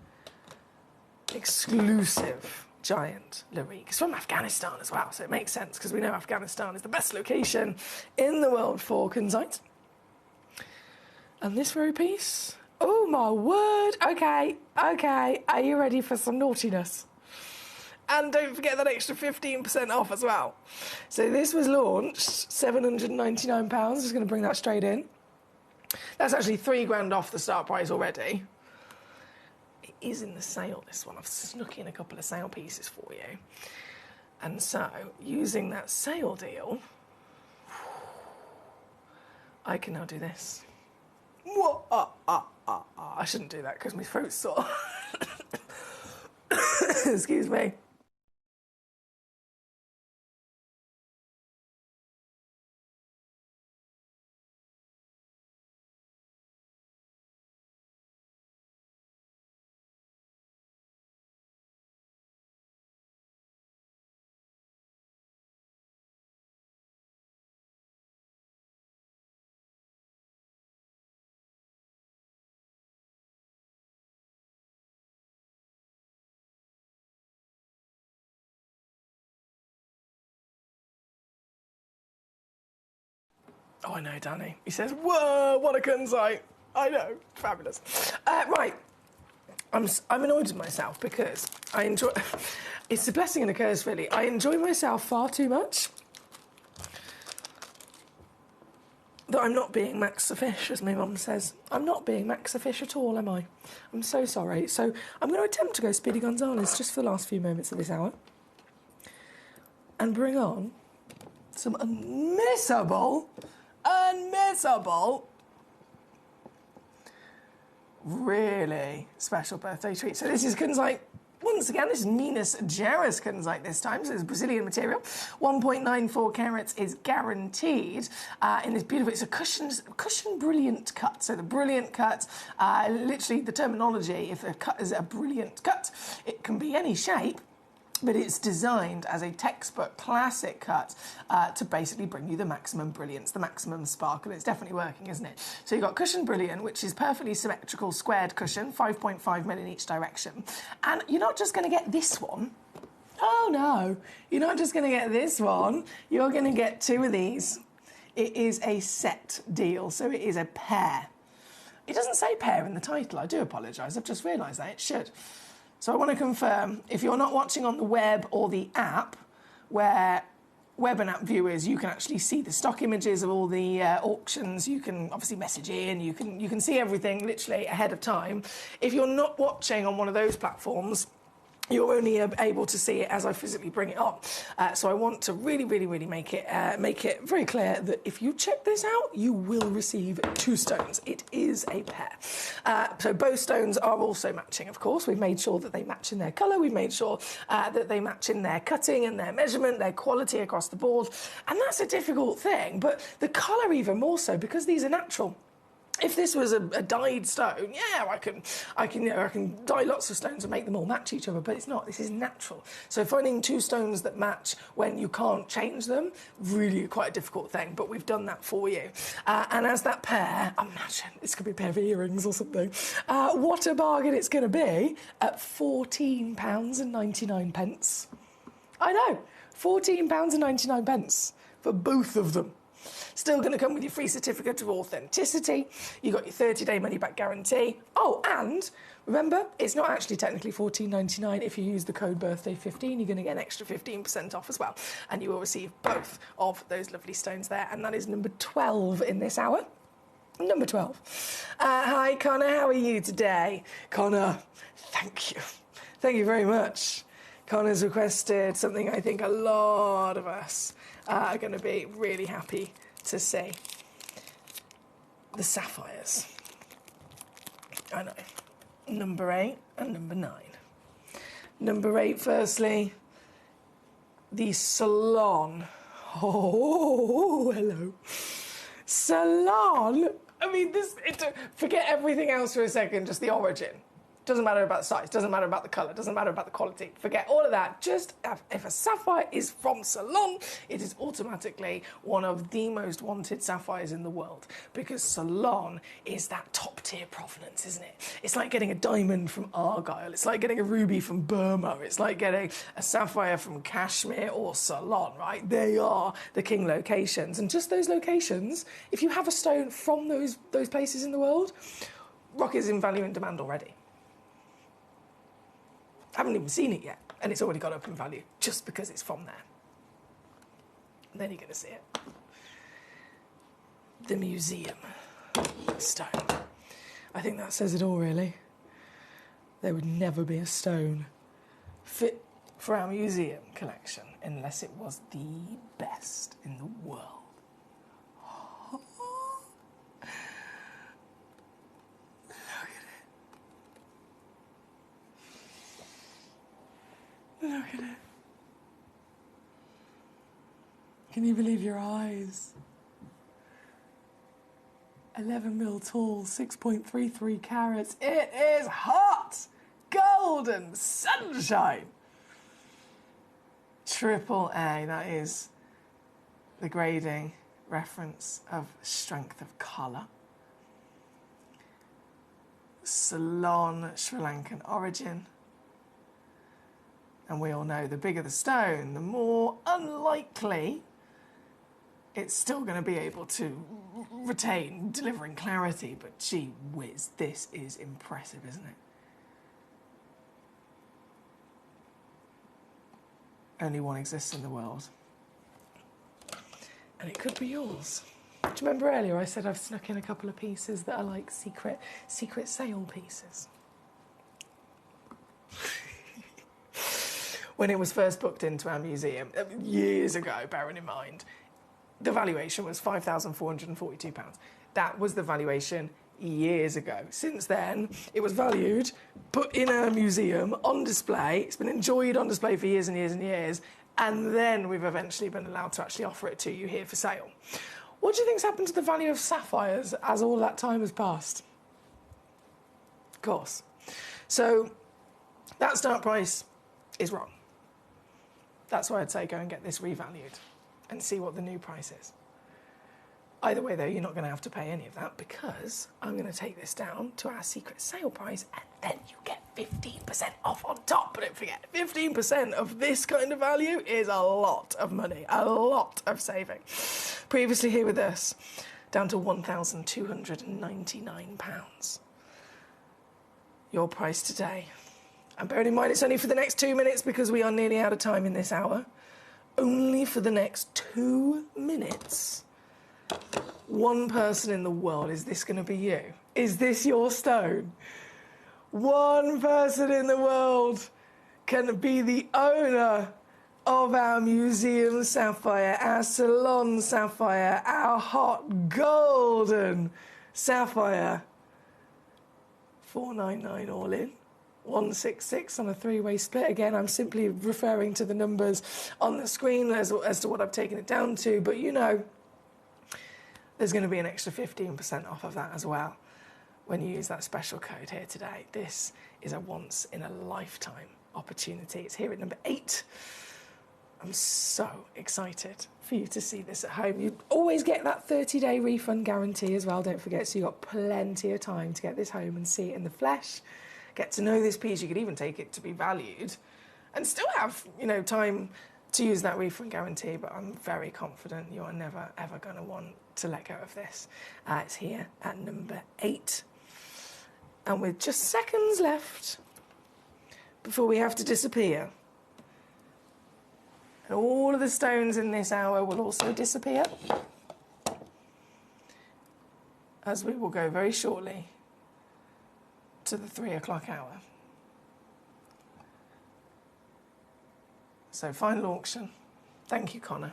Exclusive giant lyrique. It's from Afghanistan as well, so it makes sense because we know Afghanistan is the best location in the world for kunzite. And this very piece, oh my word, okay, are you ready for some naughtiness? And don't forget that extra 15% off as well. So this was launched £799, just going to bring that straight in. That's actually £3 grand off the start price already. is in the sale, this one. I've snuck in a couple of sale pieces for you. And so, using that sale deal, I can now do this. I shouldn't do that because my throat's sore. Excuse me. Oh, I know, Danny. He says, whoa, what a kunzite. I know, fabulous. Right, I'm annoyed with myself because I enjoy... It's a blessing and a curse, really. I enjoy myself far too much that I'm not being Max a fish, as my mum says. I'm not being Max a fish at all, am I? I'm so sorry. So I'm going to attempt to go Speedy Gonzales just for the last few moments of this hour and bring on some unmissable, really special birthday treat. So this is kunzite. Once again, this is Minas Gerais kunzite this time, so it's Brazilian material. 1.94 carats is guaranteed in this beautiful, it's a cushion brilliant cut. So the brilliant cut, literally the terminology, if a cut is a brilliant cut, it can be any shape, but it's designed as a textbook classic cut to basically bring you the maximum brilliance, the maximum sparkle. It's definitely working, isn't it? So you've got cushion brilliant, which is perfectly symmetrical squared cushion, 5.5 mil in each direction. And you're not just going to get this one. Oh, no. You're not just going to get this one. You're going to get two of these. It is a set deal, so it is a pair. It doesn't say pair in the title. I do apologise. I've just realised that. It should. So I want to confirm, if you're not watching on the web or the app, where web and app viewers, you can actually see the stock images of all the auctions, you can obviously message in, you can see everything literally ahead of time. If you're not watching on one of those platforms, you're only able to see it as I physically bring it up. So I want to really make it very clear that if you check this out, you will receive two stones. It is a pair. So both stones are also matching, of course. We've made sure that they match in their colour. We've made sure that they match in their cutting and their measurement, their quality across the board. And that's a difficult thing, but the colour even more so because these are natural. If this was a dyed stone, yeah, I can dye lots of stones and make them all match each other, but it's not. This is natural. So finding two stones that match when you can't change them, really quite a difficult thing, but we've done that for you. And as that pair, imagine, it's going to be a pair of earrings or something. What a bargain it's going to be at £14.99. I know, £14.99 for both of them. Still going to come with your free certificate of authenticity. You've got your 30-day money-back guarantee. Oh, and remember, it's not actually technically $14.99. If you use the code BIRTHDAY15, you're going to get an extra 15% off as well. And you will receive both of those lovely stones there. And that is number 12 in this hour. Number 12. Hi, Connor. How are you today? Connor, thank you. Thank you very much. Connor's requested something I think a lot of us are going to be really happy to see. The sapphires. I know. Number 8 and number 9. Number 8, firstly, the Salon. Oh, hello. Salon. I mean, forget everything else for a second, just the origin. Doesn't matter about the size, doesn't matter about the colour, doesn't matter about the quality. Forget all of that. Just if a sapphire is from Ceylon, it is automatically one of the most wanted sapphires in the world because Ceylon is that top-tier provenance, isn't it? It's like getting a diamond from Argyle. It's like getting a ruby from Burma. It's like getting a sapphire from Kashmir or Ceylon, right? They are the king locations. And just those locations, if you have a stone from those places in the world, rock is in value and demand already. Haven't even seen it yet, and it's already got up in value just because it's from there. And then you're going to see it. The museum stone. I think that says it all, really. there would never be a stone fit for our museum collection unless it was the best in the world. Look at it. Can you believe your eyes? 11 mil tall, 6.33 carats. It is hot! Golden sunshine! Triple A, that is the grading reference of strength of colour. Ceylon, Sri Lankan origin. And we all know the bigger the stone, the more unlikely it's still going to be able to retain delivering clarity. But gee whiz, this is impressive, isn't it? Only one exists in the world. And it could be yours. Do you remember earlier I said I've snuck in a couple of pieces that are like secret sale pieces? When it was first booked into our museum, years ago, bearing in mind, the valuation was £5,442. That was the valuation years ago. Since then, it was valued, put in a museum, on display. It's been enjoyed on display for years and years and years. And then we've eventually been allowed to actually offer it to you here for sale. What do you think's happened to the value of sapphires as all that time has passed? Of course. So that start price is wrong. That's why I'd say go and get this revalued and see what the new price is. Either way, though, you're not going to have to pay any of that because I'm going to take this down to our secret sale price and then you get 15% off on top. But don't forget, 15% of this kind of value is a lot of money, a lot of saving. Previously here with us, down to £1,299. Your price today. And bearing in mind, it's only for the next 2 minutes because we are nearly out of time in this hour. Only for the next 2 minutes. One person in the world, is this going to be you? Is this your stone? One person in the world can be the owner of our museum sapphire, our Ceylon sapphire, our hot golden sapphire. $499 all in. 166 on a three-way split. Again, I'm simply referring to the numbers on the screen as to what I've taken it down to, but you know, there's going to be an extra 15% off of that as well when you use that special code here today. This is a once-in-a-lifetime opportunity. It's here at number 8. I'm so excited for you to see this at home. You always get that 30-day refund guarantee as well, don't forget, so you've got plenty of time to get this home and see it in the flesh. Get to know this piece. You could even take it to be valued and still have, you know, time to use that refund guarantee, but I'm very confident you are never, ever going to want to let go of this. It's here at number 8. And with just seconds left before we have to disappear, and all of the stones in this hour will also disappear, as we will go very shortly to the 3 o'clock hour. So final auction. Thank you, Connor.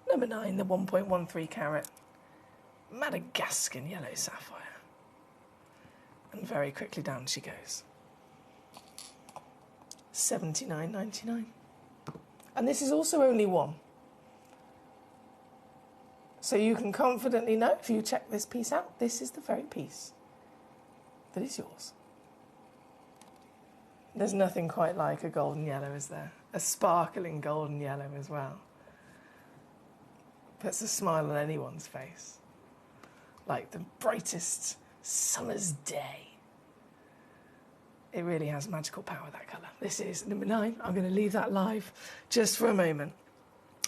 Number 9, the 1.13 carat Madagascan yellow sapphire. And very quickly down she goes. $79.99. And this is also only one. So you can confidently know, if you check this piece out, this is the very piece that is yours. There's nothing quite like a golden yellow, is there? A sparkling golden yellow as well. Puts a smile on anyone's face. Like the brightest summer's day. It really has magical power, that colour. This is number 9. I'm going to leave that live just for a moment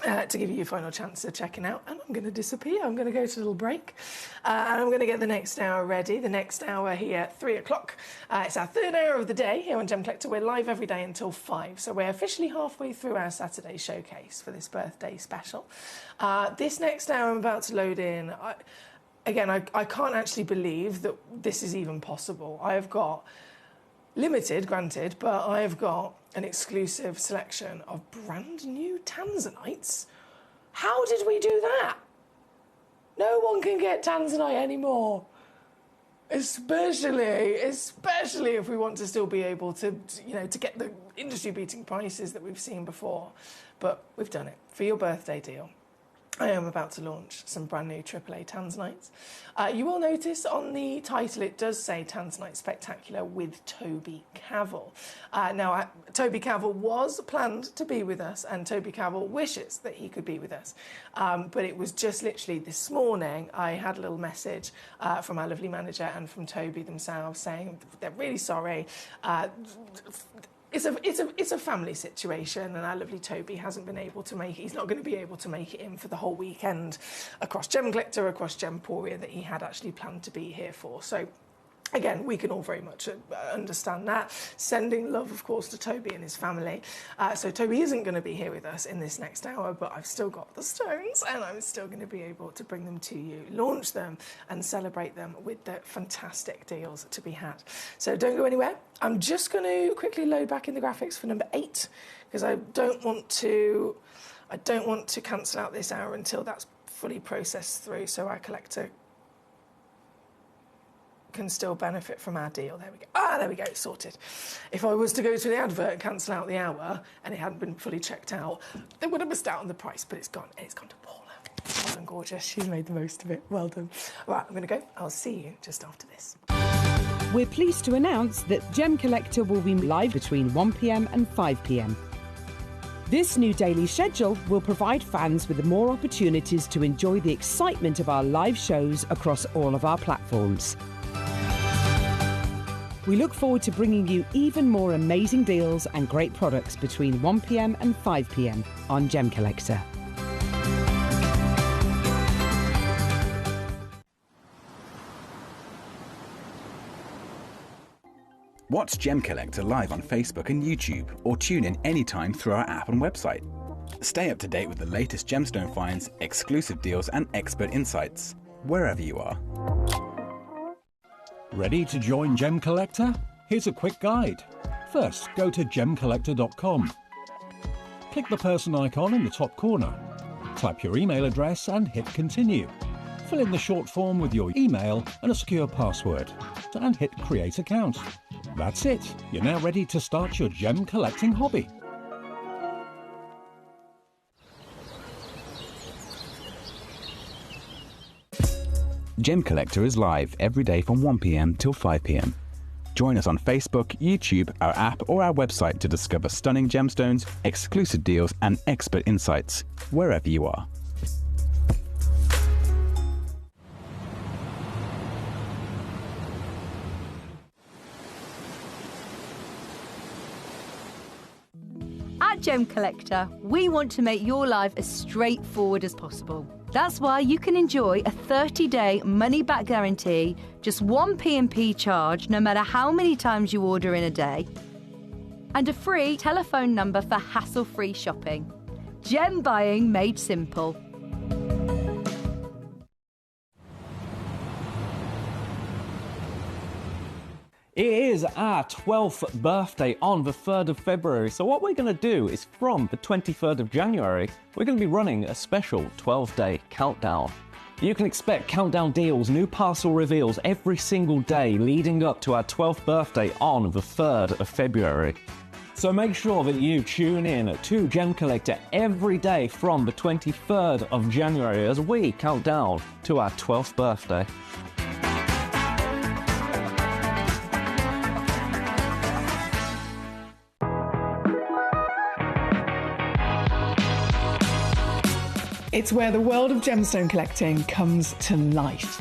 to give you a final chance of checking out. And I'm going to disappear. I'm going to go to a little break. And I'm going to get the next hour ready. The next hour here at 3 o'clock. It's our 3rd hour of the day here on Gemcollector. We're live every day until 5. So we're officially halfway through our Saturday showcase for this birthday special. This next hour I'm about to load in. I can't actually believe that this is even possible. I've got Limited, granted, but I've got an exclusive selection of brand new tanzanites. How did we do that? No one can get tanzanite anymore. Especially if we want to still be able to, to get the industry-beating prices that we've seen before. But we've done it. For your birthday deal, I am about to launch some brand new AAA tanzanites. You will notice on the title it does say Tanzanite Spectacular with Toby Cavell. Now, Toby Cavell was planned to be with us, and Toby Cavell wishes that he could be with us. But it was just literally this morning I had a little message from our lovely manager and from Toby themselves saying they're really sorry. It's a family situation, and our lovely Toby hasn't been able to make it. He's not going to be able to make it in for the whole weekend across Gemcollector, across Gemporia that he had actually planned to be here for. So, again, we can all very much understand that. Sending love, of course, to Toby and his family. So Toby isn't going to be here with us in this next hour, but I've still got the stones, and I'm still going to be able to bring them to you, launch them, and celebrate them with the fantastic deals to be had. So don't go anywhere. I'm just going to quickly load back in the graphics for number 8, because I don't want to cancel out this hour until that's fully processed through, so our collector can still benefit from our deal. There we go. There we go, it's sorted. If I was to go to the advert and cancel out the hour and it hadn't been fully checked out, they would have missed out on the price, but it's gone. It's gone to Paula. Well done, gorgeous. She's made the most of it. Well done. Right, I'm going to go. I'll see you just after this. We're pleased to announce that Gemcollector will be live between 1 p.m. and 5 p.m. This new daily schedule will provide fans with more opportunities to enjoy the excitement of our live shows across all of our platforms. We look forward to bringing you even more amazing deals and great products between 1 p.m. and 5 p.m. on Gemcollector. Watch Gemcollector live on Facebook and YouTube, or tune in anytime through our app and website. Stay up to date with the latest gemstone finds, exclusive deals and expert insights, wherever you are. Ready to join Gemcollector? Here's a quick guide. First, go to Gemcollector.com. Click the person icon in the top corner. Type your email address and hit continue. Fill in the short form with your email and a secure password, and hit create account. That's it. You're now ready to start your gem collecting hobby. Gemcollector is live every day from 1 p.m. till 5 p.m. Join us on Facebook, YouTube, our app or our website to discover stunning gemstones, exclusive deals and expert insights, wherever you are. At Gemcollector, we want to make your life as straightforward as possible. That's why you can enjoy a 30-day money-back guarantee, just 1 P&P charge no matter how many times you order in a day, and a free telephone number for hassle-free shopping. Gem buying made simple. It is our 12th birthday on the 3rd of February, so what we're going to do is from the 23rd of January, we're going to be running a special 12-day countdown. You can expect countdown deals, new parcel reveals every single day leading up to our 12th birthday on the 3rd of February. So make sure that you tune in to Gemcollector every day from the 23rd of January as we count down to our 12th birthday. It's where the world of gemstone collecting comes to life.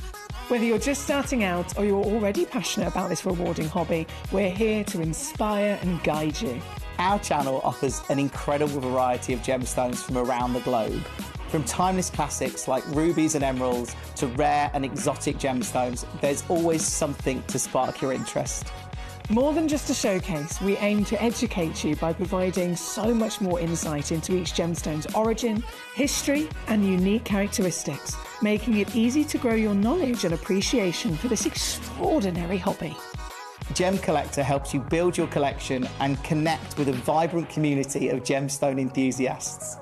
Whether you're just starting out or you're already passionate about this rewarding hobby, we're here to inspire and guide you. Our channel offers an incredible variety of gemstones from around the globe. From timeless classics like rubies and emeralds to rare and exotic gemstones, there's always something to spark your interest. More than just a showcase, we aim to educate you by providing so much more insight into each gemstone's origin, history, and unique characteristics, making it easy to grow your knowledge and appreciation for this extraordinary hobby. Gemcollector helps you build your collection and connect with a vibrant community of gemstone enthusiasts.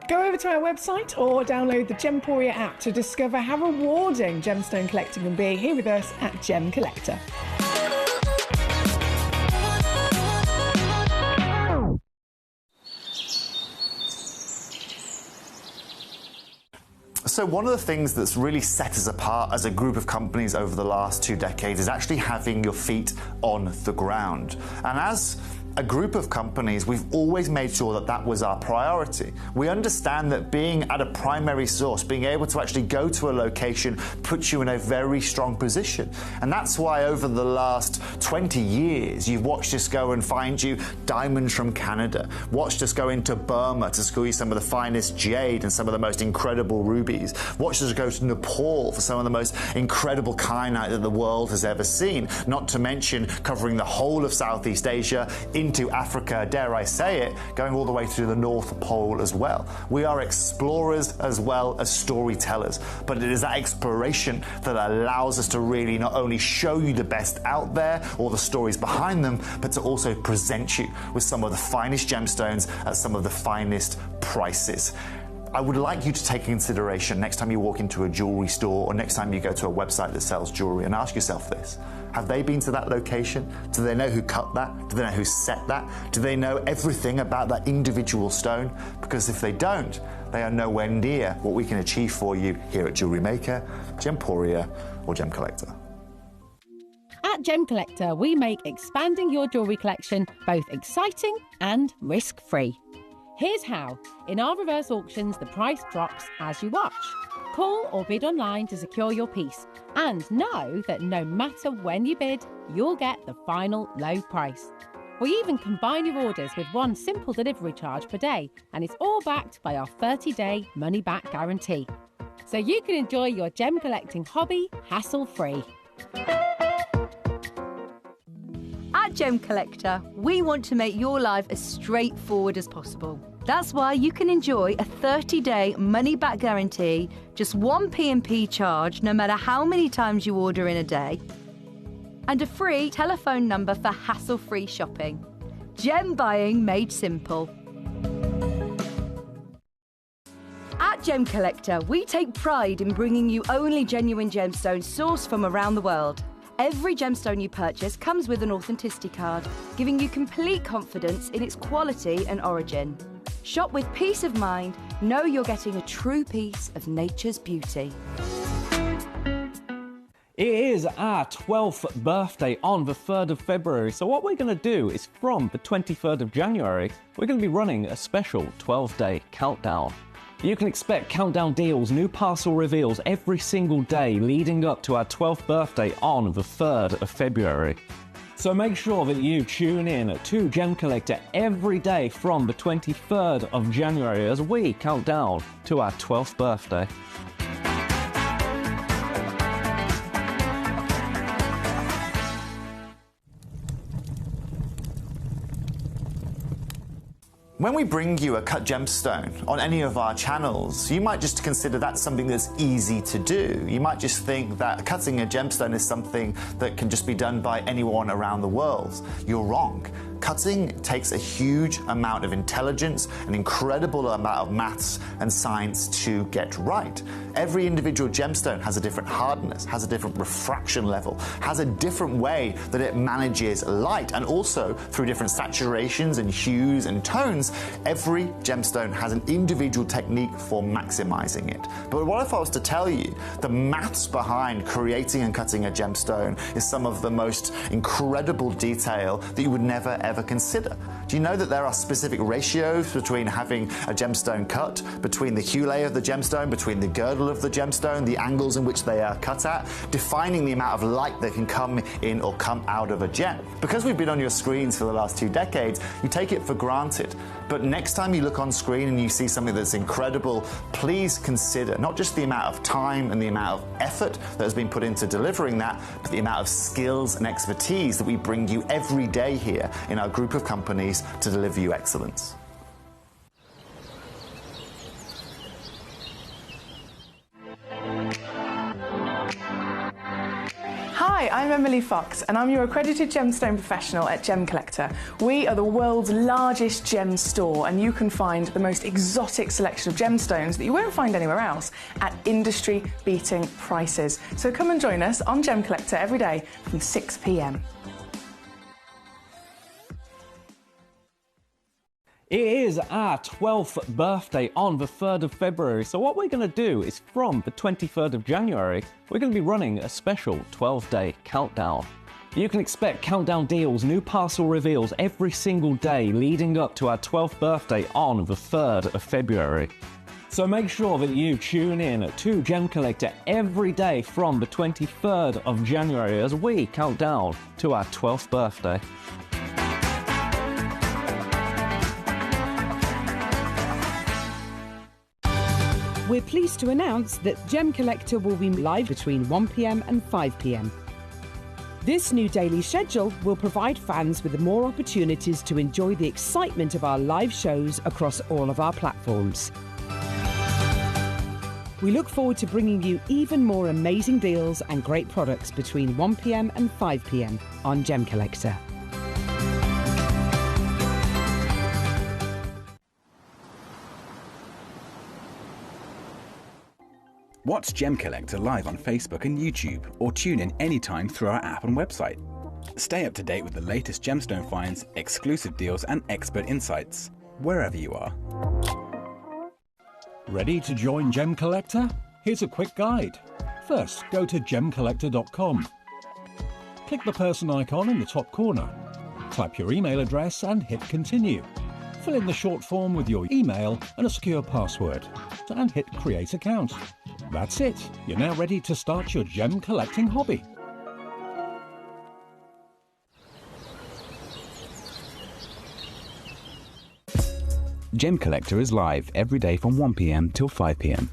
Go over to our website or download the Gemporia app to discover how rewarding gemstone collecting can be here with us at Gemcollector. So one of the things that's really set us apart as a group of companies over the last 2 decades is actually having your feet on the ground. And as a group of companies, we've always made sure that that was our priority. We understand that being at a primary source, being able to actually go to a location, puts you in a very strong position. And that's why over the last 20 years, you've watched us go and find you diamonds from Canada, watched us go into Burma to school you some of the finest jade and some of the most incredible rubies, watched us go to Nepal for some of the most incredible kyanite that the world has ever seen, not to mention covering the whole of Southeast Asia, into Africa, dare I say it, going all the way to the North Pole as well. We are explorers as well as storytellers, but it is that exploration that allows us to really not only show you the best out there or the stories behind them, but to also present you with some of the finest gemstones at some of the finest prices. I would like you to take into consideration next time you walk into a jewelry store or next time you go to a website that sells jewelry and ask yourself this. Have they been to that location? Do they know who cut that? Do they know who set that? Do they know everything about that individual stone? Because if they don't, they are nowhere near what we can achieve for you here at Jewelry Maker, Gemporia or Gemcollector. At Gemcollector, we make expanding your jewellery collection both exciting and risk-free. Here's how. In our reverse auctions, the price drops as you watch. Call or bid online to secure your piece. And know that no matter when you bid, you'll get the final low price. We even combine your orders with one simple delivery charge per day, and it's all backed by our 30-day money-back guarantee. So you can enjoy your gem collecting hobby hassle-free. At Gemcollector, we want to make your life as straightforward as possible. That's why you can enjoy a 30-day money-back guarantee, just one P&P charge no matter how many times you order in a day, and a free telephone number for hassle-free shopping. Gem buying made simple. At Gemcollector, we take pride in bringing you only genuine gemstones sourced from around the world. Every gemstone you purchase comes with an authenticity card, giving you complete confidence in its quality and origin. Shop with peace of mind, know you're getting a true piece of nature's beauty. It is our 12th birthday on the 3rd of February, so what we're going to do is from the 23rd of January, we're going to be running a special 12-day countdown. You can expect countdown deals, new parcel reveals every single day leading up to our 12th birthday on the 3rd of February. So make sure that you tune in to Gemcollector every day from the 23rd of January as we count down to our 12th birthday. When we bring you a cut gemstone on any of our channels, you might just consider that something that's easy to do. You might just think that cutting a gemstone is something that can just be done by anyone around the world. You're wrong. Cutting takes a huge amount of intelligence, an incredible amount of maths and science to get right. Every individual gemstone has a different hardness, has a different refraction level, has a different way that it manages light, and also through different saturations and hues and tones, every gemstone has an individual technique for maximizing it. But what if I was to tell you the maths behind creating and cutting a gemstone is some of the most incredible detail that you would never ever consider? Do you know that there are specific ratios between having a gemstone cut, between the hue layer of the gemstone, between the girdle of the gemstone, the angles in which they are cut at, defining the amount of light that can come in or come out of a gem? Because we've been on your screens for the last 2 decades, you take it for granted. But next time you look on screen and you see something that's incredible, please consider not just the amount of time and the amount of effort that has been put into delivering that, but the amount of skills and expertise that we bring you every day here in our group of companies to deliver you excellence. Hi, I'm Emily Fox, and I'm your accredited gemstone professional at Gemcollector. We are the world's largest gem store, and you can find the most exotic selection of gemstones that you won't find anywhere else at industry-beating prices. So come and join us on Gemcollector every day from 6 p.m. It is our 12th birthday on the 3rd of February, so what we're going to do is from the 23rd of January, we're going to be running a special 12-day countdown. You can expect countdown deals, new parcel reveals every single day leading up to our 12th birthday on the 3rd of February. So make sure that you tune in to Gemcollector every day from the 23rd of January as we count down to our 12th birthday. We're pleased to announce that Gemcollector will be live between 1 p.m. and 5 p.m. This new daily schedule will provide fans with more opportunities to enjoy the excitement of our live shows across all of our platforms. We look forward to bringing you even more amazing deals and great products between 1 p.m. and 5 p.m. on Gemcollector. Watch Gemcollector live on Facebook and YouTube, or tune in anytime through our app and website. Stay up to date with the latest gemstone finds, exclusive deals and expert insights, wherever you are. Ready to join Gemcollector? Here's a quick guide. First, go to gemcollector.com. Click the person icon in the top corner. Type your email address and hit continue. Fill in the short form with your email and a secure password, and hit create account. That's it. You're now ready to start your gem collecting hobby. Gemcollector is live every day from 1 p.m. till 5 p.m.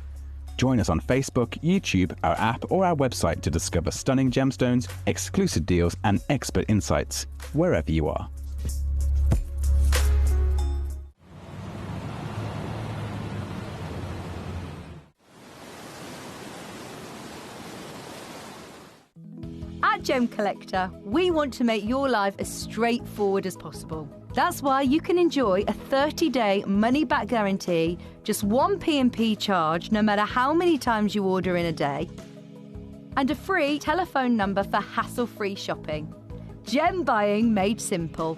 Join us on Facebook, YouTube, our app or our website to discover stunning gemstones, exclusive deals and expert insights, wherever you are. At Gemcollector, we want to make your life as straightforward as possible. That's why you can enjoy a 30-day money-back guarantee, just one P&P charge no matter how many times you order in a day, and a free telephone number for hassle-free shopping. Gem buying made simple.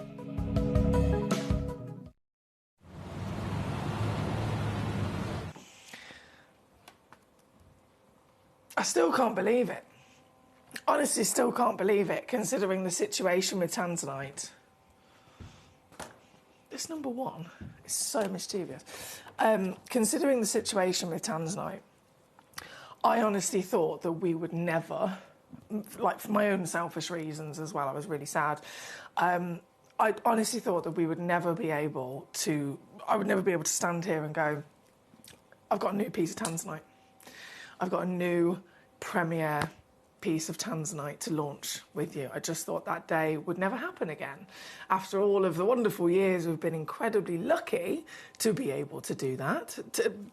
I still can't believe it. Honestly, still can't believe it, considering the situation with tanzanite. This number one is so mischievous. Considering the situation with tanzanite, I honestly thought that we would never, like for my own selfish reasons as well, I was really sad. I honestly thought that we would never be able to, I would never be able to stand here and go, I've got a new piece of tanzanite. I've got a new premier piece of tanzanite to launch with you. I just thought that day would never happen again. After all of the wonderful years, we've been incredibly lucky to be able to do that.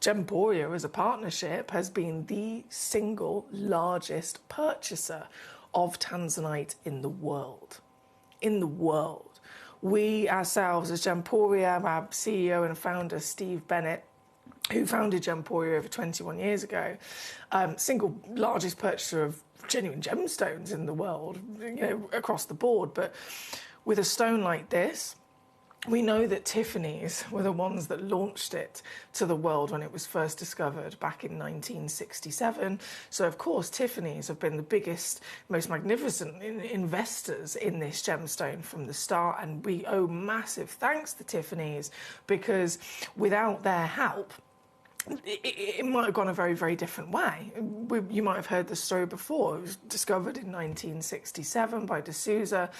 Gemporia as a partnership has been the single largest purchaser of tanzanite in the world. In the world. We ourselves as Gemporia, our CEO and founder Steve Bennett, who founded Gemporia over 21 years ago, single largest purchaser of genuine gemstones in the world, you know, across the board. But with a stone like this, we know that Tiffany's were the ones that launched it to the world when it was first discovered back in 1967. So, of course, Tiffany's have been the biggest, most magnificent investors in this gemstone from the start. And we owe massive thanks to Tiffany's, because without their help, it might have gone a very, very different way. You might have heard the story before. It was discovered in 1967 by D'Souza.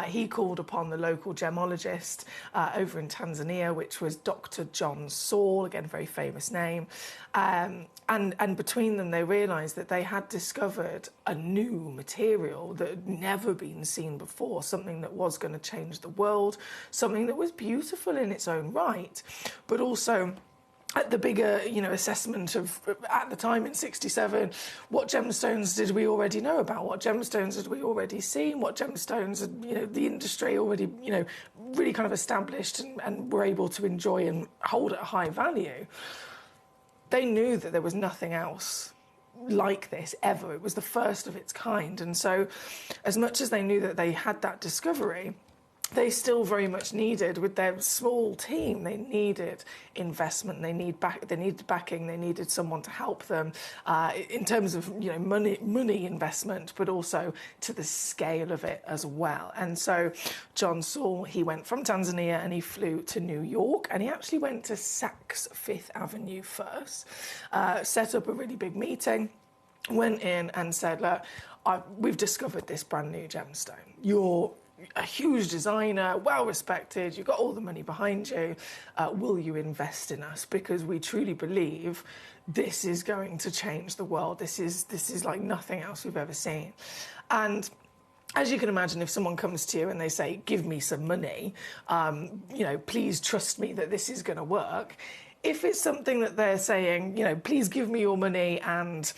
He called upon the local gemologist over in Tanzania, which was Dr. John Saul, again, a very famous name. And between them, they realised that they had discovered a new material that had never been seen before, something that was going to change the world, something that was beautiful in its own right, but also at the bigger, assessment of, at the time in 67, what gemstones did we already know about? What gemstones had we already seen? What gemstones had, the industry already, really kind of established and were able to enjoy and hold at a high value? They knew that there was nothing else like this ever. It was the first of its kind. And so as much as they knew that they had that discovery, they still very much needed, with their small team, they needed investment, they needed backing, they needed someone to help them in terms of money investment, but also to the scale of it as well. And so John Saul, he went from Tanzania and he flew to New York, and he actually went to Saks Fifth Avenue first, set up a really big meeting, went in and said, look, we've discovered this brand new gemstone. You're a huge designer, well respected, you've got all the money behind you, will you invest in us? Because we truly believe this is going to change the world. This is like nothing else we've ever seen. And as you can imagine, if someone comes to you and they say, give me some money, please trust me that this is going to work. If it's something that they're saying, please give me your money and,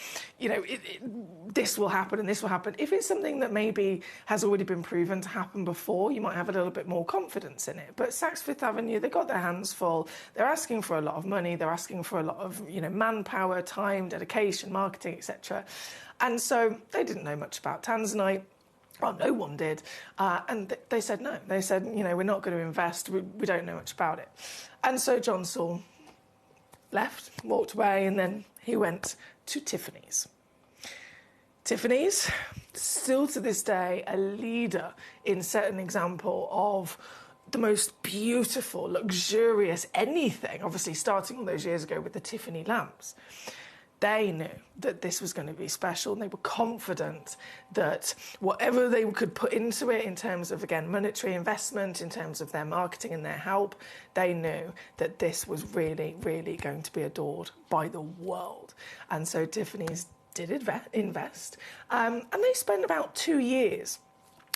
this will happen and this will happen. If it's something that maybe has already been proven to happen before, you might have a little bit more confidence in it. But Saks Fifth Avenue, they got their hands full. They're asking for a lot of money. They're asking for a lot of, manpower, time, dedication, marketing, etc. And so they didn't know much about Tanzanite. Well, no one did. And they said no. They said, we're not going to invest. We don't know much about it. And so John Saul left, walked away, and then he went to Tiffany's. Tiffany's, still to this day, a leader in setting an example of the most beautiful, luxurious anything, obviously starting all those years ago with the Tiffany lamps. They knew that this was going to be special, and they were confident that whatever they could put into it in terms of, again, monetary investment, in terms of their marketing and their help, they knew that this was really, really going to be adored by the world. And so Tiffany's did invest, and they spent about 2 years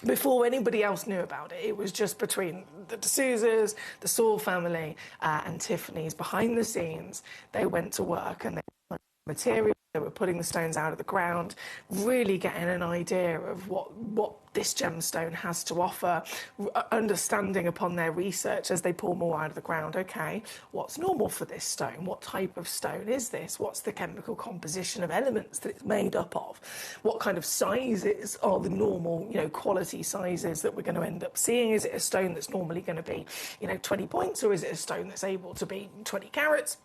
before anybody else knew about it. It was just between the D'Souza's, the Saul family, and Tiffany's. Behind the scenes, they went to work and they material, they were putting the stones out of the ground, really getting an idea of what this gemstone has to offer, understanding upon their research as they pull more out of the ground, okay, what's normal for this stone? What type of stone is this? What's the chemical composition of elements that it's made up of? What kind of sizes are the normal, quality sizes that we're going to end up seeing? Is it a stone that's normally going to be, 20 points, or is it a stone that's able to be 20 carats?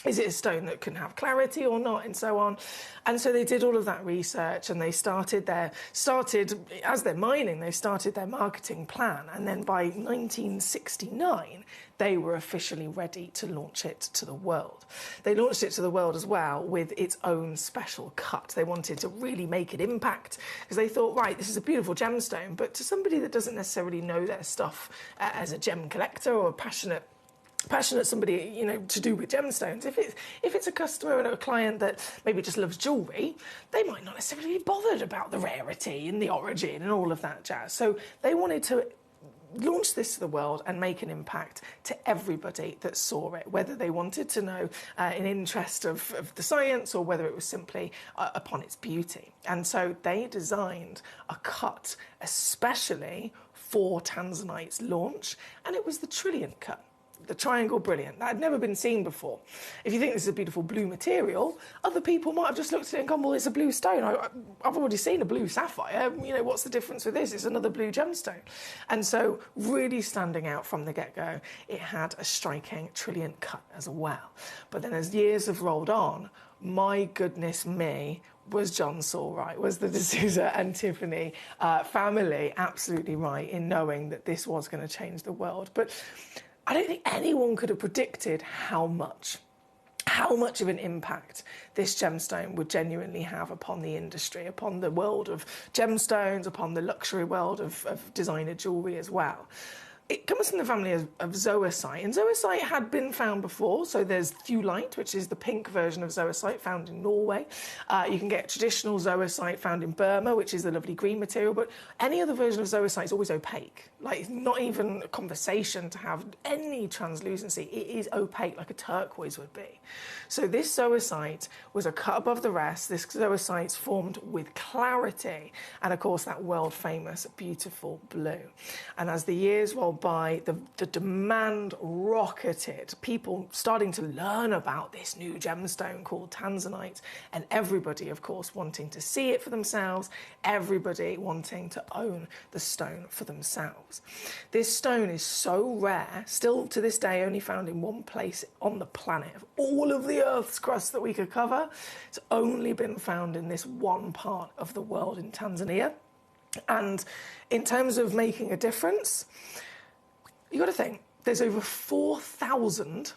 Is it a stone that can have clarity or not, and so on? And so they did all of that research, and they started as they're mining, they started their marketing plan. And then by 1969, they were officially ready to launch it to the world. They launched it to the world as well with its own special cut. They wanted to really make an impact because they thought, right, this is a beautiful gemstone, but to somebody that doesn't necessarily know their stuff as a gem collector or a passionate somebody, to do with gemstones. If it's a customer and a client that maybe just loves jewellery, they might not necessarily be bothered about the rarity and the origin and all of that jazz. So they wanted to launch this to the world and make an impact to everybody that saw it, whether they wanted to know an interest of the science or whether it was simply upon its beauty. And so they designed a cut especially for Tanzanite's launch, and it was the Trilliant cut. The triangle brilliant. That had never been seen before. If you think this is a beautiful blue material, other people might have just looked at it and gone, well, it's a blue stone. I've already seen a blue sapphire. What's the difference with this? It's another blue gemstone. And so really standing out from the get-go, it had a striking Trilliant cut as well. But then as years have rolled on, my goodness me, was John Saul right? Was the D'Souza and Tiffany family absolutely right in knowing that this was going to change the world? But I don't think anyone could have predicted how much of an impact this gemstone would genuinely have upon the industry, upon the world of gemstones, upon the luxury world of designer jewellery as well. it comes from the family of zoisite, and zoisite had been found before. So there's thewlite, which is the pink version of zoisite found in Norway. You can get traditional zoisite found in Burma, which is the lovely green material, but any other version of zoisite is always opaque. Like, it's not even a conversation to have any translucency. It is opaque, like a turquoise would be. So this zoisite was a cut above the rest. This zoisite's formed with clarity, and of course that world-famous beautiful blue. And as the years rolled by, the demand rocketed. People starting to learn about this new gemstone called tanzanite, and everybody, of course, wanting to see it for themselves, everybody wanting to own the stone for themselves. This stone is so rare, still to this day only found in one place on the planet. Of all of the Earth's crust that we could cover, it's only been found in this one part of the world in Tanzania. And in terms of making a difference, you've got to think, there's over 4,000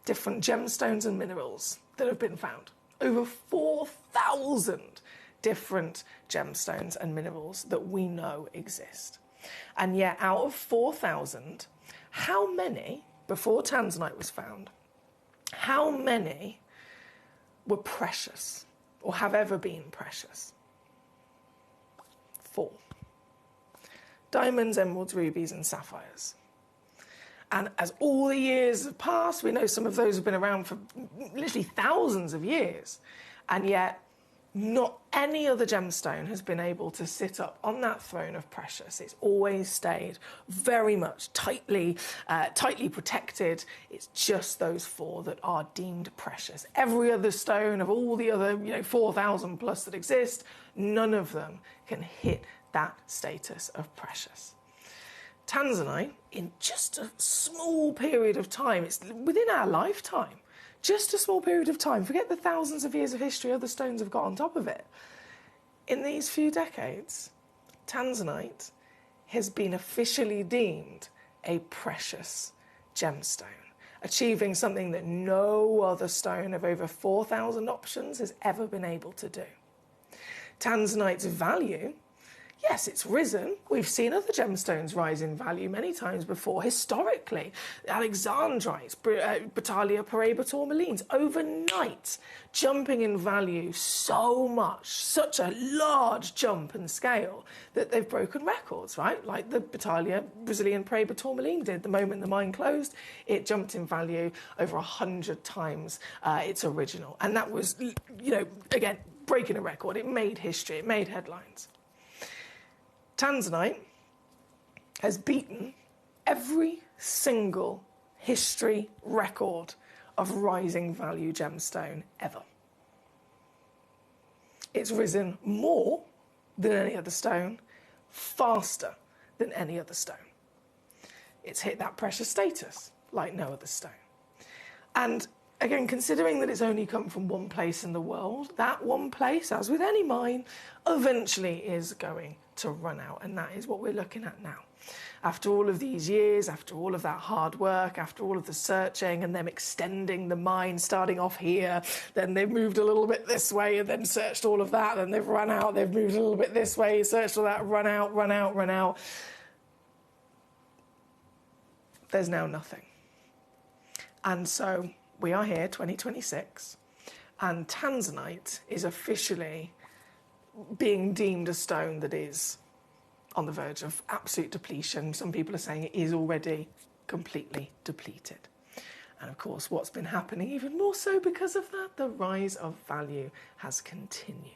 different gemstones and minerals that have been found. Over 4,000 different gemstones and minerals that we know exist. And yet, out of 4,000, how many, before tanzanite was found, how many were precious or have ever been precious? 4. Diamonds, emeralds, rubies, and sapphires. And as all the years have passed, we know some of those have been around for literally thousands of years. And yet, not any other gemstone has been able to sit up on that throne of precious. It's always stayed very much tightly protected. It's just those 4 that are deemed precious. Every other stone of all the other 4,000 plus that exist, none of them can hit that status of precious. Tanzanite, in just a small period of time, it's within our lifetime, just a small period of time, forget the thousands of years of history other stones have got on top of it. In these few decades, tanzanite has been officially deemed a precious gemstone, achieving something that no other stone of over 4,000 options has ever been able to do. Tanzanite's value, yes, it's risen. We've seen other gemstones rise in value many times before. Historically, alexandrites, Batalia paraiba tourmalines, overnight jumping in value so much, such a large jump and scale that they've broken records, right? Like the Batalia Brazilian paraiba tourmaline did. The moment the mine closed, it jumped in value over 100 times its original. And that was, again, breaking a record. It made history. It made headlines. Tanzanite has beaten every single history record of rising value gemstone ever. It's risen more than any other stone, faster than any other stone. It's hit that precious status like no other stone. And again, considering that it's only come from one place in the world, that one place, as with any mine, eventually is going to run out, and that is what we're looking at now. After all of these years, after all of that hard work, after all of the searching and them extending the mine, starting off here, then they've moved a little bit this way and then searched all of that, then they've run out, they've moved a little bit this way, searched all that, run out. There's now nothing. And so we are here, 2026, and tanzanite is officially being deemed a stone that is on the verge of absolute depletion. Some people are saying it is already completely depleted. And of course, what's been happening even more so because of that, the rise of value has continued.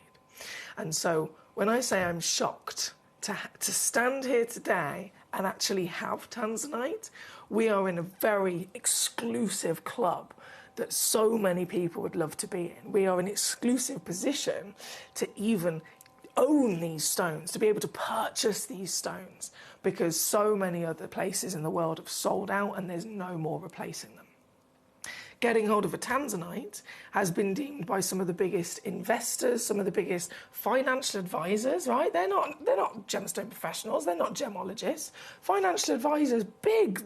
And so when I say I'm shocked to stand here today and actually have tanzanite, we are in a very exclusive club that so many people would love to be in. We are in an exclusive position to even own these stones, to be able to purchase these stones, because so many other places in the world have sold out and there's no more replacing them. Getting hold of a tanzanite has been deemed by some of the biggest investors, some of the biggest financial advisors, right? They're not gemstone professionals, they're not gemologists. Financial advisors, big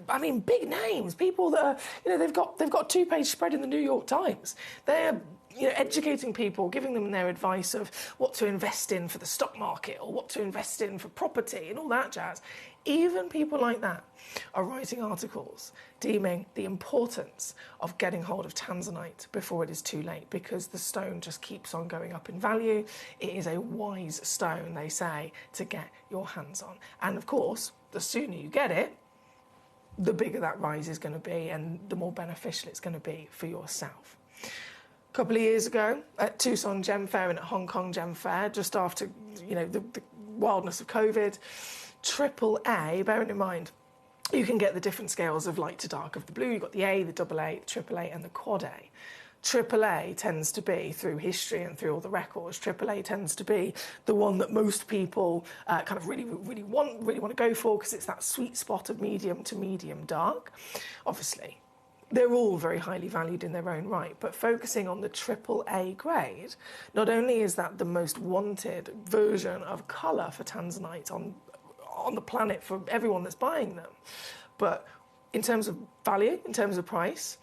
names, people that are, they've got a 2-page spread in the New York Times. They're educating people, giving them their advice of what to invest in for the stock market or what to invest in for property and all that jazz. Even people like that are writing articles deeming the importance of getting hold of tanzanite before it is too late, because the stone just keeps on going up in value. It is a wise stone, they say, to get your hands on. And of course, the sooner you get it, the bigger that rise is going to be and the more beneficial it's going to be for yourself. A couple of years ago at Tucson Gem Fair and at Hong Kong Gem Fair, just after the wildness of COVID, AAA, bearing in mind, you can get the different scales of light to dark of the blue. You've got the A, the AA, the AAA and the Quad A. AAA tends to be, through history and through all the records, AAA tends to be the one that most people kind of really want to go for, because it's that sweet spot of medium to medium dark. Obviously, they're all very highly valued in their own right, but focusing on the AAA grade, not only is that the most wanted version of colour for tanzanite on the planet for everyone that's buying them, but in terms of value, in terms of price,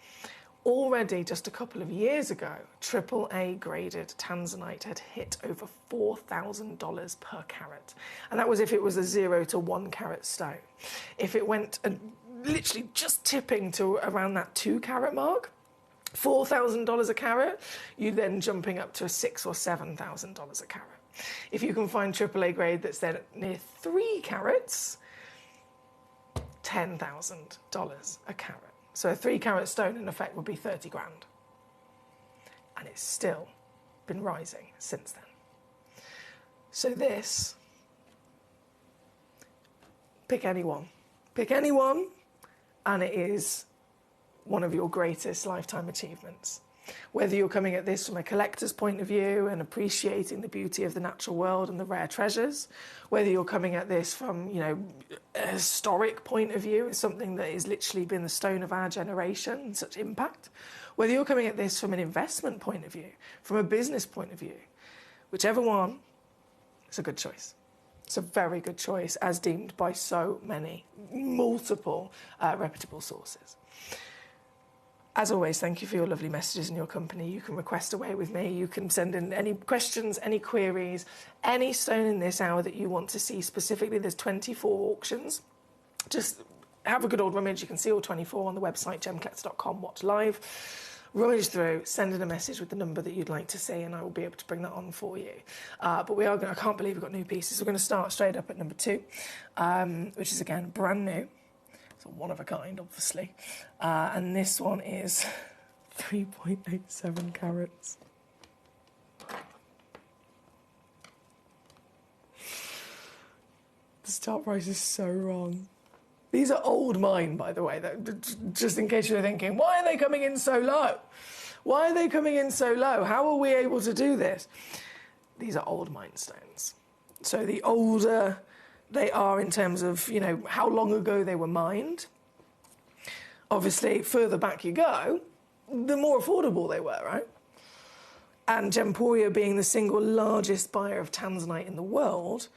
already just a couple of years ago, AAA graded tanzanite had hit over $4,000 per carat. And that was if it was a 0 to 1 carat stone. If it went literally just tipping to around that 2 carat mark, $4,000 a carat, you're then jumping up to $6,000 or $7,000 a carat. If you can find AAA grade that's then near 3 carats, $10,000 a carat. So a 3 carat stone in effect would be 30 grand. And it's still been rising since then. So this, pick anyone, and it is one of your greatest lifetime achievements. Whether you're coming at this from a collector's point of view and appreciating the beauty of the natural world and the rare treasures, whether you're coming at this from, a historic point of view, it's something that has literally been the stone of our generation, such impact, whether you're coming at this from an investment point of view, from a business point of view, whichever one, it's a good choice. It's a very good choice, as deemed by so many, multiple reputable sources. As always, thank you for your lovely messages and your company. You can request away with me. You can send in any questions, any queries, any stone in this hour that you want to see specifically. There's 24 auctions. Just have a good old rummage. You can see all 24 on the website, gemcollector.com, watch live. Rummage through, send in a message with the number that you'd like to see, and I will be able to bring that on for you. But I can't believe we've got new pieces. We're going to start straight up at number 2, which is, again, brand new. It's one of a kind, obviously. And this one is 3.87 carats. The start price is so wrong. These are old mine, by the way, just in case you're thinking, why are they coming in so low? Why are they coming in so low? How are we able to do this? These are old mine stones. So the older they are in terms of, how long ago they were mined. Obviously, further back you go, the more affordable they were, right? And Gemporia being the single largest buyer of tanzanite in the world,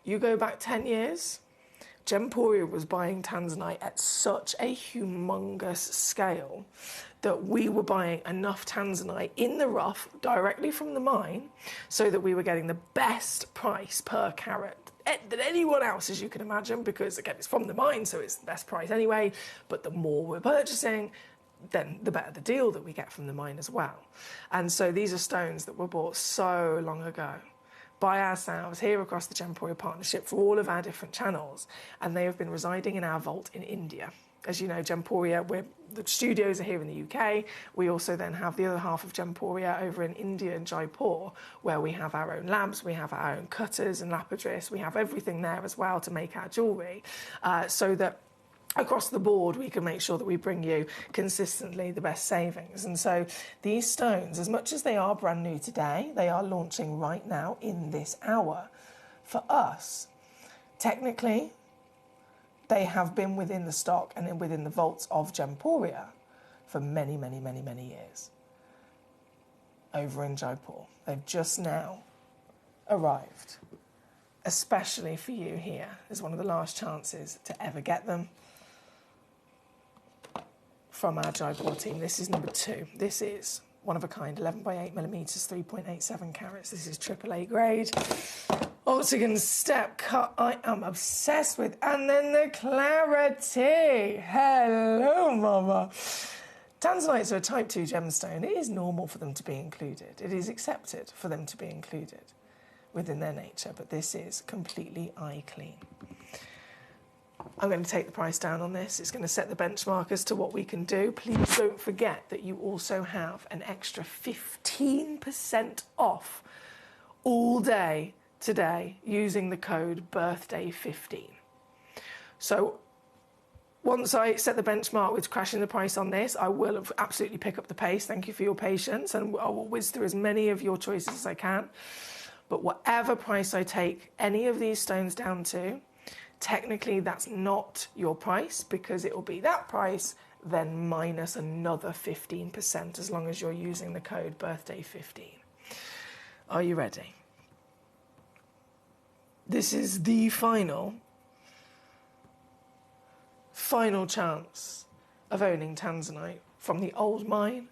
you go back 10 years, Gemporia was buying tanzanite at such a humongous scale that we were buying enough tanzanite in the rough directly from the mine so that we were getting the best price per carat than anyone else, as you can imagine, because, again, it's from the mine, so it's the best price anyway. But the more we're purchasing, then the better the deal that we get from the mine as well. And so these are stones that were bought so long ago by ourselves here across the Gemporia Partnership for all of our different channels, and they have been residing in our vault in India. As you know, Gemporia, the studios are here in the UK. We also then have the other half of Gemporia over in India and Jaipur, where we have our own labs, we have our own cutters and lapidarists, we have everything there as well to make our jewellery, so that across the board we can make sure that we bring you consistently the best savings. And so these stones, as much as they are brand new today, they are launching right now in this hour. For us, technically, they have been within the stock and within the vaults of Gemporia for many, many, many, many years. Over in Jaipur. They've just now arrived, especially for you here. Is one of the last chances to ever get them from our Jaipur team. This is number 2. This is one of a kind, 11 by 8 millimetres, 3.87 carats. This is AAA grade. Octagon step cut, I am obsessed with. And then the clarity. Hello, mama. Tanzanites are a type 2 gemstone. It is normal for them to be included. It is accepted for them to be included within their nature, but this is completely eye clean. I'm going to take the price down on this. It's going to set the benchmark as to what we can do. Please don't forget that you also have an extra 15% off all day today using the code BIRTHDAY15. So once I set the benchmark with crashing the price on this, I will absolutely pick up the pace. Thank you for your patience, and I will whiz through as many of your choices as I can. But whatever price I take any of these stones down to, technically that's not your price, because it will be that price then minus another 15% as long as you're using the code BIRTHDAY15. Are you ready? This is the final chance of owning tanzanite from the old mine,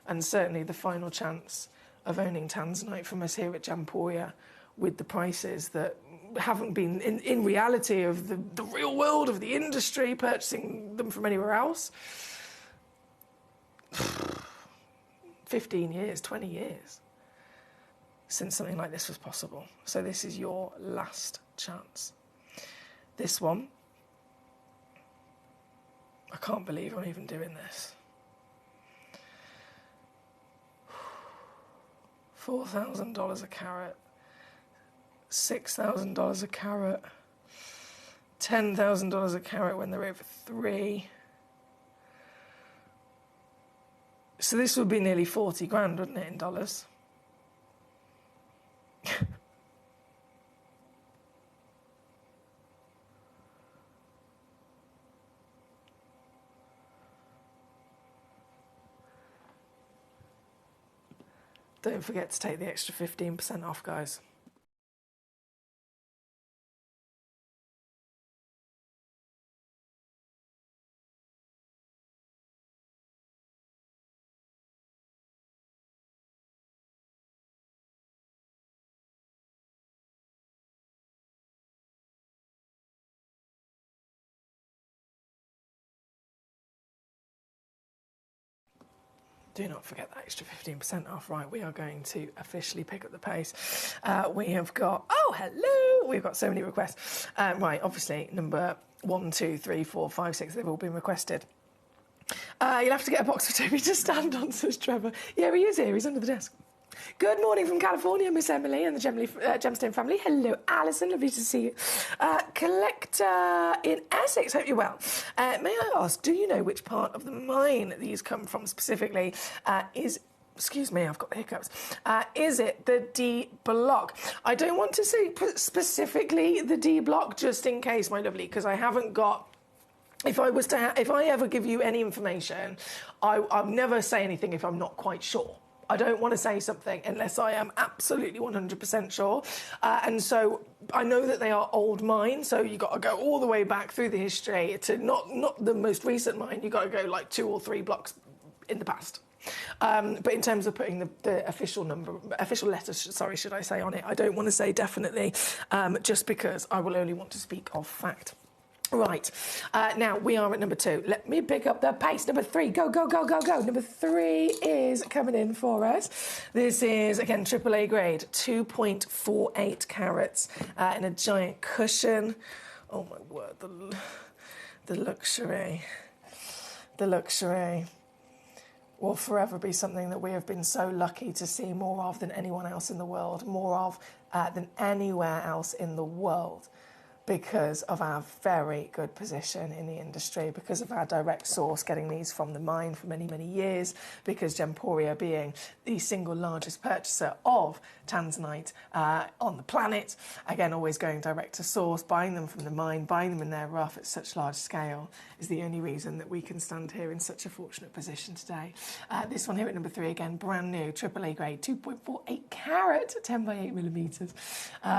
and certainly the final chance of owning tanzanite from us here at Gemporia with the prices that haven't been in reality of the real world of the industry, purchasing them from anywhere else. 15 years, 20 years since something like this was possible. So this is your last chance. This one, I can't believe I'm even doing this. $4,000 a carat, $6,000 a carat, $10,000 a carat when they're over 3. So this would be nearly 40 grand, wouldn't it, in dollars? Don't forget to take the extra 15% off, guys. Do not forget that extra 15% off. Right, we are going to officially pick up the pace. We have got, oh, hello! We've got so many requests. Right, obviously, number 1, 2, 3, 4, 5, 6, they've all been requested. You'll have to get a box for Toby to stand on, says Trevor. Yeah, he is here. He's under the desk. Good morning from California, Miss Emily and the Gemstone family. Hello, Alison. Lovely to see you. Collector in Essex. Hope you're well. May I ask, do you know which part of the mine these come from specifically? Excuse me, I've got the hiccups. Is it the D block? I don't want to say specifically the D block, just in case, my lovely, because I haven't got. If I ever give you any information, I'll never say anything if I'm not quite sure. I don't want to say something unless I am absolutely 100% sure. And so I know that they are old mines, so you've got to go all the way back through the history to not the most recent mine. You've got to go like 2 or 3 blocks in the past. But in terms of putting the official letters, sorry, should I say, on it, I don't want to say definitely, just because I will only want to speak of fact. Right, now we are at number 2. Let me pick up the pace. Number 3, go, go, go, go, go. Number 3 is coming in for us. This is, again, AAA grade, 2.48 carats in a giant cushion. Oh, my word, the luxury. The luxury will forever be something that we have been so lucky to see more of than anyone else in the world, more of than anywhere else in the world, because of our very good position in the industry, because of our direct source, getting these from the mine for many, many years, because Gemporia being the single largest purchaser of tanzanite on the planet, again, always going direct to source, buying them from the mine, buying them in their rough at such large scale, is the only reason that we can stand here in such a fortunate position today. This one here at number 3, again, brand new, AAA grade, 2.48 carat, 10 by 8 millimetres.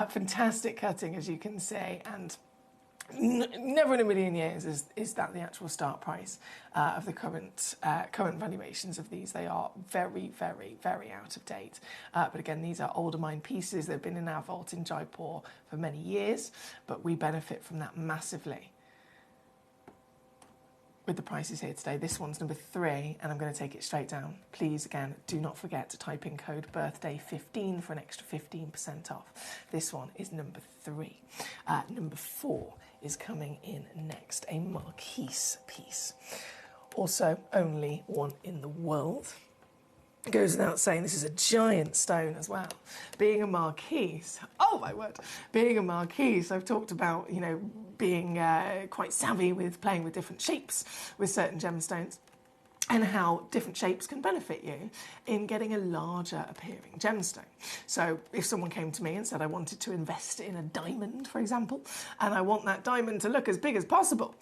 Fantastic cutting, as you can see, and never in a million years is that the actual start price of the current valuations of these. They are very, very, very out of date. But again, these are older mine pieces. They've been in our vault in Jaipur for many years, but we benefit from that massively with the prices here today. This one's number 3, and I'm going to take it straight down. Please, again, do not forget to type in code birthday15 for an extra 15% off. This one is number 3. Number 4 is coming in next, a Marquise piece. Also, only one in the world. It goes without saying, this is a giant stone as well. Being a Marquise, oh my word, being a Marquise, I've talked about, you know, being quite savvy with playing with different shapes with certain gemstones, and how different shapes can benefit you in getting a larger appearing gemstone. So if someone came to me and said I wanted to invest in a diamond, for example, and I want that diamond to look as big as possible,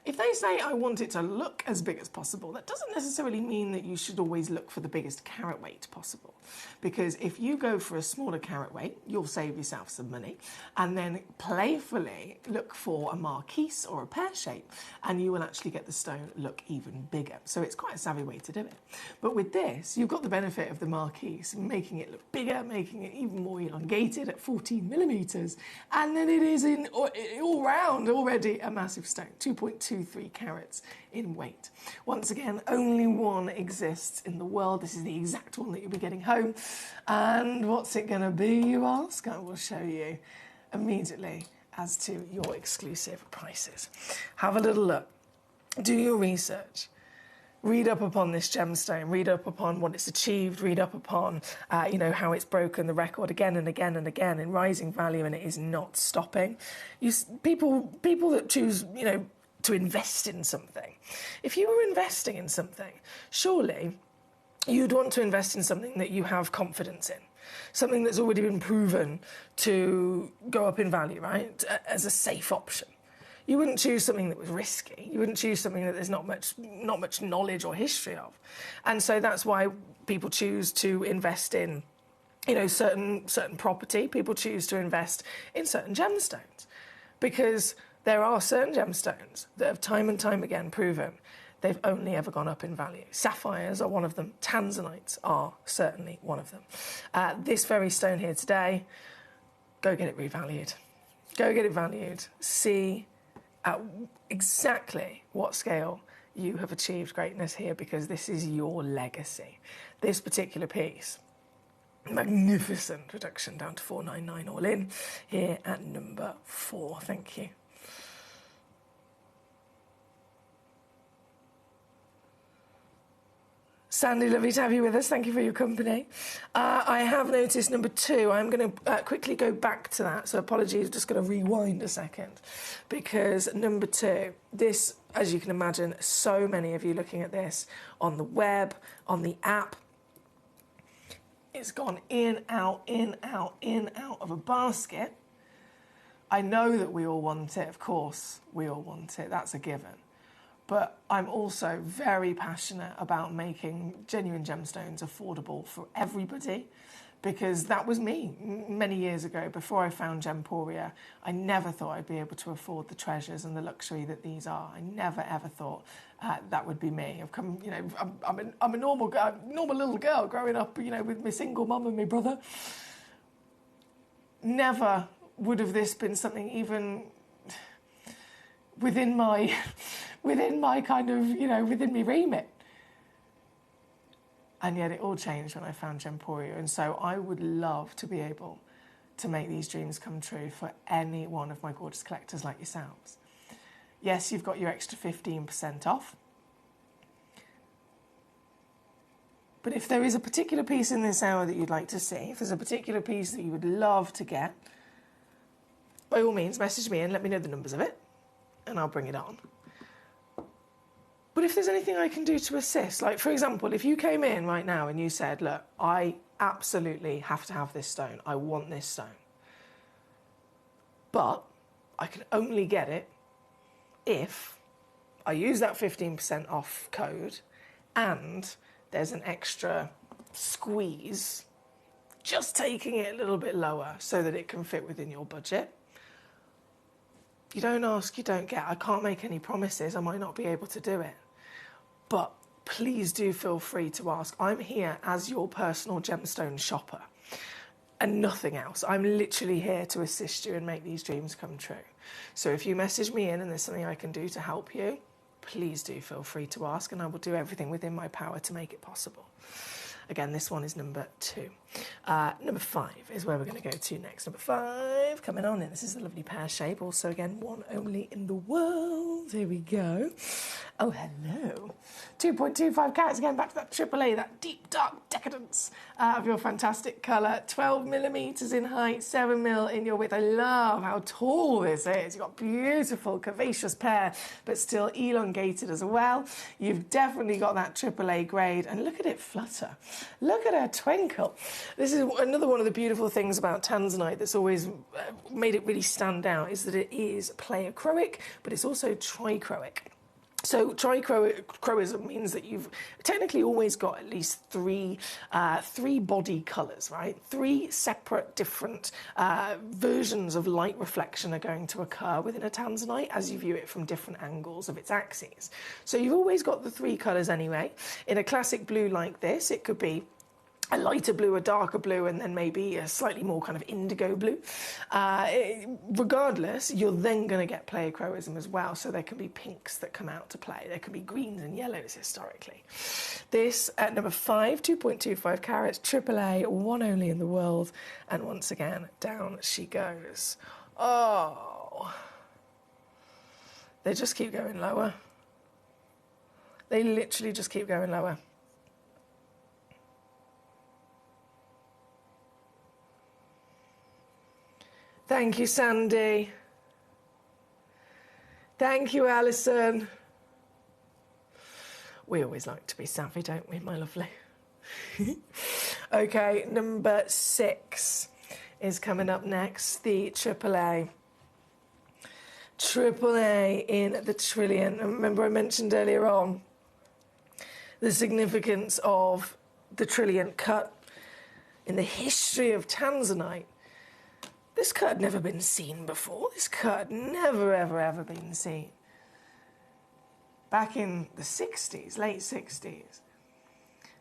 if they say I want it to look as big as possible, that doesn't necessarily mean that you should always look for the biggest carat weight possible. Because if you go for a smaller carat weight, you'll save yourself some money, and then playfully look for a Marquise or a pear shape, and you will actually get the stone look even bigger. So it's quite a savvy way to do it. But with this, you've got the benefit of the Marquise, making it look bigger, making it even more elongated at 14 millimeters, and then it is in all round already a massive stone, 2.23 carats in weight. Once again, only one exists in the world. This is the exact one that you'll be getting home. And what's it going to be, you ask? I will show you immediately as to your exclusive prices. Have a little look. Do your research. Read up upon this gemstone, read up upon what it's achieved, read up upon, you know, how it's broken the record again and again and again in rising value, and it is not stopping. People that choose, you know, to invest in something. If you were investing in something, surely you'd want to invest in something that you have confidence in, something that's already been proven to go up in value, right, as a safe option. You wouldn't choose something that was risky. You wouldn't choose something that there's not much knowledge or history of. And so that's why people choose to invest in, you know, certain property. People choose to invest in certain gemstones, because there are certain gemstones that have time and time again proven they've only ever gone up in value. Sapphires are one of them. Tanzanites are certainly one of them. This very stone here today, go get it revalued. Go get it valued. See at exactly what scale you have achieved greatness here, because this is your legacy. This particular piece, magnificent reduction down to 499 all in, here at number 4. Thank you. Sandy, lovely to have you with us. Thank you for your company. I have noticed number 2. I'm going to quickly go back to that. So apologies, just going to rewind a second. Because number 2, this, as you can imagine, so many of you looking at this on the web, on the app, it's gone in, out, in, out, in, out of a basket. I know that we all want it, of course. We all want it. That's a given. But I'm also very passionate about making genuine gemstones affordable for everybody, because that was me many years ago. Before I found Gemporia, I never thought I'd be able to afford the treasures and the luxury that these are. I never, ever thought that would be me. I've come, you know, I'm a normal little girl growing up, you know, with my single mum and my brother. Never would have this been something even within my kind of, you know, within my remit. And yet it all changed when I found Gemporia. And so I would love to be able to make these dreams come true for any one of my gorgeous collectors like yourselves. Yes, you've got your extra 15% off. But if there is a particular piece in this hour that you'd like to see, if there's a particular piece that you would love to get, by all means, message me and let me know the numbers of it, and I'll bring it on. But if there's anything I can do to assist, like, for example, if you came in right now and you said, look, I absolutely have to have this stone. I want this stone. But I can only get it if I use that 15% off code and there's an extra squeeze, just taking it a little bit lower so that it can fit within your budget. You don't ask, you don't get. I can't make any promises. I might not be able to do it. But please do feel free to ask. I'm here as your personal gemstone shopper and nothing else. I'm literally here to assist you and make these dreams come true. So if you message me in and there's something I can do to help you, please do feel free to ask, and I will do everything within my power to make it possible. Again, this one is number 2. Number 5 is where we're going to go to next. Number 5, coming on in. This is a lovely pear shape. Also, again, one only in the world. Here we go. Oh, hello. 2.25 carats. Again, back to that AAA, that deep, dark decadence of your fantastic colour. 12 millimetres in height, 7 mil in your width. I love how tall this is. You've got beautiful, curvaceous pear, but still elongated as well. You've definitely got that AAA grade. And look at it flutter. Look at her twinkle. This is another one of the beautiful things about tanzanite that's always made it really stand out, is that it is pleochroic, but it's also trichroic. So trichroism means that you've technically always got at least three body colours, right? 3 separate different versions of light reflection are going to occur within a tanzanite as you view it from different angles of its axes. So you've always got the 3 colours anyway. In a classic blue like this, it could be a lighter blue, a darker blue, and then maybe a slightly more kind of indigo blue. Regardless, you're then going to get pleochroism as well, so there can be pinks that come out to play. There can be greens and yellows historically. This, at number 5, 2.25 carats, AAA, one only in the world, and once again, down she goes. Oh. They just keep going lower. They literally just keep going lower. Thank you, Sandy. Thank you, Alison. We always like to be savvy, don't we, my lovely? Okay, number 6 is coming up next, the AAA. AAA in the trillion. And remember I mentioned earlier on the significance of the trillion cut in the history of tanzanite. This cut had never been seen before. This cut had never, ever, ever been seen. Back in the 60s, late 60s,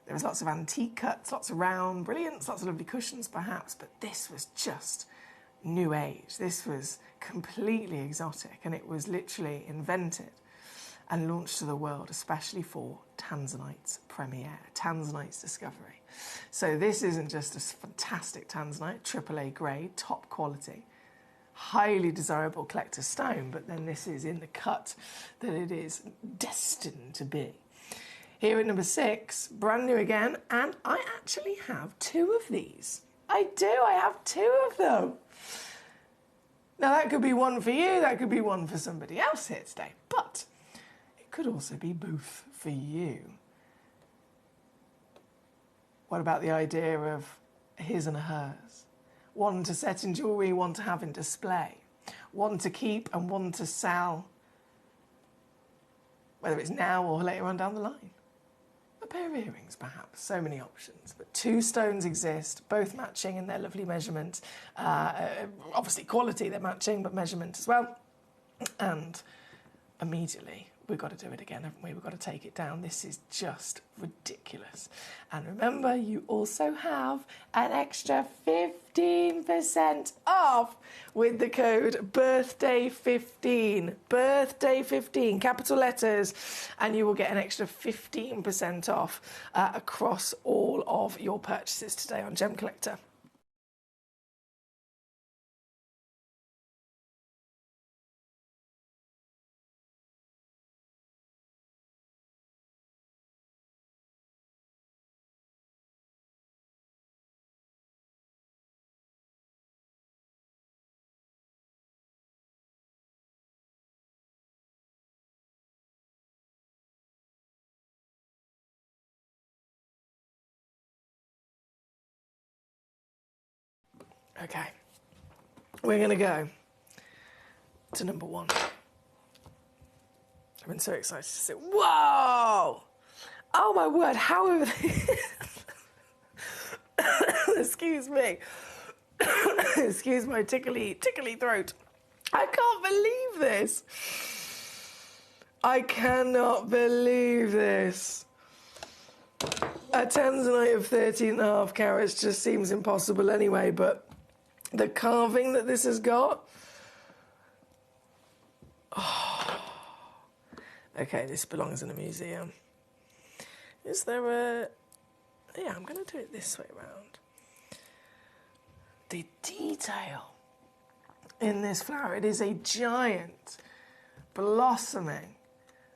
there was lots of antique cuts, lots of round brilliants, lots of lovely cushions perhaps, but this was just new age. This was completely exotic, and it was literally invented and launched to the world, especially for tanzanite's premiere, tanzanite's discovery. So this isn't just a fantastic tanzanite, AAA grade, top quality, highly desirable collector's stone, but then this is in the cut that it is destined to be. Here at number 6, brand new again, and I actually have 2 of these. I do, I have 2 of them. Now that could be one for you, that could be one for somebody else here today, but it could also be both for you. What about the idea of his and a hers? One to set in jewellery, one to have in display. One to keep and one to sell, whether it's now or later on down the line. A pair of earrings, perhaps. So many options. But 2 stones exist, both matching in their lovely measurement. Obviously quality, they're matching, but measurement as well. And immediately, we've got to do it again, haven't we? We've got to take it down. This is just ridiculous. And remember, you also have an extra 15% off with the code BIRTHDAY15. BIRTHDAY15, capital letters, and you will get an extra 15% off across all of your purchases today on Gemcollector. Okay, we're going to go to number 1. I've been so excited to say, whoa! Oh my word, how have they... Excuse me. Excuse my tickly throat. I can't believe this. I cannot believe this. A tanzanite of 13.5 carats just seems impossible anyway, but the carving that this has got... Oh. Okay, this belongs in a museum. Is there a... Yeah, I'm going to do it this way around. The detail in this flower. It is a giant, blossoming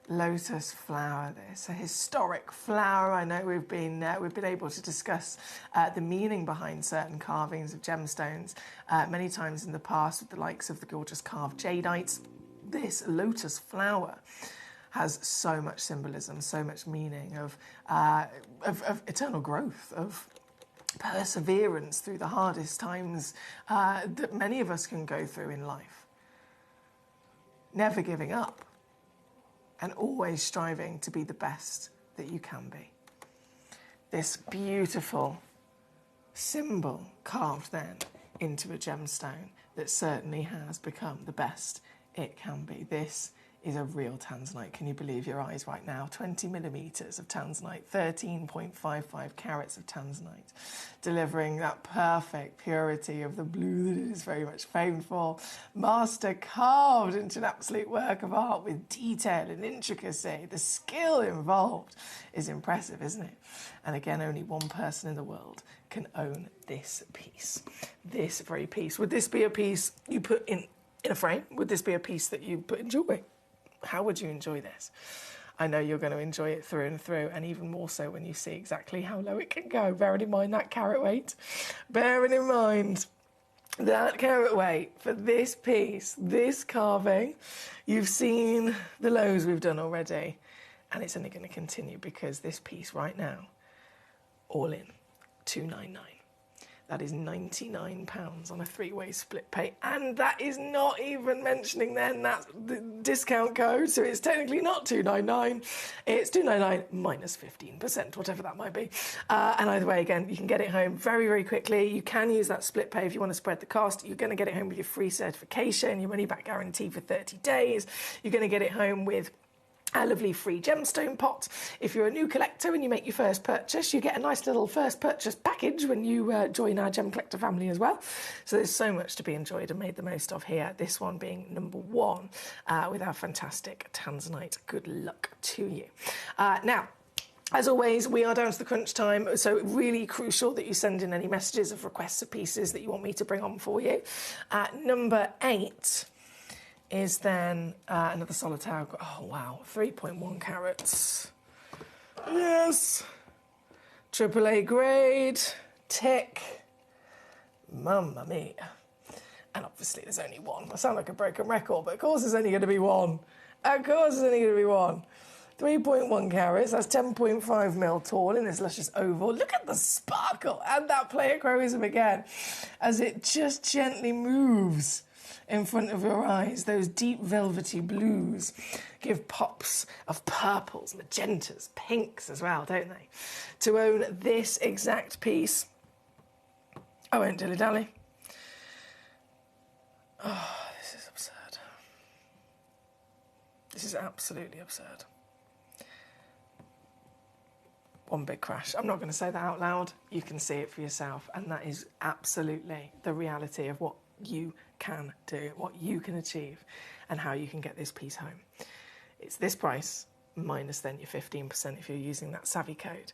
lotus flower. This a historic flower. I know we've been able to discuss the meaning behind certain carvings of gemstones many times in the past, with the likes of the gorgeous carved jadites. This lotus flower has so much symbolism, so much meaning of eternal growth, of perseverance through the hardest times that many of us can go through in life. Never giving up and always striving to be the best that you can be. This beautiful symbol carved then into a gemstone that certainly has become the best it can be. This is a real tanzanite. Can you believe your eyes right now? 20 millimetres of tanzanite, 13.55 carats of tanzanite, delivering that perfect purity of the blue that it is very much famed for. Master carved into an absolute work of art with detail and intricacy. The skill involved is impressive, isn't it? And again, only one person in the world can own this piece. This very piece. Would this be a piece you put in a frame? Would this be a piece that you put in jewellery? How would you enjoy this? I know you're going to enjoy it through and through, and even more so when you see exactly how low it can go, bearing in mind that carat weight. Bearing in mind that carat weight for this piece, this carving, you've seen the lows we've done already, and it's only going to continue because this piece right now, all in, $299. That is £99 on a three-way split pay. And that is not even mentioning then that's the discount code. So it's technically not $299. It's $299 minus 15%, whatever that might be. And either way, again, you can get it home very, very quickly. You can use that split pay if you want to spread the cost. You're going to get it home with your free certification, your money-back guarantee for 30 days. You're going to get it home with a lovely free gemstone pot. If you're a new collector and you make your first purchase, you get a nice little first purchase package when you join our Gem Collector family as well. So there's so much to be enjoyed and made the most of here. This one being number one with our fantastic tanzanite. Good luck to you. Now, as always, we are down to the crunch time, so really crucial that you send in any messages of requests of pieces that you want me to bring on for you. Number 8 is then another solitaire. Oh, wow, 3.1 carats. Yes. AAA grade, tick. Mamma mia. And obviously there's only one. I sound like a broken record, but of course there's only going to be one. Of course there's only going to be one. 3.1 carats, that's 10.5 mil tall in this luscious oval. Look at the sparkle and that pleochroism again as it just gently moves in front of your eyes. Those deep velvety blues give pops of purples, magentas, pinks as well, don't they? To own this exact piece, I won't dilly-dally. Oh, this is absurd. This is absolutely absurd. One big crash. I'm not going to say that out loud. You can see it for yourself, and that is absolutely the reality of what you can do, what you can achieve, and how you can get this piece home. It's this price minus then your 15% if you're using that savvy code.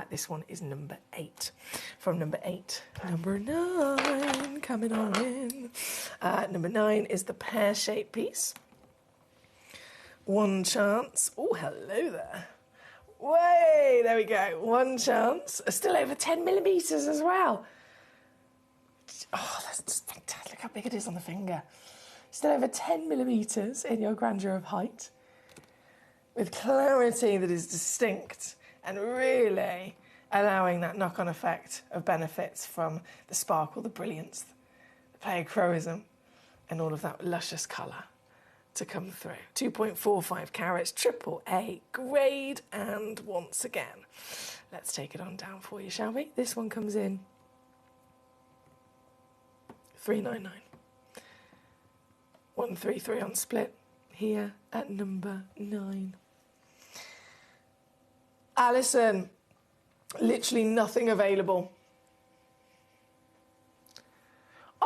This one is number 8. From number 8, number 9 coming on in. Number 9 is the pear-shaped piece. One chance. Oh, hello there. Way, there we go. One chance. Still over 10 millimetres as well. Oh, that's just fantastic. Look how big it is on the finger. Still over 10 millimetres in your grandeur of height, with clarity that is distinct and really allowing that knock-on effect of benefits from the sparkle, the brilliance, the pleochroism, and all of that luscious colour to come through. 2.45 carats, AAA grade, and once again, let's take it on down for you, shall we? This one comes in $399. 133 on split here at number 9. Alison, literally nothing available.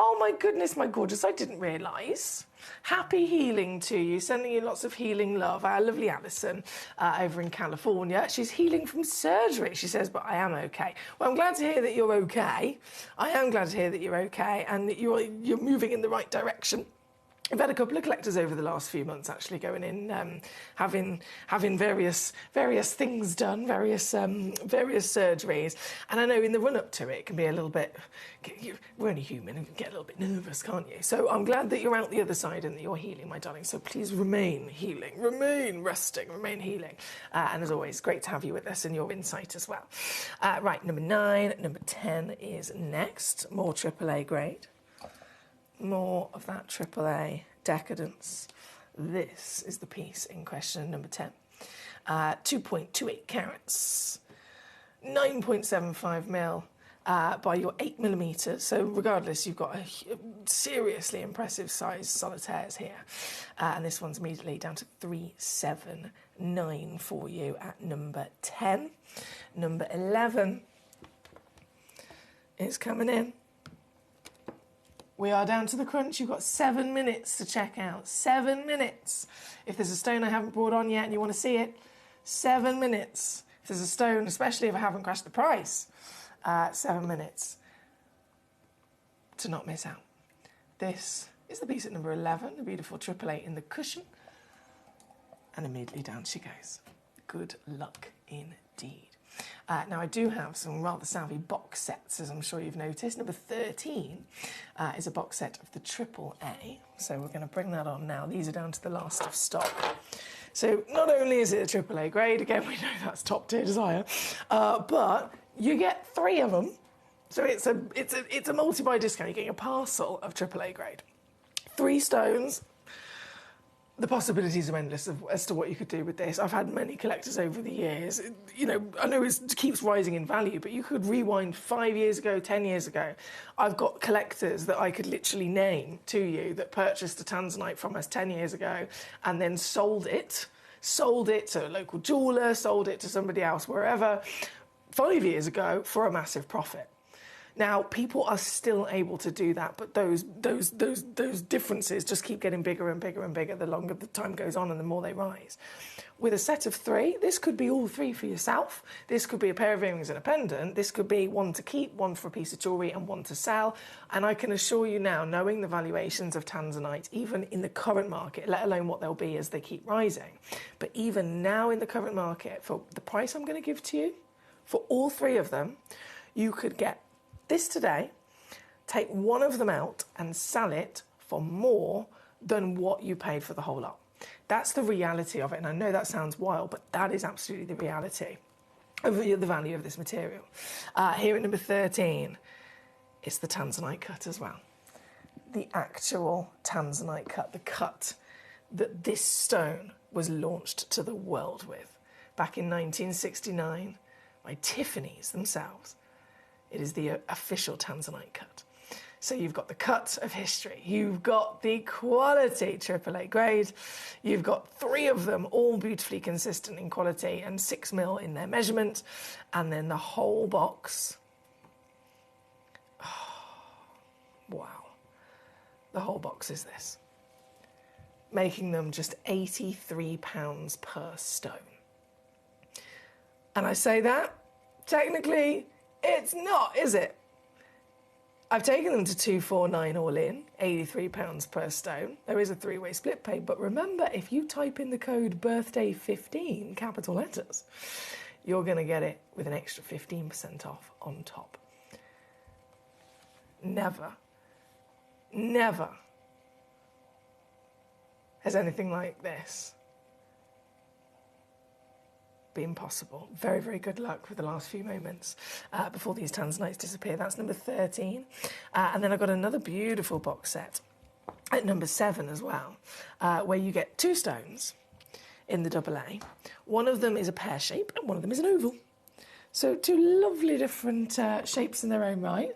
Oh my goodness, my gorgeous, I didn't realise. Happy healing to you, sending you lots of healing love. Our lovely Alison over in California. She's healing from surgery, she says, but I am okay. Well, I'm glad to hear that you're okay. I am glad to hear that you're okay and that you're moving in the right direction. I've had a couple of collectors over the last few months actually going in, having various things done, various surgeries, and I know in the run up to it can be a little bit. We're only human and you can get a little bit nervous, can't you? So I'm glad that you're out the other side and that you're healing, my darling. So please remain healing, remain resting, remain healing, and as always, great to have you with us and your insight as well. Right, number 9, number 10 is next. More AAA grade. More of that AAA decadence. This is the piece in question, number 10. 2.28 carats, 9.75 mil by your 8mm. So regardless, you've got a seriously impressive size solitaires here. And this one's immediately down to 379 for you at number 10. Number 11 is coming in. We are down to the crunch. You've got 7 minutes to check out. 7 minutes. If there's a stone I haven't brought on yet and you want to see it, 7 minutes. If there's a stone, especially if I haven't crashed the price, 7 minutes to not miss out. This is the piece at number 11, the beautiful 888 in the cushion. And immediately down she goes. Good luck indeed. Now, I do have some rather savvy box sets, as I'm sure you've noticed. Number 13 is a box set of the AAA. So we're going to bring that on now. These are down to the last of stock. So not only is it a AAA grade, again, we know that's top tier desire, but you get 3 of them. So it's a multi-buy discount. You're getting a parcel of AAA grade. 3 stones. The possibilities are endless as to what you could do with this. I've had many collectors over the years. You know, I know it keeps rising in value, but you could rewind 5 years ago, 10 years ago. I've got collectors that I could literally name to you that purchased a tanzanite from us 10 years ago and then sold it to a local jeweller, sold it to somebody else, wherever, 5 years ago for a massive profit. Now, people are still able to do that, but those differences just keep getting bigger and bigger and bigger the longer the time goes on and the more they rise. With a set of 3, this could be all 3 for yourself. This could be a pair of earrings and a pendant. This could be 1 to keep, 1 for a piece of jewellery and 1 to sell. And I can assure you now, knowing the valuations of tanzanite, even in the current market, let alone what they'll be as they keep rising, but even now in the current market, for the price I'm going to give to you, for all 3 of them, you could get this today, take 1 of them out and sell it for more than what you paid for the whole lot. That's the reality of it, and I know that sounds wild, but that is absolutely the reality of the value of this material. Here at number 13, it's the tanzanite cut as well. The actual tanzanite cut, the cut that this stone was launched to the world with back in 1969 by Tiffany's themselves. It is the official tanzanite cut. So you've got the cut of history. You've got the quality AAA grade. You've got 3 of them, all beautifully consistent in quality and 6 mil in their measurement. And then the whole box. Oh, wow. The whole box is this. Making them just £83 per stone. And I say that, technically, it's not, is it? I've taken them to 249 all in, £83 per stone. There is a 3-way split pay, but remember, if you type in the code birthday15, capital letters, you're going to get it with an extra 15% off on top. Never has anything like this been possible. Very, very good luck with the last few moments before these tanzanites disappear. That's number 13. And then I've got another beautiful box set at number 7 as well, where you get 2 stones in the AA. One of them is a pear shape and one of them is an oval. So 2 lovely different shapes in their own right.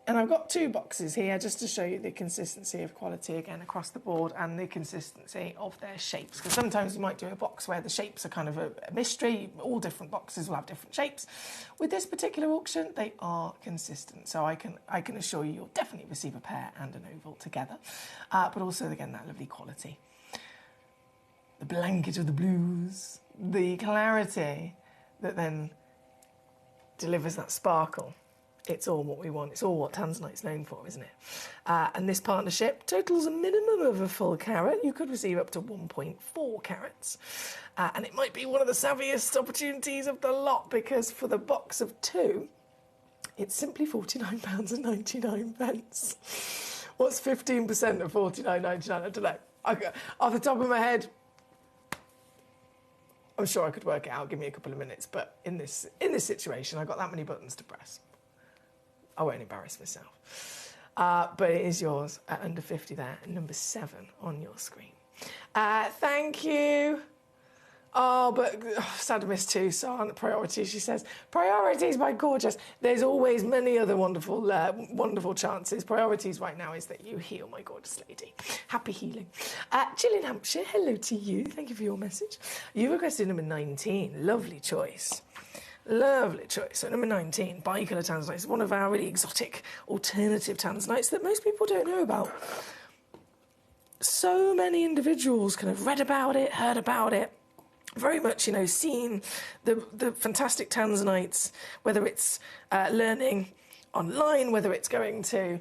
And I've got 2 boxes here just to show you the consistency of quality again across the board and the consistency of their shapes. Because sometimes you might do a box where the shapes are kind of a mystery. All different boxes will have different shapes. With this particular auction, they are consistent. So I can assure you you'll definitely receive a pear and an oval together. But also, again, that lovely quality. The blanket of the blues, the clarity that then delivers that sparkle. It's all what we want. It's all what Tanzanite's known for, isn't it? And this partnership totals a minimum of a full carat. You could receive up to 1.4 carats. And it might be one of the savviest opportunities of the lot, because for the box of 2, it's simply £49.99. What's 15% of £49.99? I don't know. Off the top of my head, I'm sure I could work it out. Give me a couple of minutes. But in this situation, I've got that many buttons to press. I won't embarrass myself. But it is yours at under 50 there, number 7 on your screen. Thank you. Oh, but sad to miss 2, so aren't priorities, she says. Priorities by Gorgeous. There's always many other wonderful, wonderful chances. Priorities right now is that you heal, my gorgeous lady. Happy healing. Jill in Hampshire, hello to you. Thank you for your message. You requested number 19. Lovely choice. Lovely choice. So number 19, bicolour tanzanite, is one of our really exotic alternative tanzanites that most people don't know about. So many individuals kind of read about it, heard about it, very much, seen the fantastic tanzanites, whether it's learning online, whether it's going to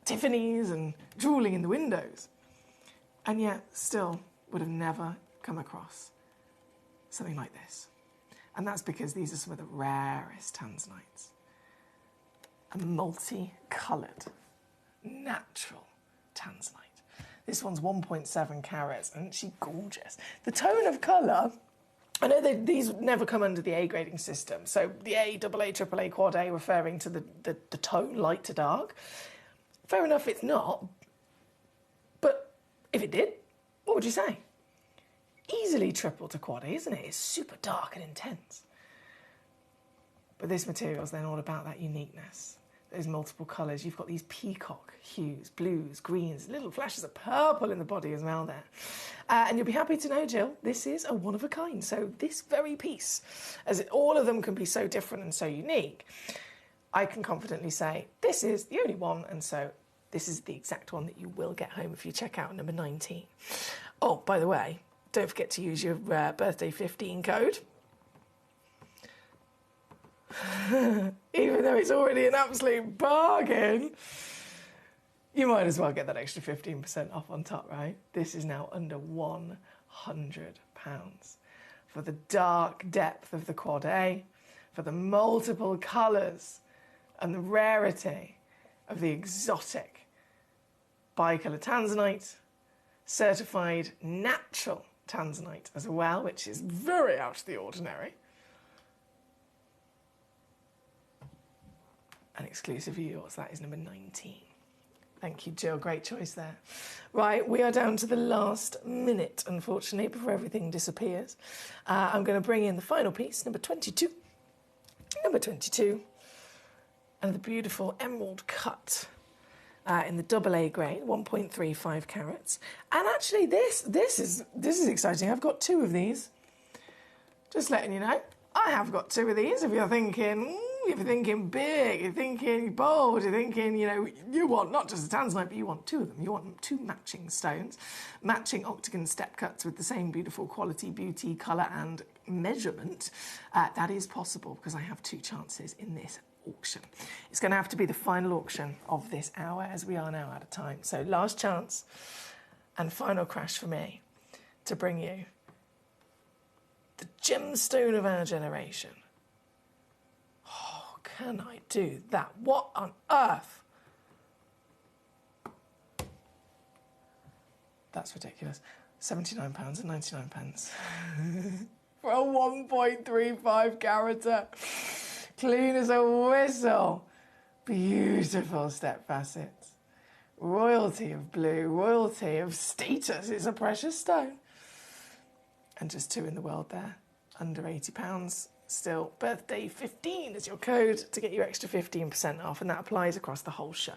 Tiffany's and drooling in the windows, and yet still would have never come across something like this. And that's because these are some of the rarest tanzanites. A multi-coloured, natural tanzanite. This one's 1.7 carats, and she's gorgeous. The tone of colour, I know these never come under the A grading system. So the A, AA, AAA, Quad A, referring to the tone, light to dark. Fair enough, it's not. But if it did, what would you say? Easily triple to Quad A, isn't it? It's super dark and intense. But this material is then all about that uniqueness. Those multiple colours. You've got these peacock hues, blues, greens, little flashes of purple in the body as well there. And you'll be happy to know, Jill, this is a one of a kind. So this very piece, all of them can be so different and so unique, I can confidently say this is the only one, and so this is the exact one that you will get home if you check out number 19. Oh, by the way, don't forget to use your birthday 15 code. Even though it's already an absolute bargain, you might as well get that extra 15% off on top, right? This is now under £100 for the dark depth of the Quad A, for the multiple colours and the rarity of the exotic bicolour tanzanite, certified natural tanzanite as well, which is very out of the ordinary. And exclusively yours, that is number 19. Thank you, Jill, great choice there. Right, we are down to the last minute, unfortunately, before everything disappears. I'm going to bring in the final piece, number 22. Number 22, and the beautiful emerald cut in the AA grade, 1.35 carats. And actually, this is exciting. I've got 2 of these. Just letting you know, I have got 2 of these. If you're thinking, if you're thinking big, you're thinking bold, you're thinking, you want not just a tanzanite, but you want 2 of them. You want 2 matching stones, matching octagon step cuts with the same beautiful quality, beauty, colour and measurement. That is possible because I have 2 chances in this auction. It's going to have to be the final auction of this hour, as we are now out of time. So last chance and final crash for me to bring you the gemstone of our generation. Oh, can I do that? What on earth? That's ridiculous. £79.99 for a 1.35 carater. Clean as a whistle. Beautiful step facets. Royalty of blue, royalty of status. It's a precious stone. And just 2 in the world there. Under £80. Still, birthday 15 is your code to get your extra 15% off, and that applies across the whole show.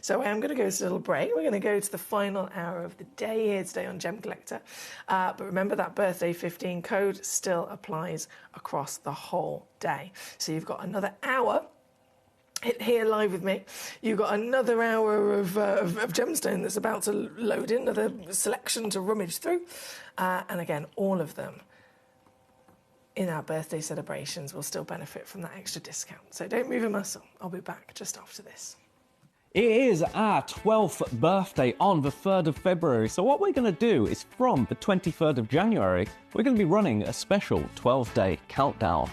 So I am going to go to a little break. We're going to go to the final hour of the day here today on Gem Collector. But remember, that birthday 15 code still applies across the whole day. So you've got another hour here live with me. You've got another hour of gemstone that's about to load in, another selection to rummage through. And again, all of them in our birthday celebrations will still benefit from that extra discount. So don't move a muscle. I'll be back just after this. It is our 12th birthday on the 3rd of February, so what we're going to do is from the 23rd of January, we're going to be running a special 12-day countdown.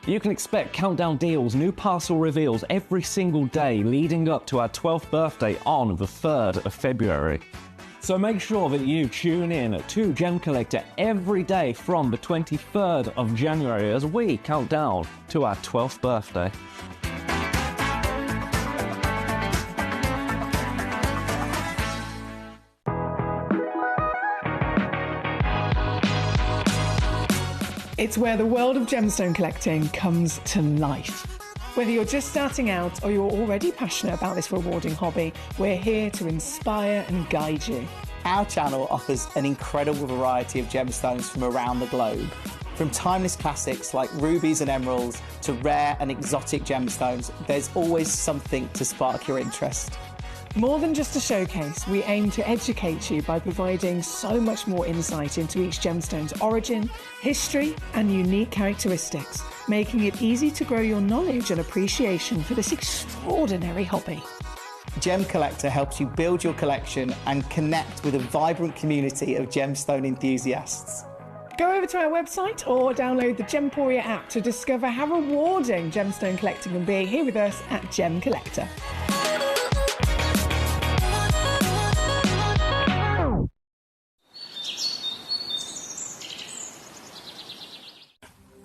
You can expect countdown deals, new parcel reveals every single day leading up to our 12th birthday on the 3rd of February. So make sure that you tune in to Gem Collector every day from the 23rd of January as we count down to our 12th birthday. It's where the world of gemstone collecting comes to life. Whether you're just starting out or you're already passionate about this rewarding hobby, we're here to inspire and guide you. Our channel offers an incredible variety of gemstones from around the globe. From timeless classics like rubies and emeralds to rare and exotic gemstones, there's always something to spark your interest. More than just a showcase, we aim to educate you by providing so much more insight into each gemstone's origin, history, and unique characteristics, making it easy to grow your knowledge and appreciation for this extraordinary hobby. Gem Collector helps you build your collection and connect with a vibrant community of gemstone enthusiasts. Go over to our website or download the Gemporia app to discover how rewarding gemstone collecting can be here with us at Gem Collector.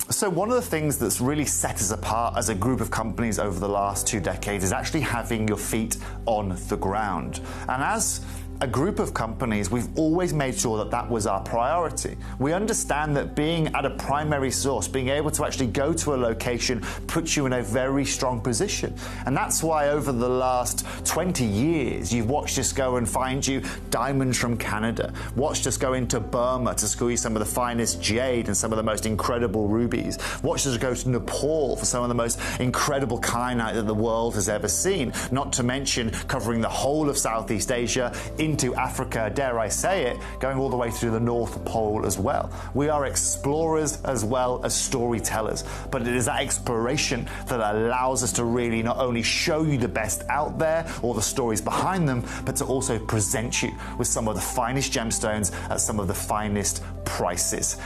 So one of the things that's really set us apart as a group of companies over the last 2 decades is actually having your feet on the ground. And as a group of companies, we've always made sure that that was our priority. We understand that being at a primary source, being able to actually go to a location, puts you in a very strong position. And that's why over the last 20 years, you've watched us go and find you diamonds from Canada, watched us go into Burma to school you some of the finest jade and some of the most incredible rubies, watched us go to Nepal for some of the most incredible kyanite that the world has ever seen, not to mention covering the whole of Southeast Asia, into Africa, dare I say it, going all the way through the North Pole as well. We are explorers as well as storytellers, but it is that exploration that allows us to really not only show you the best out there or the stories behind them, but to also present you with some of the finest gemstones at some of the finest prices.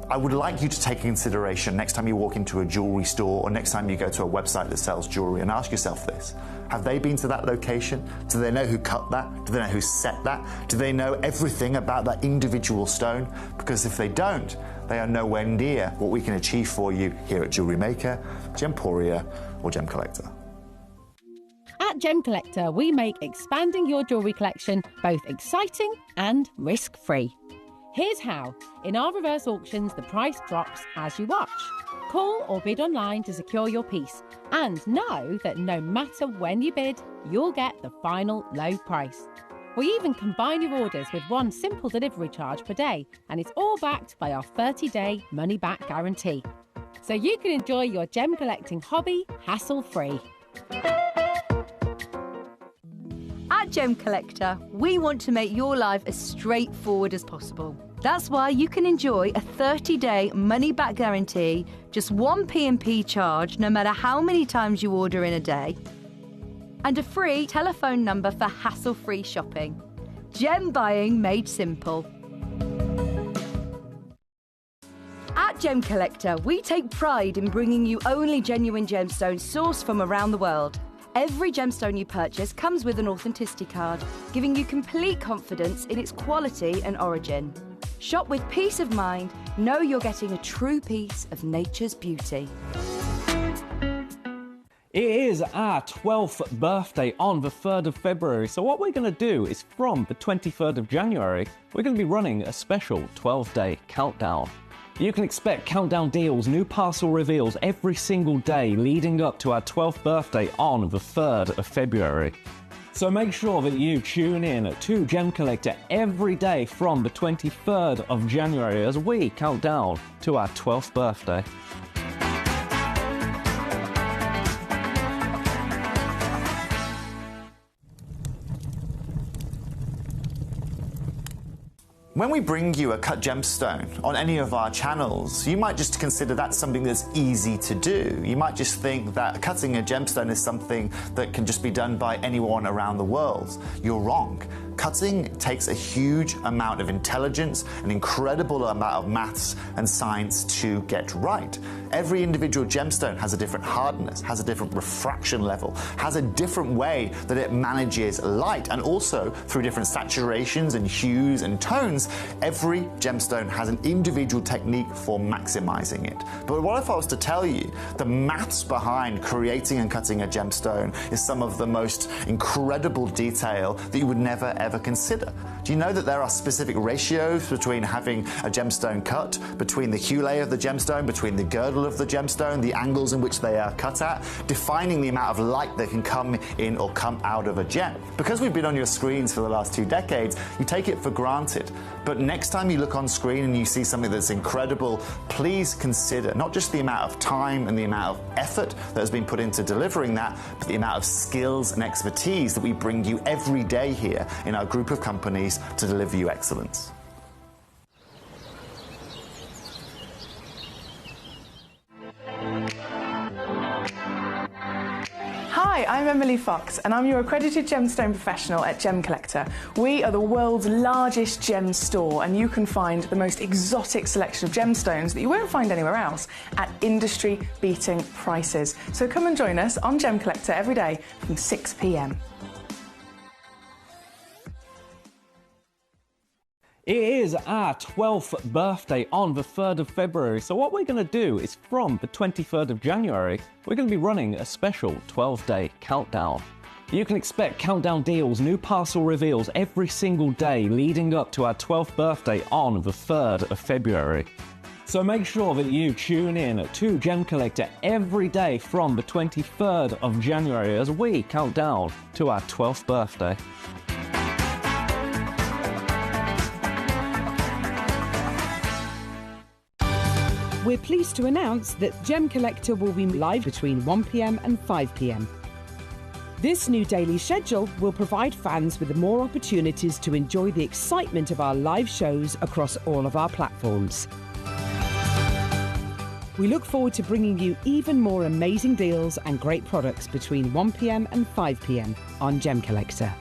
I would like you to take consideration next time you walk into a jewelry store or next time you go to a website that sells jewelry and ask yourself this. Have they been to that location? Do they know who cut that? Do they know who set that? Do they know everything about that individual stone? Because if they don't, they are nowhere near what we can achieve for you here at Jewelry Maker, Gemporia or Gem Collector. At Gem Collector, we make expanding your jewellery collection both exciting and risk-free. Here's how. In our reverse auctions, the price drops as you watch. Call or bid online to secure your piece. And know that no matter when you bid, you'll get the final low price. We even combine your orders with one simple delivery charge per day, and it's all backed by our 30-day money-back guarantee. So you can enjoy your gem collecting hobby hassle-free. At Gem Collector, we want to make your life as straightforward as possible. That's why you can enjoy a 30-day money-back guarantee, just one P&P charge no matter how many times you order in a day, and a free telephone number for hassle-free shopping. Gem buying made simple. At Gem Collector, we take pride in bringing you only genuine gemstones sourced from around the world. Every gemstone you purchase comes with an authenticity card, giving you complete confidence in its quality and origin. Shop with peace of mind, know you're getting a true piece of nature's beauty. It is our 12th birthday on the 3rd of February, so what we're going to do is from the 23rd of January, we're going to be running a special 12-day countdown. You can expect countdown deals, new parcel reveals every single day leading up to our 12th birthday on the 3rd of February. So make sure that you tune in to Gem Collector every day from the 23rd of January as we count down to our 12th birthday. When we bring you a cut gemstone on any of our channels, you might just consider that something that's easy to do. You might just think that cutting a gemstone is something that can just be done by anyone around the world. You're wrong. Cutting takes a huge amount of intelligence, an incredible amount of maths and science to get right. Every individual gemstone has a different hardness, has a different refraction level, has a different way that it manages light, and also through different saturations and hues and tones, every gemstone has an individual technique for maximizing it. But what if I was to tell you the maths behind creating and cutting a gemstone is some of the most incredible detail that you would never ever consider? Do you know that there are specific ratios between having a gemstone cut, between the hue layer of the gemstone, between the girdle of the gemstone, the angles in which they are cut at, defining the amount of light that can come in or come out of a gem? Because we've been on your screens for the last 2 decades, you take it for granted. But next time you look on screen and you see something that's incredible, please consider not just the amount of time and the amount of effort that has been put into delivering that, but the amount of skills and expertise that we bring you every day here in our group of companies to deliver you excellence. Hi, I'm Emily Fox and I'm your accredited gemstone professional at Gemcollector. We are the world's largest gem store and you can find the most exotic selection of gemstones that you won't find anywhere else at industry-beating prices. So come and join us on Gemcollector every day from 6 p.m. It is our 12th birthday on the 3rd of February, so what we're going to do is from the 23rd of January, we're going to be running a special 12-day countdown. You can expect countdown deals, new parcel reveals every single day leading up to our 12th birthday on the 3rd of February. So make sure that you tune in to Gem Collector every day from the 23rd of January as we count down to our 12th birthday. We're pleased to announce that Gem Collector will be live between 1 p.m. and 5 p.m. This new daily schedule will provide fans with more opportunities to enjoy the excitement of our live shows across all of our platforms. We look forward to bringing you even more amazing deals and great products between 1 p.m. and 5 p.m. on Gem Collector.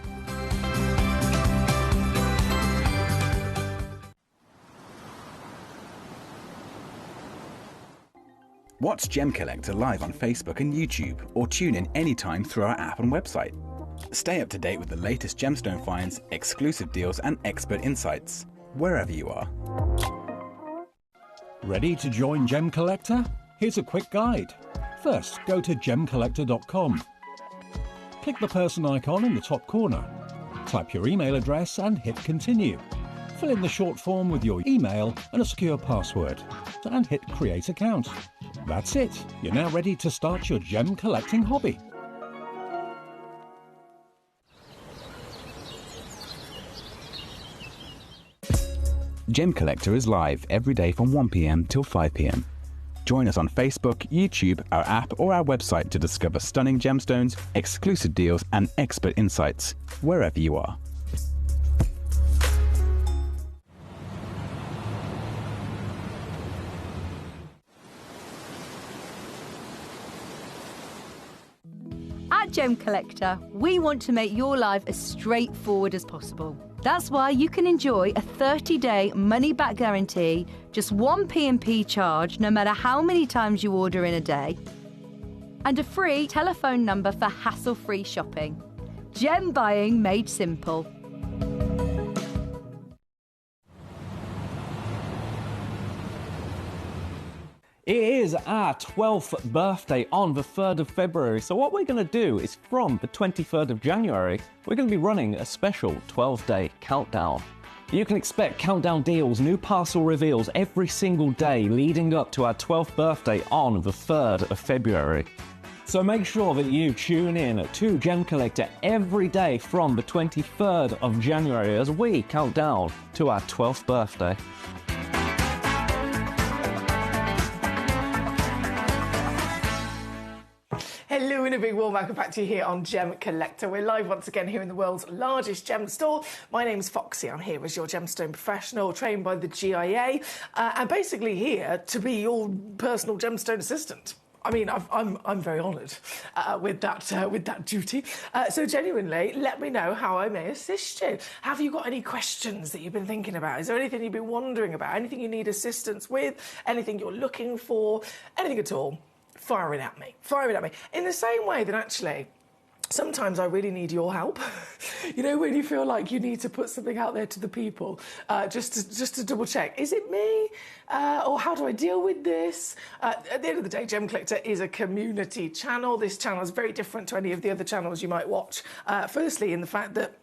Watch Gem Collector live on Facebook and YouTube, or tune in anytime through our app and website. Stay up to date with the latest gemstone finds, exclusive deals and expert insights, wherever you are. Ready to join Gem Collector? Here's a quick guide. First, go to gemcollector.com. Click the person icon in the top corner. Type your email address and hit continue. Fill in the short form with your email and a secure password, and hit create account. That's it. You're now ready to start your gem collecting hobby. Gem Collector is live every day from 1 p.m. till 5 p.m. Join us on Facebook, YouTube, our app or our website to discover stunning gemstones, exclusive deals and expert insights, wherever you are. At Gem Collector, we want to make your life as straightforward as possible. That's why you can enjoy a 30-day money-back guarantee, just one P&P charge no matter how many times you order in a day, and a free telephone number for hassle-free shopping. Gem buying made simple. It is our 12th birthday on the 3rd of February, so what we're going to do is from the 23rd of January, we're going to be running a special 12-day countdown. You can expect countdown deals, new parcel reveals every single day leading up to our 12th birthday on the 3rd of February. So make sure that you tune in to Gem Collector every day from the 23rd of January as we count down to our 12th birthday. Hello and a big warm welcome back to you here on Gem Collector. We're live once again here in the world's largest gem store. My name's Foxy. I'm here as your gemstone professional, trained by the GIA, and basically here to be your personal gemstone assistant. I mean, I'm very honoured with that duty. So genuinely, let me know how I may assist you. Have you got any questions that you've been thinking about? Is there anything you've been wondering about? Anything you need assistance with? Anything you're looking for? Anything at all? Fire it at me. Fire it at me. In the same way that actually, sometimes I really need your help. You know, when you feel like you need to put something out there to the people, just to double check, is it me? Or how do I deal with this? At the end of the day, Gem Collector is a community channel. This channel is very different to any of the other channels you might watch. Firstly, in the fact that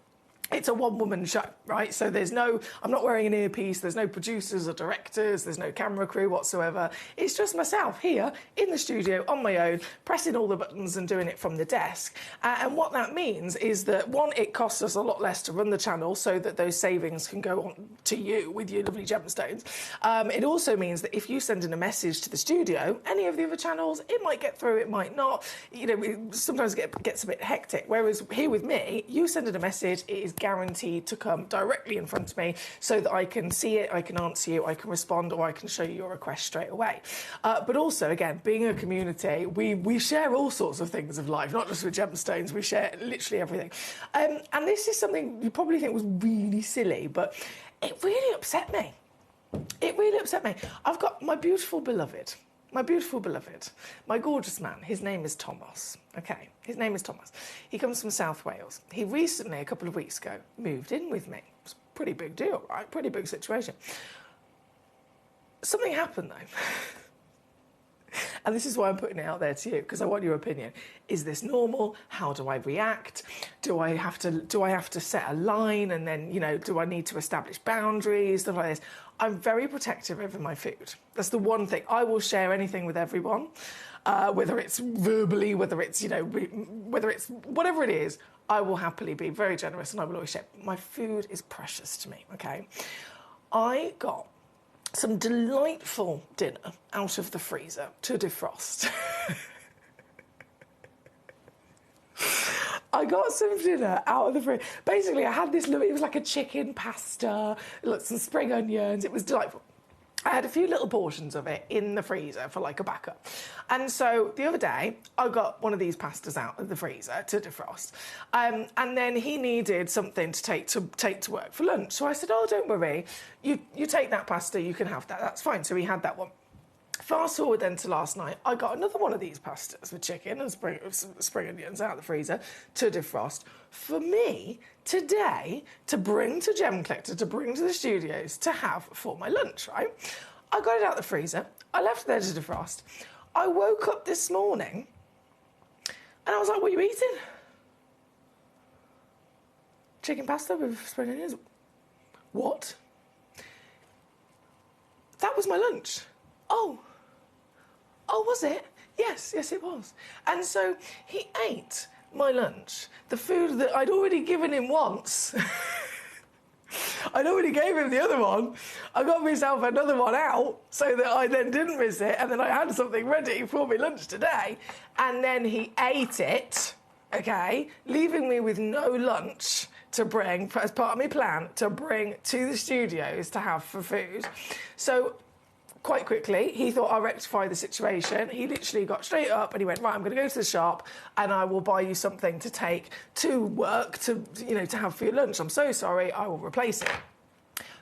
it's a one-woman show, right? So I'm not wearing an earpiece, there's no producers or directors, there's no camera crew whatsoever. It's just myself here in the studio on my own, pressing all the buttons and doing it from the desk. And what that means is that, one, it costs us a lot less to run the channel so that those savings can go on to you with your lovely gemstones. It also means that if you send in a message to the studio, any of the other channels, it might get through, it might not. You know, sometimes it gets a bit hectic. Whereas here with me, you send in a message, it is guaranteed to come directly in front of me so that I can see it, I can answer you, I can respond, or I can show you your request straight away. But also, again, being a community, we share all sorts of things of life, not just with gemstones, we share literally everything. And this is something you probably think was really silly, but it really upset me. It really upset me. I've got my beautiful beloved, my gorgeous man. His name is Thomas. Okay, his name is Thomas. He comes from South Wales. He recently, a couple of weeks ago, moved in with me. It's a pretty big deal, right? Pretty big situation. Something happened though. And this is why I'm putting it out there to you, because I want your opinion. Is this normal? How do I react? Do I have to set a line, and then, you know, do I need to establish boundaries, stuff like this? I'm very protective over my food. That's the one thing. I will share anything with everyone, whether it's verbally, whether it's, you know, whether it's whatever it is, I will happily be very generous and I will always share. My food is precious to me, okay? I got some delightful dinner out of the freezer to defrost. I got some dinner out of the fridge. Basically, I had this little, it was like a chicken pasta, some spring onions. It was delightful. I had a few little portions of it in the freezer for like a backup. And so the other day, I got one of these pastas out of the freezer to defrost. And then he needed something to take to work for lunch. So I said, oh, don't worry. You take that pasta, you can have that. That's fine. So he had that one. Fast forward then to last night, I got another one of these pastas with chicken and spring onions out of the freezer to defrost for me today to bring to Gem Collector, to bring to the studios to have for my lunch, right? I got it out of the freezer. I left it there to defrost. I woke up this morning and I was like, what are you eating? Chicken pasta with spring onions. What? That was my lunch. Oh, was it? Yes, it was. And so he ate my lunch, the food that I'd already given him once. I'd already gave him the other one. I got myself another one out so that I then didn't miss it, and then I had something ready for my lunch today. And then he ate it, okay, leaving me with no lunch to bring, as part of my plan, to bring to the studios to have for food. So quite quickly, he thought, I'll rectify the situation. He literally got straight up and he went, right, I'm going to go to the shop and I will buy you something to take to work, to have for your lunch. I'm so sorry, I will replace it.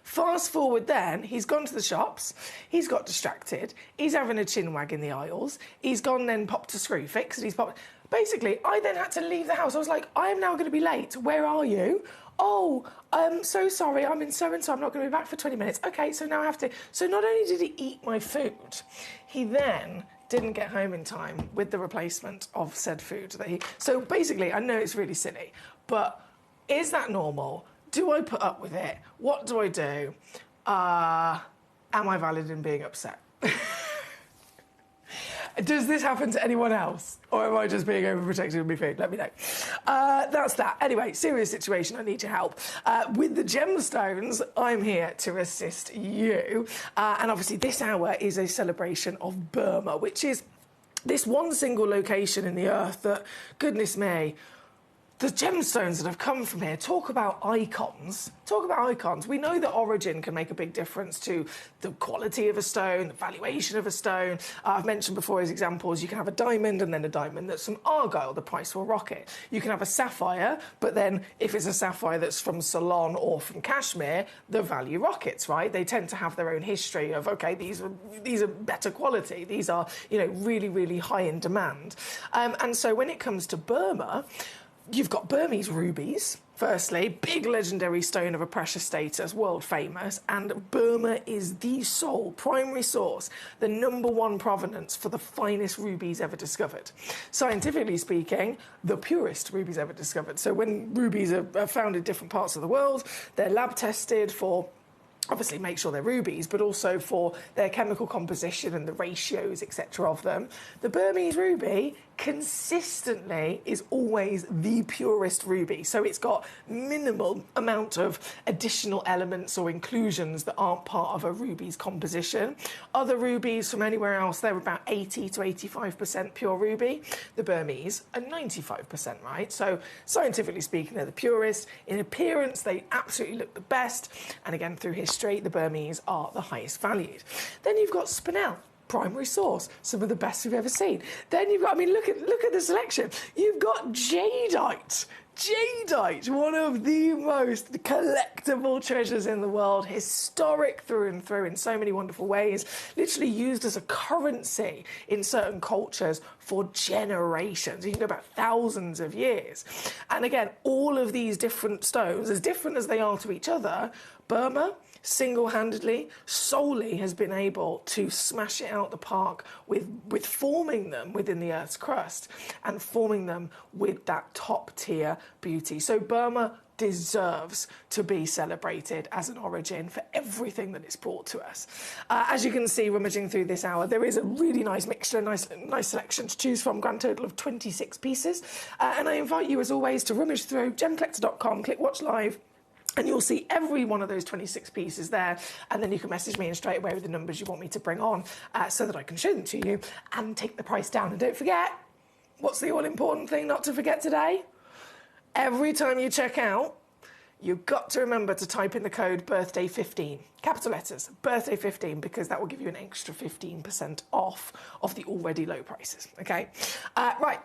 Fast forward then, he's gone to the shops, he's got distracted, he's having a chinwag in the aisles, he's gone then popped to Screwfix, and he's popped... Basically, I then had to leave the house. I was like, I am now going to be late. Where are you? Oh, I'm so sorry, I'm in so-and-so, I'm not going to be back for 20 minutes. Okay, so now I have to... So not only did he eat my food, he then didn't get home in time with the replacement of said food that he... So basically, I know it's really silly, but is that normal? Do I put up with it? What do I do? Am I valid in being upset? Does this happen to anyone else? Or am I just being overprotective of my food? Let me know. That's that. Anyway, serious situation. I need your help. With the gemstones, I'm here to assist you. And obviously this hour is a celebration of Burma, which is this one single location in the earth that, goodness me, the gemstones that have come from here, talk about icons. Talk about icons. We know that origin can make a big difference to the quality of a stone, the valuation of a stone. I've mentioned before as examples, you can have a diamond and then a diamond that's from Argyle, the price will rocket. You can have a sapphire, but then if it's a sapphire that's from Ceylon or from Kashmir, the value rockets, right? They tend to have their own history of, okay, these are better quality. These are, you know, really, really high in demand. And so when it comes to Burma, you've got Burmese rubies, firstly, big legendary stone of a precious status, world famous, and Burma is the sole primary source, the #1 provenance for the finest rubies ever discovered. Scientifically speaking, the purest rubies ever discovered. So when rubies are found in different parts of the world, they're lab tested for, obviously make sure they're rubies, but also for their chemical composition and the ratios, etc. of them. The Burmese ruby consistently is always the purest ruby. So it's got minimal amount of additional elements or inclusions that aren't part of a ruby's composition. Other rubies from anywhere else, they're about 80 to 85% pure ruby. The Burmese are 95%, right? So scientifically speaking, they're the purest. In appearance, they absolutely look the best. And again, through history, the Burmese are the highest valued. Then you've got spinel, primary source, some of the best we've ever seen. Then you've got, I mean, look at the selection. You've got jadeite. Jadeite, one of the most collectible treasures in the world, historic through and through in so many wonderful ways, literally used as a currency in certain cultures for generations. You can go back thousands of years. And again, all of these different stones, as different as they are to each other, Burma single-handedly, solely has been able to smash it out the park with forming them within the Earth's crust and forming them with that top-tier beauty. So Burma deserves to be celebrated as an origin for everything that it's brought to us. As you can see, rummaging through this hour, there is a really nice mixture, nice selection to choose from, grand total of 26 pieces. And I invite you, as always, to rummage through gemcollector.com, click watch live, and you'll see every one of those 26 pieces there, and then you can message me in straight away with the numbers you want me to bring on so that I can show them to you and take the price down. And don't forget, what's the all-important thing not to forget today? Every time you check out, you've got to remember to type in the code birthday15, capital letters, birthday15, because that will give you an extra 15% off of the already low prices, okay? Right.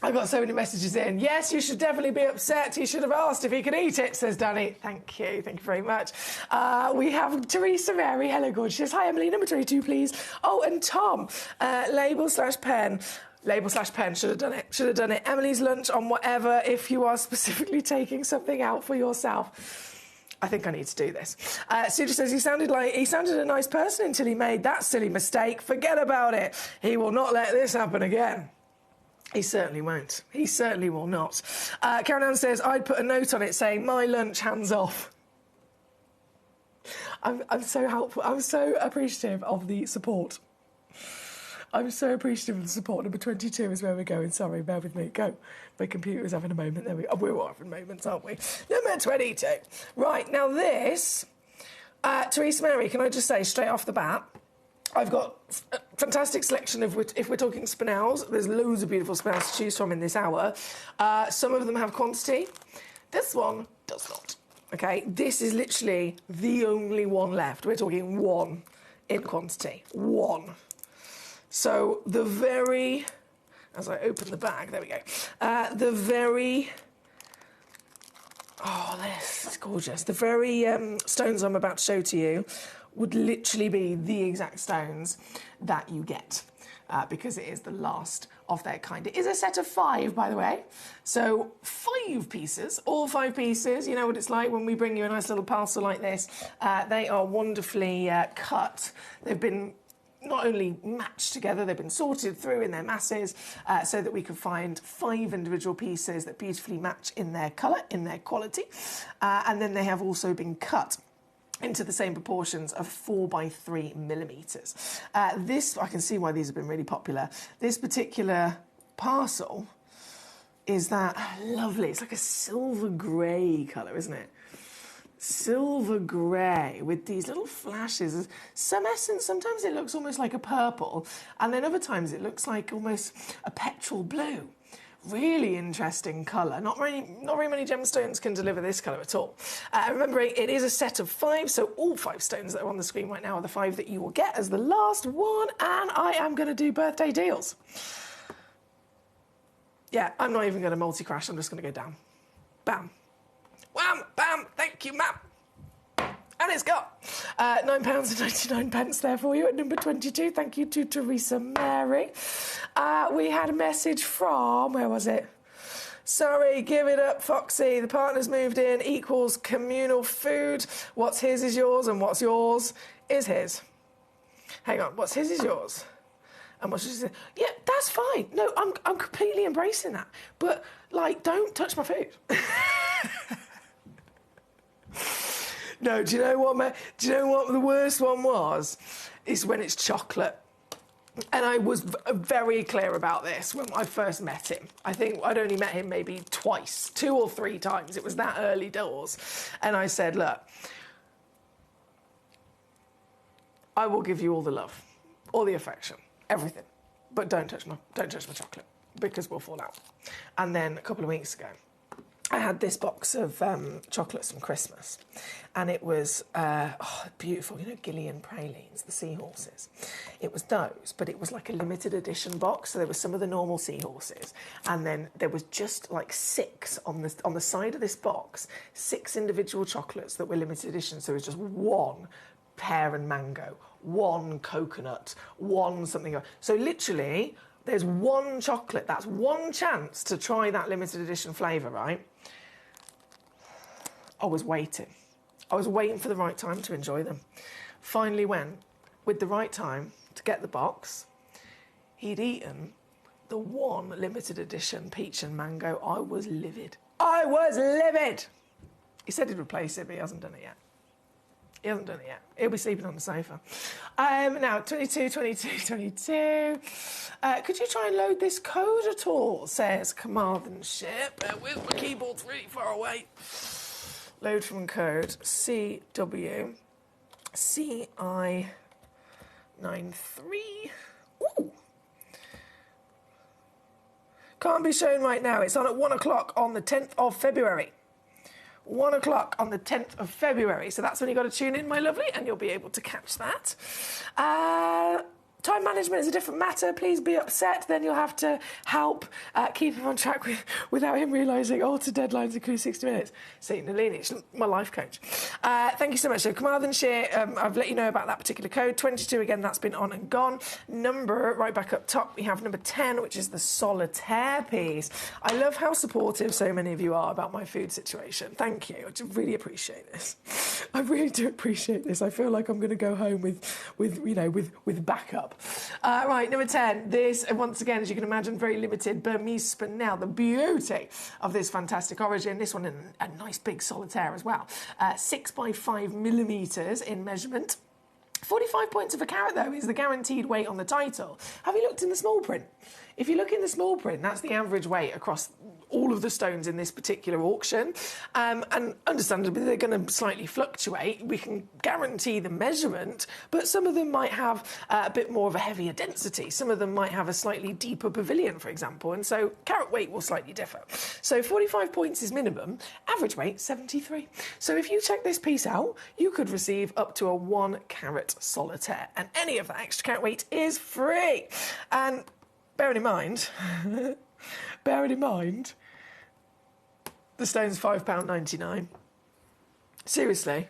I got so many messages in. Yes, you should definitely be upset. He should have asked if he could eat it, says Danny. Thank you very much. We have Teresa Mary. Hello, gorgeous. Hi, Emily. Number 22, please. Oh, and Tom. Label/pen. Label/pen. Should have done it. Should have done it. Emily's lunch on whatever, if you are specifically taking something out for yourself. I think I need to do this. Suja says he sounded a nice person until he made that silly mistake. Forget about it. He will not let this happen again. He certainly won't. He certainly will not. Karen Ann says, I'd put a note on it saying, my lunch, hands off. I'm so helpful. I'm so appreciative of the support. I'm so appreciative of the support. Number 22 is where we're going. Sorry, bear with me. Go. My computer is having a moment. There we go. We're all having moments, aren't we? Number 22. Right, now this, Teresa Mary, can I just say straight off the bat, I've got a fantastic selection of, if we're talking spinels, there's loads of beautiful spinels to choose from in this hour. Some of them have quantity. This one does not. Okay, this is literally the only one left. We're talking one in quantity. One. So the very, as I open the bag, there we go. The very, oh, this is gorgeous. The very stones I'm about to show to you would literally be the exact stones that you get because it is the last of their kind. It is a set of 5, by the way. So 5 pieces, all 5 pieces. You know what it's like when we bring you a nice little parcel like this. They are wonderfully cut. They've been not only matched together, they've been sorted through in their masses so that we can find 5 individual pieces that beautifully match in their colour, in their quality. And then they have also been cut into the same proportions of 4 by 3 millimetres. This, I can see why these have been really popular. This particular parcel is that lovely, it's like a silver grey colour, isn't it? Silver grey with these little flashes. Some essence, sometimes it looks almost like a purple, and then other times it looks like almost a petrol blue. Really interesting colour. Not very many gemstones can deliver this colour at all. Remember, it is a set of 5, so all 5 stones that are on the screen right now are the 5 that you will get as the last one, and I am going to do birthday deals. Yeah, I'm not even going to multi-crash, I'm just going to go down. Bam. Wham, bam, thank you, ma'am. And it's got £9.99 there for you at number 22. Thank you to Teresa Mary. We had a message from, where was it? Sorry, give it up, Foxy. The partner's moved in equals communal food. What's his is yours, and what's yours is his. Hang on, what's his is yours. And what's yours is... Yeah, that's fine. No, I'm completely embracing that. But, like, don't touch my food. No, do you know what the worst one was? Is when it's chocolate. And I was very clear about this when I first met him. I think I'd only met him maybe twice, 2 or 3 times. It was that early doors. And I said, look, I will give you all the love, all the affection, everything. But don't touch my chocolate, because we'll fall out. And then a couple of weeks ago, I had this box of chocolates from Christmas, and it was beautiful, you know, Gillian pralines, the seahorses. It was those, but it was like a limited edition box, so there were some of the normal seahorses, and then there was just like 6 on the side of this box, 6 individual chocolates that were limited edition, so it was just 1 pear and mango, 1 coconut, 1 something. So literally, there's 1 chocolate, that's 1 chance to try that limited edition flavour, right? I was waiting. I was waiting for the right time to enjoy them. Finally went with the right time to get the box. He'd eaten the 1 limited edition peach and mango. I was livid. I was livid! He said he'd replace it, but he hasn't done it yet. He hasn't done it yet. He'll be sleeping on the sofa. Now, 22. Could you try and load this code at all? Says Carmarthenshire. Bear with, my keyboard's really far away. Load from code CWCI93. Ooh. Can't be shown right now. It's on at 1 o'clock on the 10th of February. 1 o'clock on the 10th of February. So that's when you've got to tune in, my lovely, and you'll be able to catch that. Time management is a different matter. Please be upset. Then you'll have to help keep him on track without him realising to deadlines include 60 minutes. See, Nalini, she's my life coach. Thank you so much. So Carmarthenshire, I've let you know about that particular code. 22, again, that's been on and gone. Number, right back up top, we have number 10, which is the solitaire piece. I love how supportive so many of you are about my food situation. Thank you. I just really appreciate this. I really do appreciate this. I feel like I'm going to go home with backup. Right, number 10. This, once again, as you can imagine, very limited Burmese spinel. The beauty of this fantastic origin. This one in a nice big solitaire as well. 6 by 5 millimetres in measurement. 45 points of a carat, though, is the guaranteed weight on the title. Have you looked in the small print? If you look in the small print, that's the average weight across all of the stones in this particular auction. And understandably, they're going to slightly fluctuate. We can guarantee the measurement, but some of them might have a bit more of a heavier density. Some of them might have a slightly deeper pavilion, for example, and so carat weight will slightly differ. So 45 points is minimum, average weight 73. So if you check this piece out, you could receive up to a 1 carat solitaire, and any of that extra carat weight is free. And bearing in mind, the stone's £5.99. Seriously.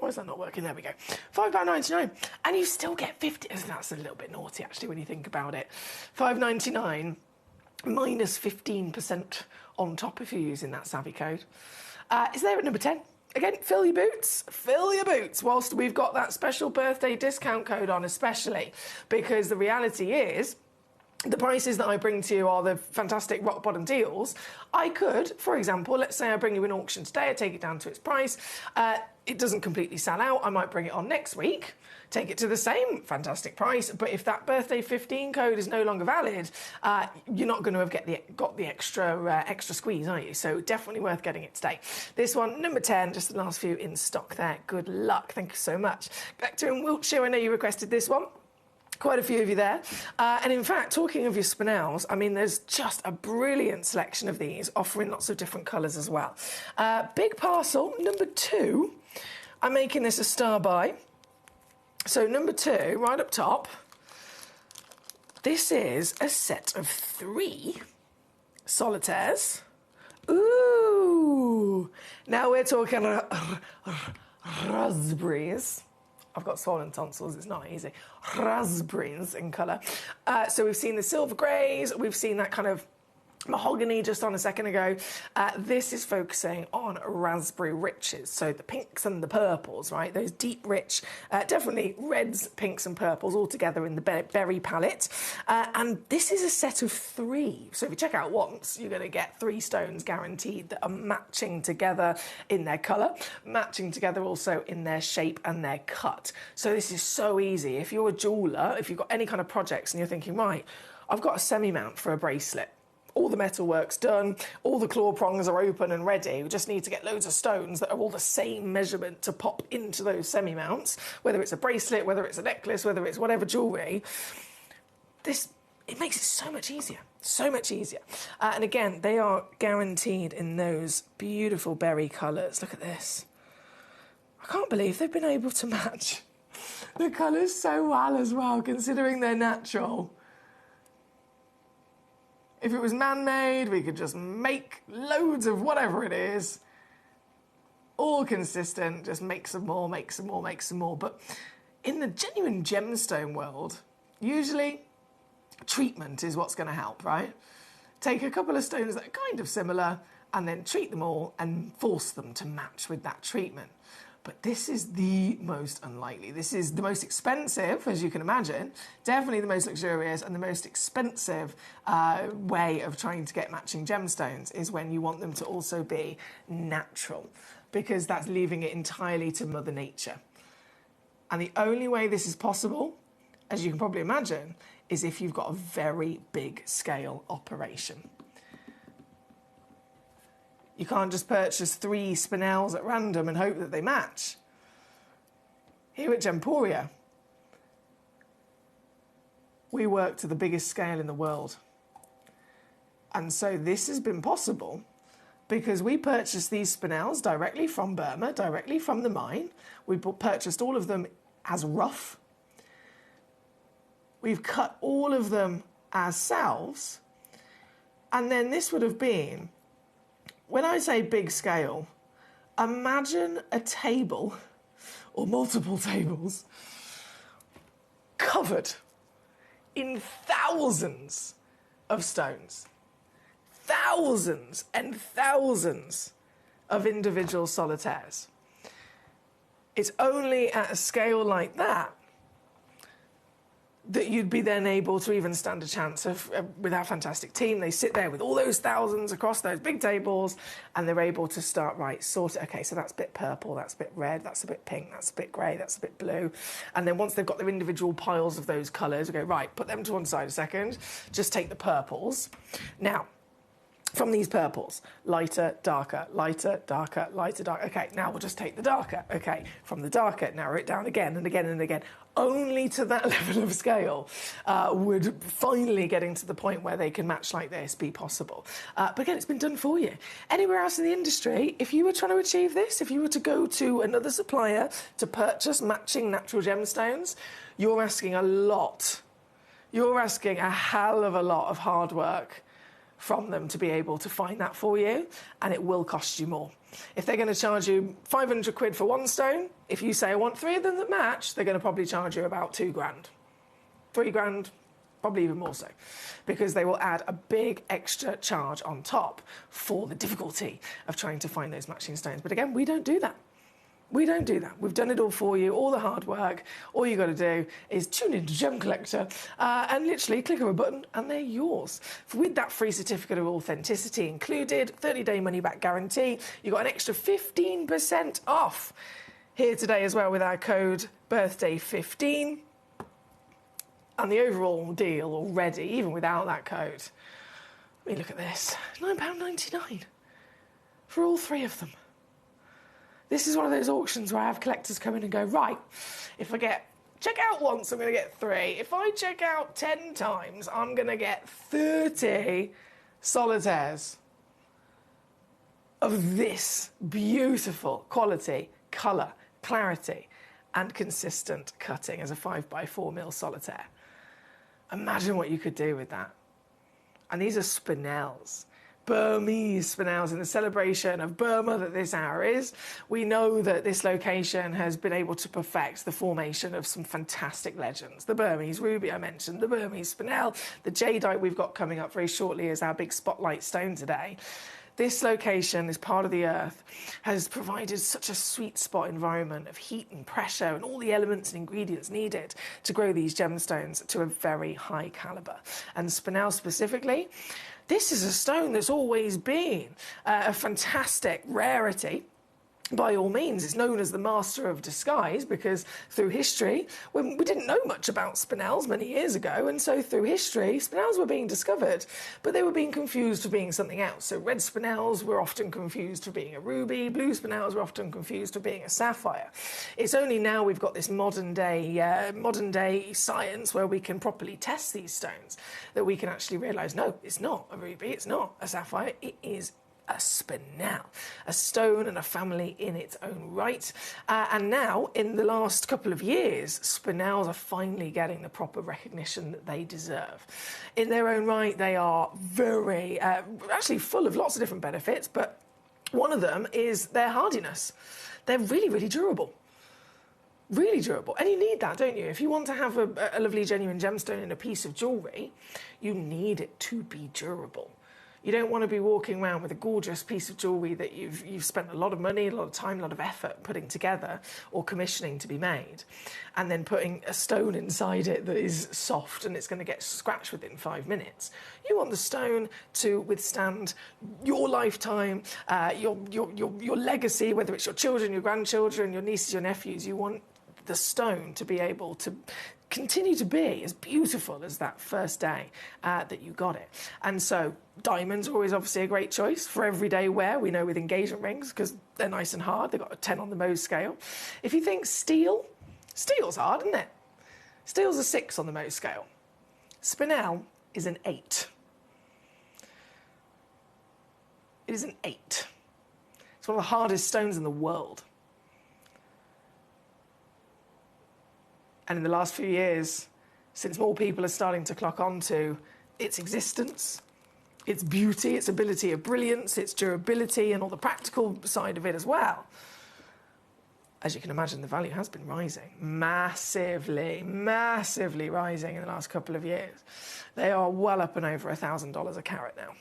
Why is that not working? There we go. £5.99. And you still get 50. That's a little bit naughty, actually, when you think about it. £5.99 minus 15% on top if you're using that savvy code. Is there at number 10? Again, fill your boots. Fill your boots whilst we've got that special birthday discount code on, especially. Because the reality is, the prices that I bring to you are the fantastic rock bottom deals. I could, for example, let's say I bring you an auction today, I take it down to its price. It doesn't completely sell out. I might bring it on next week, take it to the same fantastic price. But if that birthday 15 code is no longer valid, you're not going to have got the extra squeeze, are you? So definitely worth getting it today. This one, number 10, just the last few in stock there. Good luck. Thank you so much. Collector in Wiltshire, I know you requested this one. Quite a few of you there. And in fact, talking of your spinels, I mean, there's just a brilliant selection of these, offering lots of different colours as well. Big parcel, number 2. I'm making this a star buy. So number 2, right up top, this is a set of 3 solitaires. Ooh! Now we're talking raspberries. I've got swollen tonsils, it's not easy. Raspberries in colour. So we've seen the silver greys, we've seen that kind of mahogany just on a second ago. This is focusing on raspberry riches, so the pinks and the purples, right? Those deep, rich, definitely reds, pinks and purples all together in the berry palette. And this is a set of 3. So if you check out once, you're going to get 3 stones guaranteed that are matching together in their colour, matching together also in their shape and their cut. So this is so easy. If you're a jeweller, if you've got any kind of projects and you're thinking, right, I've got a semi-mount for a bracelet, all the metal work's done, all the claw prongs are open and ready. We just need to get loads of stones that are all the same measurement to pop into those semi-mounts, whether it's a bracelet, whether it's a necklace, whether it's whatever jewellery. It makes it so much easier, so much easier. And again, they are guaranteed in those beautiful berry colours. Look at this. I can't believe they've been able to match the colours so well as well, considering they're natural. If it was man-made, we could just make loads of whatever it is, all consistent, just make some more, make some more, make some more. But in the genuine gemstone world, usually treatment is what's going to help, right? Take a couple of stones that are kind of similar and then treat them all and force them to match with that treatment. But this is the most unlikely. This is the most expensive, as you can imagine, definitely the most luxurious and the most expensive way of trying to get matching gemstones is when you want them to also be natural, because that's leaving it entirely to Mother Nature. And the only way this is possible, as you can probably imagine, is if you've got a very big scale operation. You can't just purchase 3 spinels at random and hope that they match. Here at Gemporia, we work to the biggest scale in the world. And so this has been possible because we purchased these spinels directly from Burma, directly from the mine. We purchased all of them as rough. We've cut all of them ourselves. And then this would have been, when I say big scale, imagine a table or multiple tables covered in thousands of stones. Thousands and thousands of individual solitaires. It's only at a scale like that that you'd be then able to even stand a chance of, with our fantastic team. They sit there with all those thousands across those big tables and they're able to start, right, sort it. Okay, so that's a bit purple, that's a bit red, that's a bit pink, that's a bit grey, that's a bit blue. And then once they've got their individual piles of those colours, we go, right, put them to one side a second, just take the purples. Now, from these purples, lighter, darker, lighter, darker, lighter, darker. Okay, now we'll just take the darker. Okay, from the darker, narrow it down again and again and again. Only to that level of scale would finally getting to the point where they can match like this be possible. But again, it's been done for you. Anywhere else in the industry, if you were trying to achieve this, if you were to go to another supplier to purchase matching natural gemstones, you're asking a lot. You're asking a hell of a lot of hard work from them to be able to find that for you, and it will cost you more. If they're going to charge you 500 quid for one stone, if you say I want 3 of them that match, they're going to probably charge you about 2 grand. 3 grand, probably even more so, because they will add a big extra charge on top for the difficulty of trying to find those matching stones. But again, we don't do that. We don't do that. We've done it all for you, all the hard work. All you got to do is tune into Gem Collector and literally click on a button and they're yours. With that free certificate of authenticity included, 30-day money-back guarantee, you got an extra 15% off here today as well with our code BIRTHDAY15. And the overall deal already, even without that code, I mean, look at this, £9.99 for all 3 of them. This is one of those auctions where I have collectors come in and go, right, if I check out once, I'm going to get 3. If I check out 10 times, I'm going to get 30 solitaires of this beautiful quality, colour, clarity, and consistent cutting as a 5x4mm solitaire. Imagine what you could do with that. And these are spinels. Burmese spinels in the celebration of Burma that this hour is. We know that this location has been able to perfect the formation of some fantastic legends. The Burmese ruby I mentioned, the Burmese spinel, the jadeite we've got coming up very shortly as our big spotlight stone today. This location, this part of the earth, has provided such a sweet spot environment of heat and pressure and all the elements and ingredients needed to grow these gemstones to a very high caliber. And spinel specifically, this is a stone that's always been a fantastic rarity. By all means, it's known as the master of disguise because through history, when we didn't know much about spinels many years ago, and so through history, spinels were being discovered, but they were being confused for being something else. So red spinels were often confused for being a ruby, blue spinels were often confused for being a sapphire. It's only now we've got this modern day science where we can properly test these stones that we can actually realise, no, it's not a ruby, it's not a sapphire, it is a spinel, a stone and a family in its own right. And now, in the last couple of years, spinels are finally getting the proper recognition that they deserve. In their own right, they are very, actually full of lots of different benefits, but one of them is their hardiness. They're really, really durable. Really durable. And you need that, don't you? If you want to have a lovely, genuine gemstone in a piece of jewellery, you need it to be durable. You don't want to be walking around with a gorgeous piece of jewellery that you've spent a lot of money, a lot of time, a lot of effort putting together or commissioning to be made, and then putting a stone inside it that is soft and it's going to get scratched within 5 minutes. You want the stone to withstand your lifetime, your legacy, whether it's your children, your grandchildren, your nieces, your nephews. You want the stone to be able to continue to be as beautiful as that first day that you got it. And so diamonds are always obviously a great choice for everyday wear. We know with engagement rings because they're nice and hard. They've got a 10 on the Mohs scale. If you think steel, steel's hard, isn't it? Steel's a 6 on the Mohs scale. Spinel is an 8. It is an 8. It's one of the hardest stones in the world. And in the last few years, since more people are starting to clock on to its existence, its beauty, its ability of brilliance, its durability, and all the practical side of it as well, as you can imagine, the value has been rising. Massively, massively rising in the last couple of years. They are well up and over $1,000 a carat now.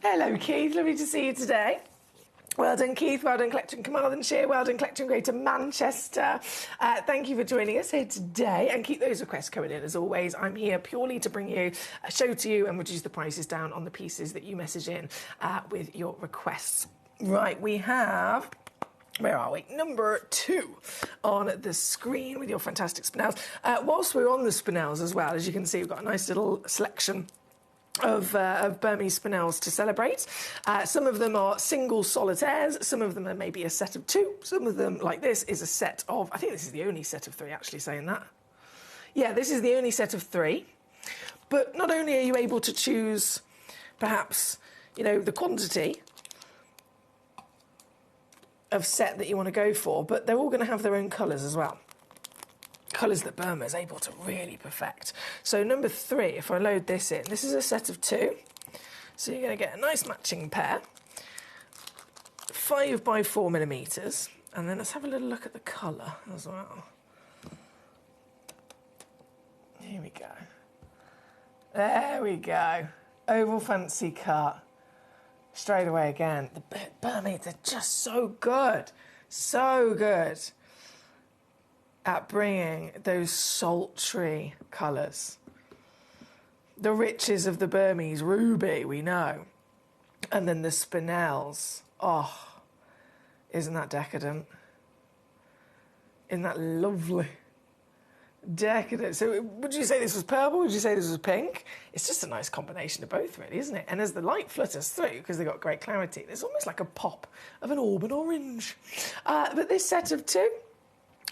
Hello, Keith. Lovely to see you today. Well done, Keith. Well done, Collector in Carmarthenshire. Well done, Collector in Greater Manchester. Thank you for joining us here today. And keep those requests coming in, as always. I'm here purely to bring you a show to you and reduce the prices down on the pieces that you message in with your requests. Right, we have... Where are we? Number 2 on the screen with your fantastic spinels. Whilst we're on the spinels as well, as you can see, we've got a nice little selection of Burmese spinels to celebrate. Some of them are single solitaires, some of them are maybe a set of 2, some of them, like this, is a set of, I think this is the only set of 3, actually, saying that. Yeah, this is the only set of 3. But not only are you able to choose, perhaps, you know, the quantity of set that you want to go for, but they're all going to have their own colours as well. Colours that Burma is able to really perfect. So number 3, if I load this in, this is a set of 2. So you're going to get a nice matching pair. 5 by 4 millimetres. And then let's have a little look at the colour as well. Here we go. There we go. Oval fancy cut. Straight away again. The Burmese, they're just so good. So good at bringing those sultry colours. The riches of the Burmese ruby, we know. And then the spinels. Oh, isn't that decadent? Isn't that lovely? Decadent. So would you say this was purple? Would you say this was pink? It's just a nice combination of both, really, isn't it? And as the light flutters through, because they've got great clarity, there's almost like a pop of an auburn orange. But this set of 2,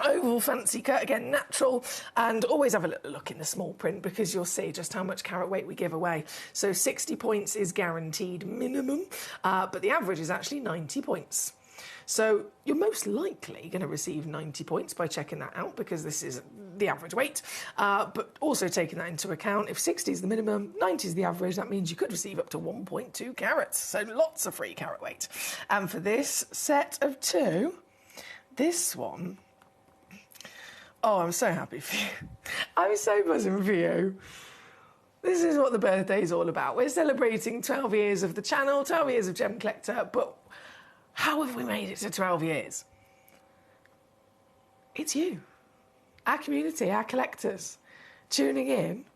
oval fancy cut, again, natural, and always have a little look in the small print because you'll see just how much carat weight we give away. So 60 points is guaranteed minimum, but the average is actually 90 points. So you're most likely going to receive 90 points by checking that out because this is the average weight. But also taking that into account, if 60 is the minimum, 90 is the average, that means you could receive up to 1.2 carats. So lots of free carat weight. And for this set of 2, this one, oh, I'm so happy for you. I'm so buzzing for you. This is what the birthday is all about. We're celebrating 12 years of the channel, 12 years of Gemcollector, but how have we made it to 12 years? It's you, our community, our collectors, tuning in,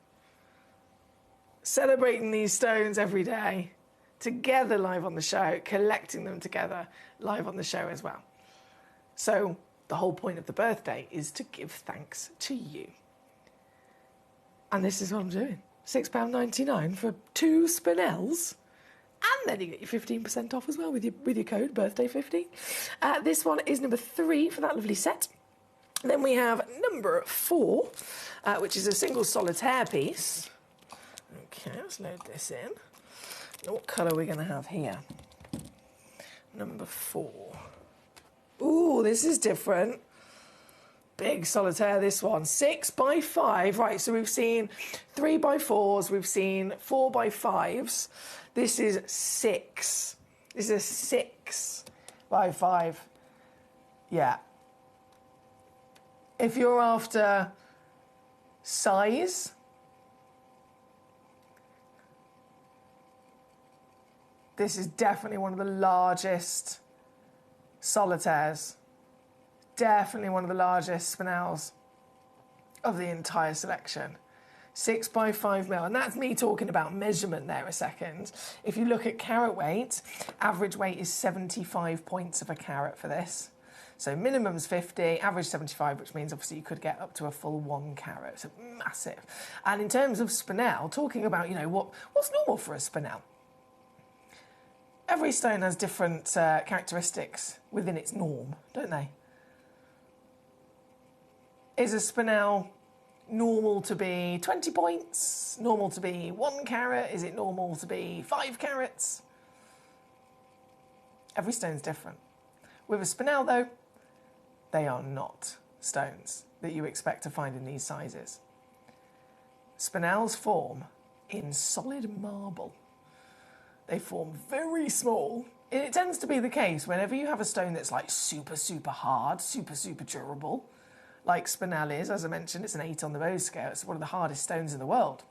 celebrating these stones every day, together live on the show, collecting them together live on the show as well. So the whole point of the birthday is to give thanks to you. And this is what I'm doing. £6.99 for 2 spinels. And then you get your 15% off as well with your code, birthday15. This one is number 3 for that lovely set. Then we have number 4, which is a single solitaire piece. Okay, let's load this in. Now, what colour are we going to have here? Number 4. Ooh, this is different. Big solitaire, this one. 6 by 5. Right, so we've seen 3 by 4s, we've seen 4 by 5s. This is 6. This is a 6 by 5. Yeah. If you're after size, this is definitely one of the largest solitaires. Definitely one of the largest spinels of the entire selection. 6 by 5 mil, and that's me talking about measurement there a second. If you look at carat weight, average weight is 75 points of a carat for this. So minimum's 50, average 75, which means obviously you could get up to a full 1 carat. So massive. And in terms of spinel, talking about, you know, what's normal for a spinel? Every stone has different characteristics within its norm, don't they? Is a spinel normal to be 20 points? Normal to be 1 carat? Is it normal to be 5 carats? Every stone's different. With a spinel, though, they are not stones that you expect to find in these sizes. Spinels form in solid marble. They form very small. It tends to be the case whenever you have a stone that's like super, super hard, super, super durable, like spinel is, as I mentioned, it's an 8 on the Mohs scale. It's one of the hardest stones in the world.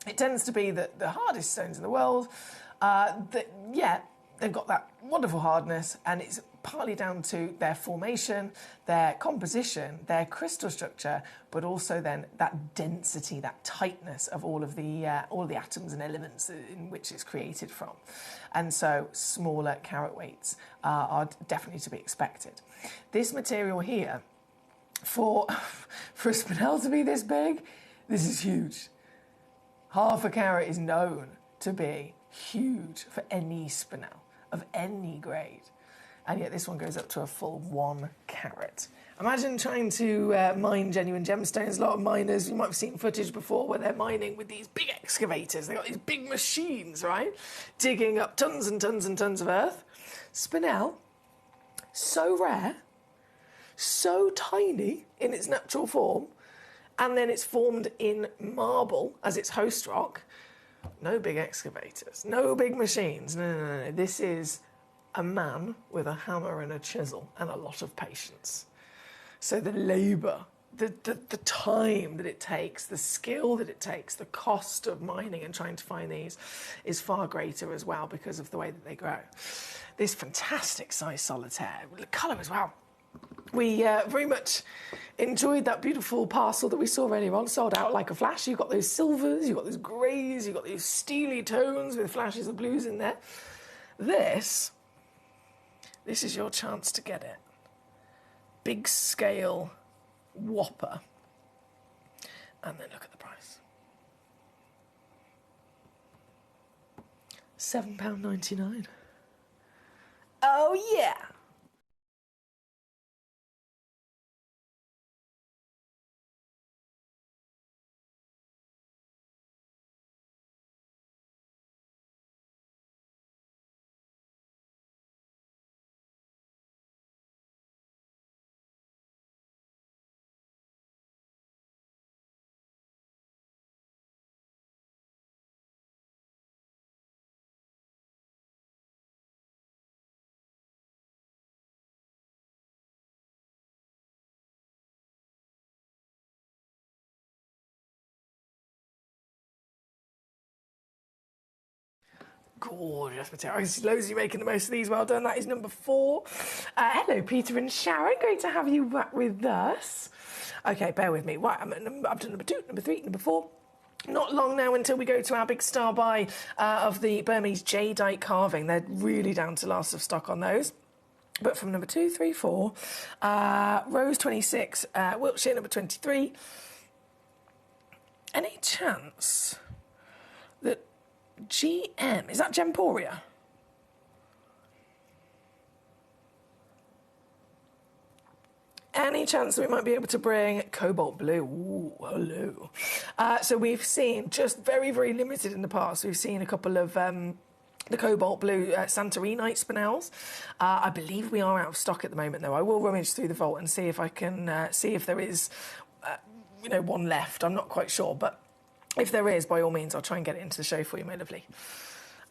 It tends to be that the hardest stones in the world, they've got that wonderful hardness, and it's partly down to their formation, their composition, their crystal structure, but also then that density, that tightness of all of the atoms and elements in which it's created from. And so smaller carat weights are definitely to be expected. This material here, for a spinel to be this big, this is huge. Half a carat is known to be huge for any spinel of any grade. And yet this one goes up to a full 1 carat. Imagine trying to mine genuine gemstones. A lot of miners, you might have seen footage before where they're mining with these big excavators. They've got these big machines, right? Digging up tons and tons and tons of earth. Spinel, so rare, so tiny in its natural form, and then it's formed in marble as its host rock. No big excavators, no big machines. No. This is a man with a hammer and a chisel and a lot of patience. So the labour, the time that it takes, the skill that it takes, the cost of mining and trying to find these is far greater as well because of the way that they grow. This fantastic size solitaire, the colour as well. We very much enjoyed that beautiful parcel that we saw earlier on, sold out like a flash. You've got those silvers, you've got those greys, you've got these steely tones with flashes of blues in there. This is your chance to get it. Big scale whopper. And then look at the price. £7.99. Oh yeah! Gorgeous material. I see loads of you making the most of these. Well done. That is number 4. Hello, Peter and Sharon. Great to have you back with us. Okay, bear with me. Right, I've done number 2, number 3, number 4. Not long now until we go to our big star buy of the Burmese jadeite carving. They're really down to last of stock on those. But from number 2, 3, 4, Rose 26, Wiltshire number 23. Any chance that GM, is that Gemporia? Any chance that we might be able to bring Cobalt Blue? Ooh, hello. So we've seen, just very, very limited in the past, we've seen a couple of the Cobalt Blue Santorinite spinels. I believe we are out of stock at the moment, though. I will rummage through the vault and see if I can see if there is, one left. I'm not quite sure, but if there is, by all means, I'll try and get it into the show for you, my lovely.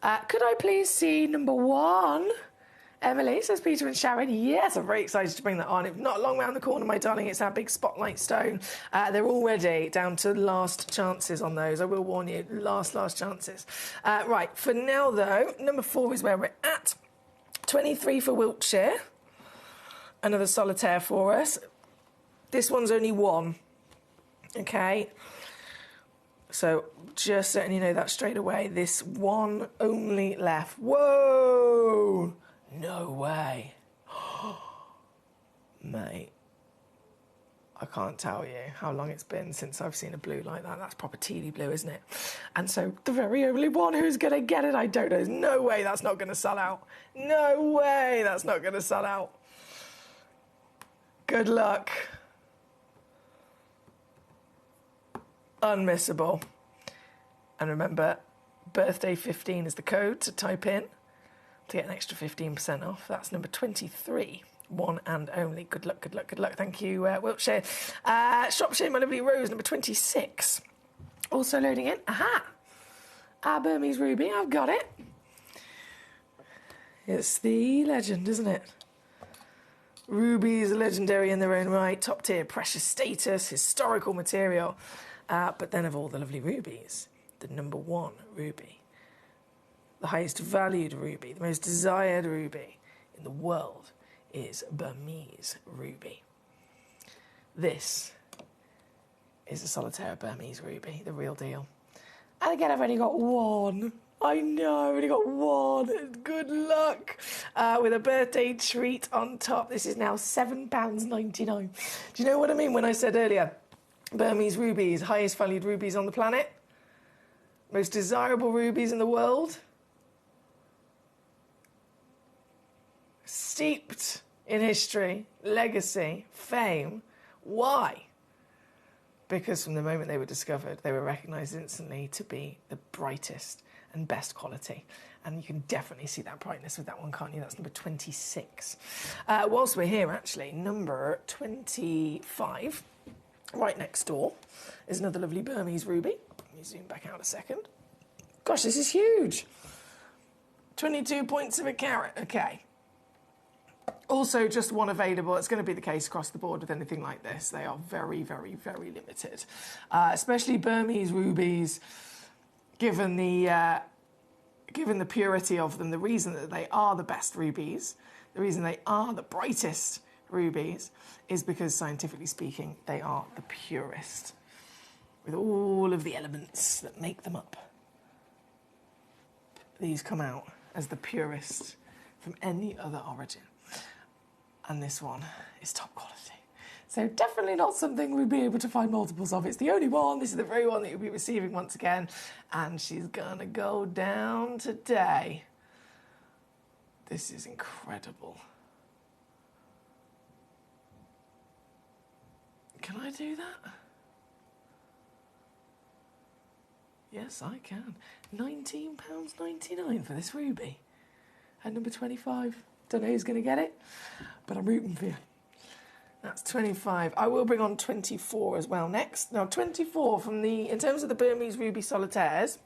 Could I please see number 1? Emily, says Peter and Sharon. Yes, I'm very excited to bring that on. It's not long round the corner, my darling. It's our big spotlight stone. They're already down to last chances on those. I will warn you, last chances. Right, for now, though, number 4 is where we're at. 23 for Wiltshire. Another solitaire for us. This one's only 1. Okay. So just letting you know that straight away. This one only left. Whoa! No way. Mate, I can't tell you how long it's been since I've seen a blue like that. That's proper tealy blue, isn't it? And so the very only one who's going to get it, I don't know. There's no way that's not going to sell out. No way that's not going to sell out. Good luck. Unmissable. And remember, birthday 15 is the code to type in to get an extra 15% off. That's number 23, 1 and only. Good luck, good luck, good luck. Thank you, Wiltshire. Shropshire, my lovely Rose, number 26. Also loading in. Aha! Our Burmese ruby, I've got it. It's the legend, isn't it? Rubies are legendary in their own right. Top tier, precious status, historical material. But then of all the lovely rubies, the number 1 ruby, the highest valued ruby, the most desired ruby in the world is Burmese ruby. This is a solitaire Burmese ruby, the real deal. And again, I've only got 1. I know, I've only got 1. Good luck. With a birthday treat on top. This is now £7.99. Do you know what I mean when I said earlier, Burmese rubies, highest valued rubies on the planet? Most desirable rubies in the world. Steeped in history, legacy, fame. Why? Because from the moment they were discovered, they were recognised instantly to be the brightest and best quality. And you can definitely see that brightness with that one, can't you? That's number 26. Whilst we're here, actually, number 25, right next door, is another lovely Burmese ruby. Let me zoom back out a second. Gosh, this is huge. 22 points of a carat. Okay. Also, just one available. It's going to be the case across the board with anything like this. They are very, very, very limited. Especially Burmese rubies, given the purity of them, the reason that they are the best rubies, the reason they are the brightest rubies, is because, scientifically speaking, they are the purest, with all of the elements that make them up. These come out as the purest from any other origin. And this one is top quality. So definitely not something we'd be able to find multiples of. It's the only one. This is the very one that you'll be receiving once again. And she's gonna go down today. This is incredible. Can I do that? Yes, I can. £19.99 for this ruby. And number 25. Don't know who's going to get it, but I'm rooting for you. That's 25. I will bring on 24 as well next. Now, 24 in terms of the Burmese ruby solitaires,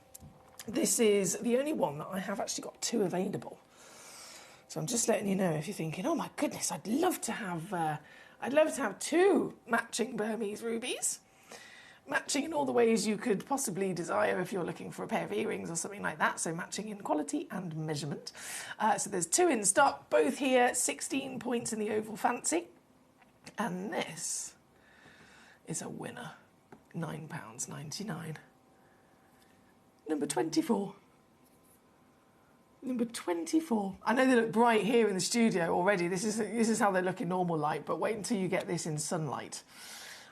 this is the only one that I have actually got 2 available. So I'm just letting you know if you're thinking, oh my goodness, I'd love to have 2 matching Burmese rubies. Matching in all the ways you could possibly desire if you're looking for a pair of earrings or something like that. So matching in quality and measurement. So there's 2 in stock, both here, 16 points in the oval fancy. And this is a winner, £9.99. Number 24. Number 24. I know they look bright here in the studio already. This is how they look in normal light, but wait until you get this in sunlight.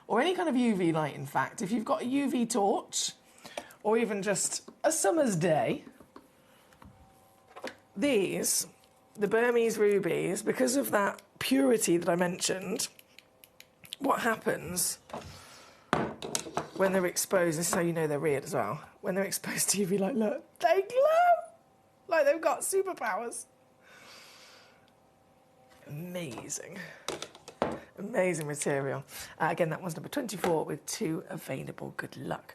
Or any kind of UV light, in fact. If you've got a UV torch, or even just a summer's day, these, the Burmese rubies, because of that purity that I mentioned, what happens when they're exposed, this is how you know they're real as well, when they're exposed to UV light, look, they glow! Like they've got superpowers. Amazing. Amazing material. Again, that one's number 24 with 2 available. Good luck.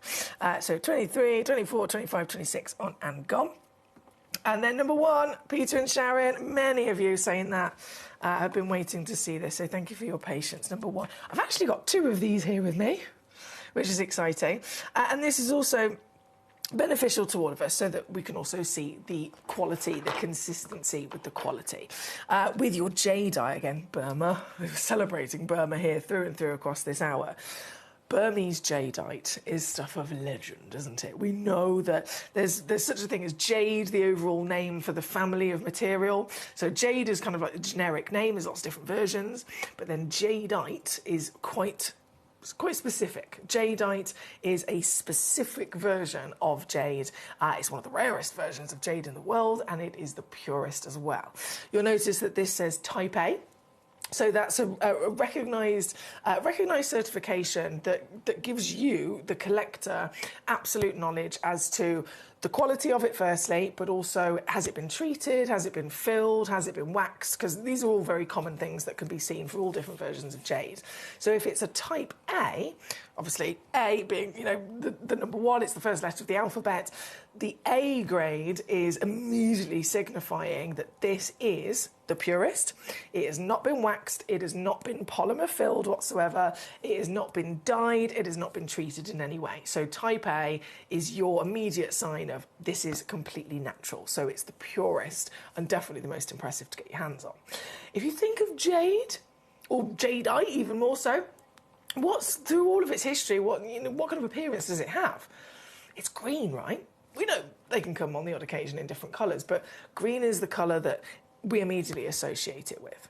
So 23, 24, 25, 26 on and gone. And then number 1, Peter and Sharon. Many of you saying that have been waiting to see this, so thank you for your patience. Number 1. I've actually got 2 of these here with me, which is exciting. And this is also beneficial to all of us so that we can also see the quality, the consistency with the quality. With your jadeite, again, Burma, we're celebrating Burma here through and through across this hour. Burmese jadeite is stuff of legend, isn't it? We know that there's such a thing as jade, the overall name for the family of material. So jade is kind of like a generic name, there's lots of different versions, but then jadeite is quite specific. Jadeite is a specific version of jade. It's one of the rarest versions of jade in the world, and it is the purest as well. You'll notice that this says Type A. So that's a recognised certification that gives you, the collector, absolute knowledge as to the quality of it firstly, but also has it been treated, has it been filled, has it been waxed, because these are all very common things that can be seen for all different versions of jade. So if it's a Type A, obviously A being, you know, the number 1, it's the first letter of the alphabet, the A grade is immediately signifying that this is the purest. It has not been waxed, it has not been polymer filled whatsoever, it has not been dyed, it has not been treated in any way. So Type A is your immediate sign of this is completely natural. So it's the purest and definitely the most impressive to get your hands on. If you think of jade, or jadeite even more so, what's through all of its history, what kind of appearance does it have? It's green, right? We know they can come on the odd occasion in different colours, but green is the colour that we immediately associate it with.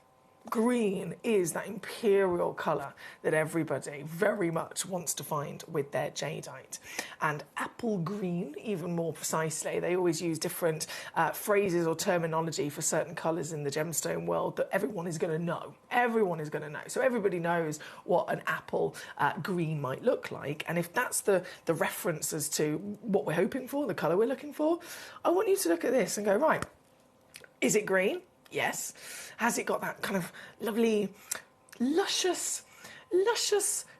green is that imperial colour that everybody very much wants to find with their jadeite. And apple green, even more precisely, they always use different phrases or terminology for certain colours in the gemstone world that everyone is going to know. Everyone is going to know. So everybody knows what an apple green might look like. And if that's the reference as to what we're hoping for, the colour we're looking for, I want you to look at this and go, right, is it green? Yes. Has it got that kind of lovely, luscious,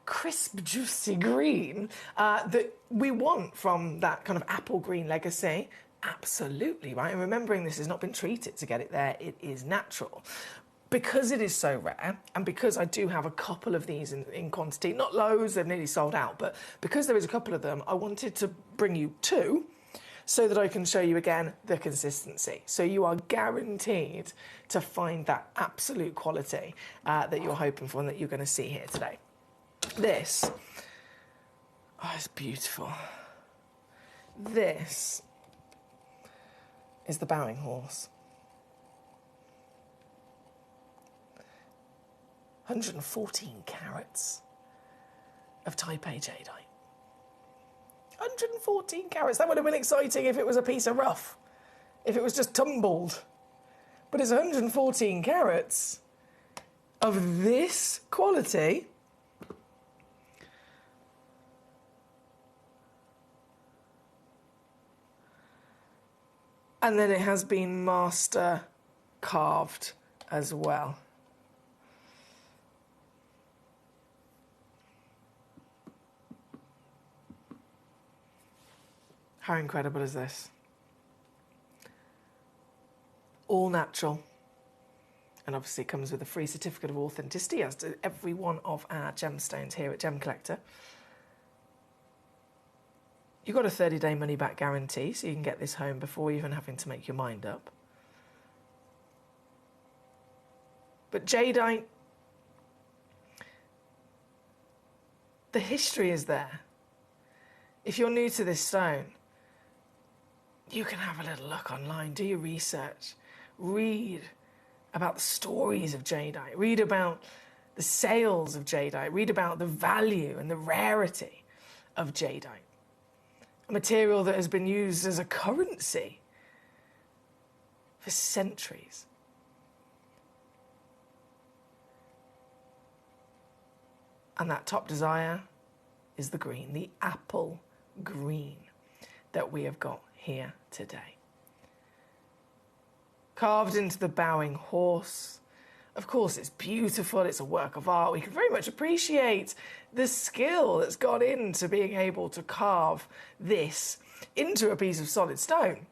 crisp, juicy green that we want from that kind of apple green legacy? Absolutely, right? And remembering this has not been treated to get it there, it is natural. Because it is so rare, and because I do have a couple of these in quantity, not loads, they've nearly sold out, but because there is a couple of them, I wanted to bring you two, so that I can show you again the consistency. So you are guaranteed to find that absolute quality that you're hoping for and that you're going to see here today. This, oh, it's beautiful. This is the bowing horse. 114 carats of Type A jadeite. 114 carats. That would have been exciting if it was a piece of rough, if it was just tumbled. But it's 114 carats of this quality. And then it has been master carved as well. How incredible is this? All natural. And obviously comes with a free certificate of authenticity, as do every one of our gemstones here at Gemcollector. You've got a 30-day money-back guarantee, so you can get this home before even having to make your mind up. But jadeite, the history is there. If you're new to this stone, you can have a little look online, do your research, read about the stories of jadeite, read about the sales of jadeite, read about the value and the rarity of jadeite, a material that has been used as a currency for centuries. And that top desire is the green, the apple green that we have got here today. Carved into the bowing horse. Of course, it's beautiful, it's a work of art. We can very much appreciate the skill that's gone into being able to carve this into a piece of solid stone.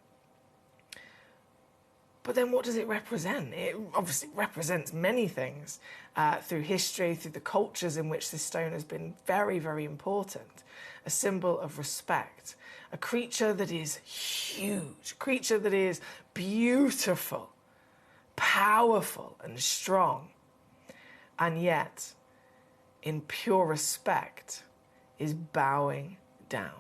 But then what does it represent? It obviously represents many things through history, through the cultures in which this stone has been very, very important. A symbol of respect. A creature that is huge, a creature that is beautiful, powerful and strong, and yet, in pure respect, is bowing down.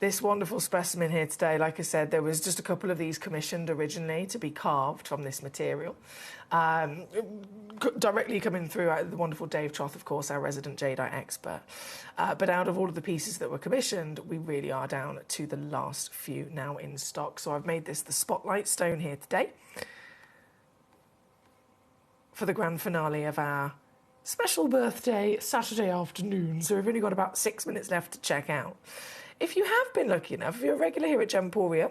This wonderful specimen here today, like I said, there was just a couple of these commissioned originally to be carved from this material. Directly coming through the wonderful Dave Troth, of course, our resident jadeite expert. But out of all of the pieces that were commissioned, we really are down to the last few now in stock. So I've made this the spotlight stone here today for the grand finale of our special birthday Saturday afternoon. So we've only got about 6 minutes left to check out. If you have been lucky enough, if you're a regular here at Gemporia,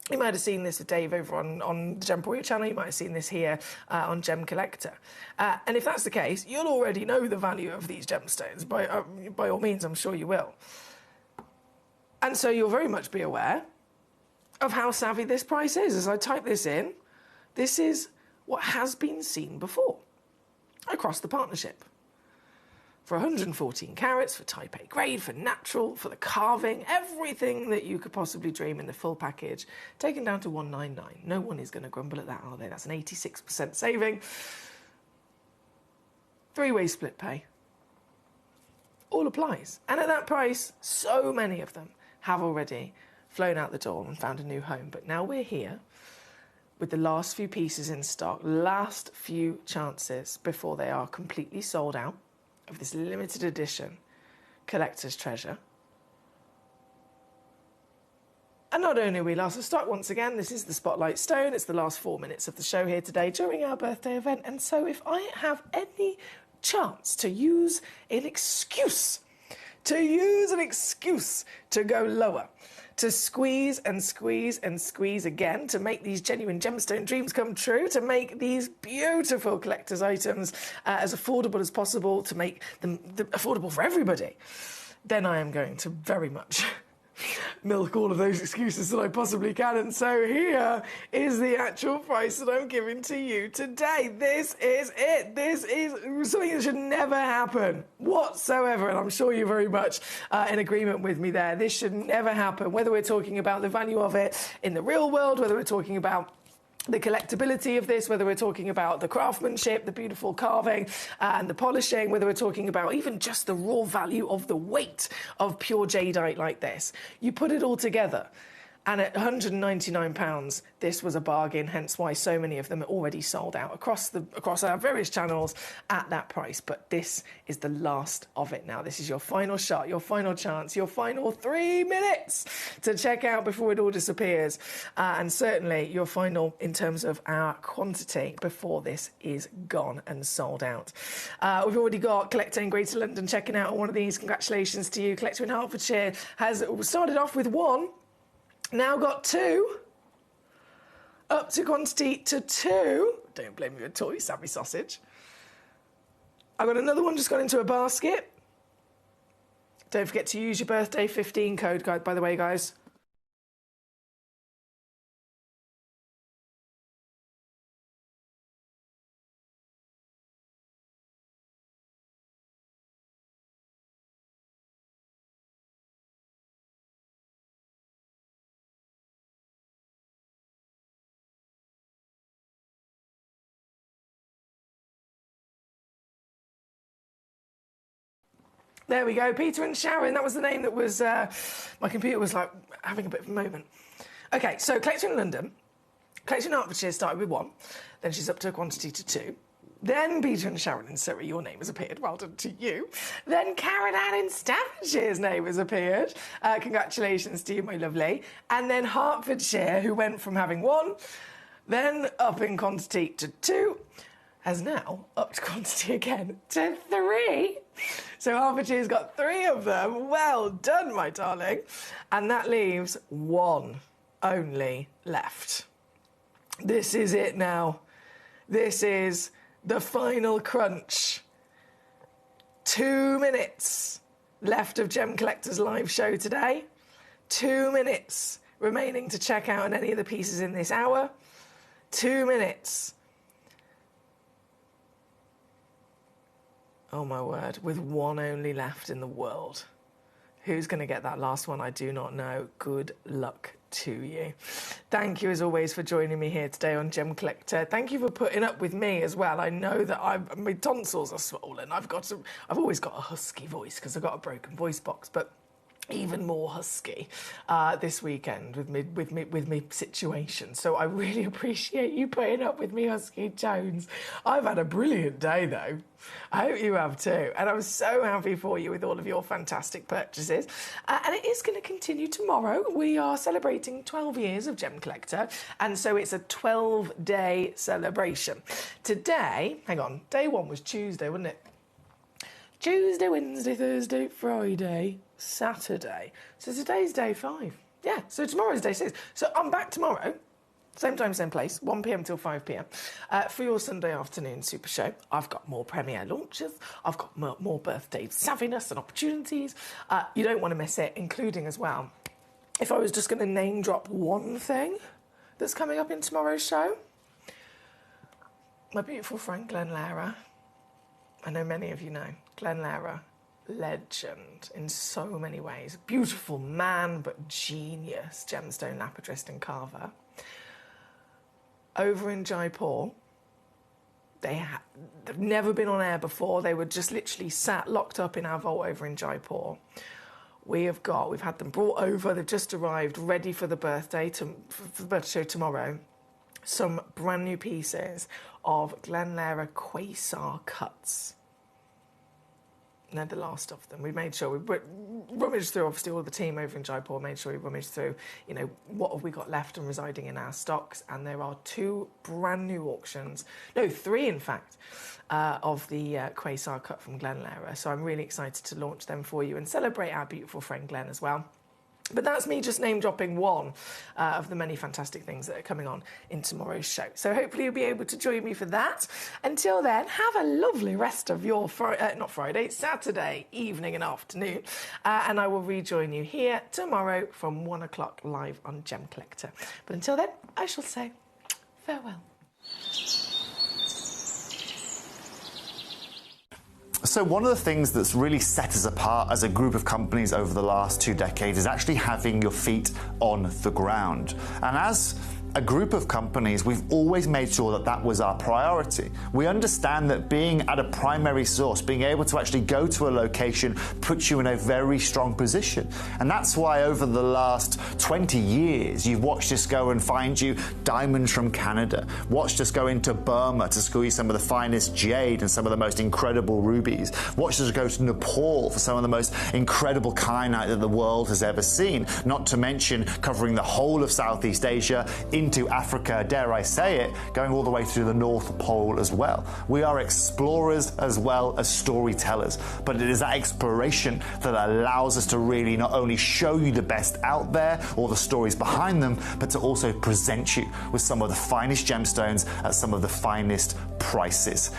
you might have seen this with Dave over on the Gemporia channel. You might have seen this here on Gemcollector. And if that's the case, you'll already know the value of these gemstones. By all means, I'm sure you will. And so you'll very much be aware of how savvy this price is. As I type this in, this is what has been seen before across the partnership. For 114 carats, for Type A grade, for natural, for the carving, everything that you could possibly dream in the full package, taken down to 199. No one is going to grumble at that, are they? That's an 86% saving. 3-way split pay. All applies. And at that price, so many of them have already flown out the door and found a new home. But now we're here with the last few pieces in stock, last few chances before they are completely sold out of this limited edition collector's treasure. And not only are we last of stock, once again, this is the Spotlight Stone. It's the last 4 minutes of the show here today during our birthday event. And so if I have any chance to use an excuse to go lower, to squeeze and squeeze and squeeze again, to make these genuine gemstone dreams come true, to make these beautiful collector's items as affordable as possible, to make them affordable for everybody, then I am going to very much milk all of those excuses that I possibly can. And so here is the actual price that I'm giving to you today. This is it. This is something that should never happen whatsoever. And I'm sure you're very much in agreement with me there. This should never happen, whether we're talking about the value of it in the real world, whether we're talking about the collectability of this, whether we're talking about the craftsmanship, the beautiful carving and the polishing, whether we're talking about even just the raw value of the weight of pure jadeite like this. You put it all together, and at £199, this was a bargain, hence why so many of them are already sold out across our various channels at that price. But this is the last of it now. This is your final shot, your final chance, your final 3 minutes to check out before it all disappears. And certainly your final in terms of our quantity before this is gone and sold out. We've already got Collector in Greater London checking out on one of these. Congratulations to you. Collector in Hertfordshire has started off with 1. Now got 2, up to quantity to 2. Don't blame me at all, you savvy sausage. I've got another one just gone into a basket. Don't forget to use your birthday 15 code, by the way, guys. There we go, Peter and Sharon. That was the name that was, my computer was like having a bit of a moment. Okay, so Collector in London. Collector in Hertfordshire started with 1, then she's up to a quantity to 2. Then Peter and Sharon in Surrey, your name has appeared. Well done to you. Then Karen Ann in Staffordshire's name has appeared. Congratulations to you, my lovely. And then Hertfordshire, who went from having 1, then up in quantity to 2, has now upped quantity again to 3. So Hertfordshire's got 3 of them. Well done, my darling. And that leaves 1 only left. This is it now. This is the final crunch. 2 minutes left of Gem Collector's live show today. 2 minutes remaining to check out on any of the pieces in this hour. 2 minutes. Oh my word, with 1 only left in the world. Who's going to get that last one? I do not know. Good luck to you. Thank you as always for joining me here today on Gem Collector. Thank you for putting up with me as well. I know that my tonsils are swollen. I've always got a husky voice because I've got a broken voice box, but even more husky this weekend with me situation. So I really appreciate you putting up with me, Husky Jones. I've had a brilliant day though. I hope you have too. And I'm so happy for you with all of your fantastic purchases. And it is going to continue tomorrow. We are celebrating 12 years of Gem Collector. And so it's a 12-day celebration. Today, hang on, day 1 was Tuesday, wasn't it? Tuesday, Wednesday, Thursday, Friday, Saturday. So today's day 5. Yeah, so tomorrow's day 6. So I'm back tomorrow, same time, same place, 1 p.m. till 5 p.m. For your Sunday afternoon super show. I've got more premiere launches. I've got more birthday savviness and opportunities. You don't want to miss it, including as well, if I was just going to name drop one thing that's coming up in tomorrow's show, my beautiful friend Glenn Lara. I know many of you know. Glenn Lara, legend in so many ways. Beautiful man, but genius gemstone lapidrist and carver. Over in Jaipur, they've never been on air before. They were just literally locked up in our vault over in Jaipur. We've had them brought over. They've just arrived, ready for the birthday show tomorrow. some brand new pieces of Glenlara Quasar cuts. They're the last of them. We made sure we rummaged through, obviously, all the team over in Jaipur made sure we rummaged through, what have we got left and residing in our stocks. And there are 2 brand new auctions, no, 3 in fact, of the Quasar cut from Glenlara. So I'm really excited to launch them for you and celebrate our beautiful friend Glenn as well. But that's me just name-dropping one of the many fantastic things that are coming on in tomorrow's show. So hopefully you'll be able to join me for that. Until then, have a lovely rest of your Saturday evening and afternoon. And I will rejoin you here tomorrow from 1 o'clock live on Gemcollector. But until then, I shall say farewell. So one of the things that's really set us apart as a group of companies over the last 2 decades is actually having your feet on the ground. And as a group of companies, we've always made sure that that was our priority. We understand that being at a primary source, being able to actually go to a location, puts you in a very strong position. And that's why over the last 20 years, you've watched us go and find you diamonds from Canada, watched us go into Burma to squeeze some of the finest jade and some of the most incredible rubies, watched us go to Nepal for some of the most incredible kyanite that the world has ever seen, not to mention covering the whole of Southeast Asia, into Africa, dare I say it, going all the way to the North Pole as well. We are explorers as well as storytellers, but it is that exploration that allows us to really not only show you the best out there or the stories behind them, but to also present you with some of the finest gemstones at some of the finest prices.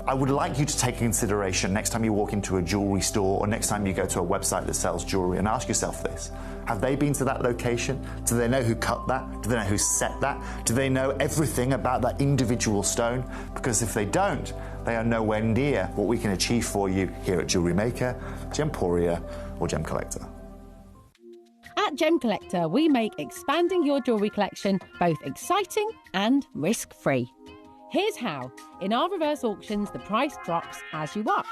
I would like you to take consideration next time you walk into a jewellery store or next time you go to a website that sells jewellery and ask yourself this. Have they been to that location? Do they know who cut that? Do they know who set that? Do they know everything about that individual stone? Because if they don't, they are nowhere near what we can achieve for you here at Jewellery Maker, Gemporia or Gemcollector. At Gemcollector, we make expanding your jewellery collection both exciting and risk-free. Here's how. In our reverse auctions, the price drops as you watch.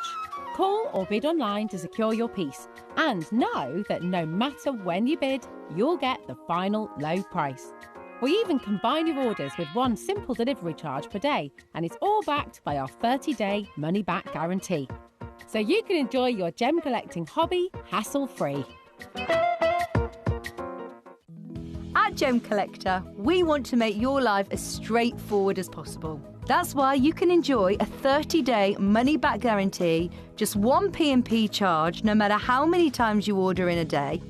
Call or bid online to secure your piece. And know that no matter when you bid, you'll get the final low price. We even combine your orders with one simple delivery charge per day, and it's all backed by our 30-day money-back guarantee. So you can enjoy your gem collecting hobby hassle-free. At Gemcollector, we want to make your life as straightforward as possible. That's why you can enjoy a 30-day money-back guarantee, just one P&P charge, no matter how many times you order in a day,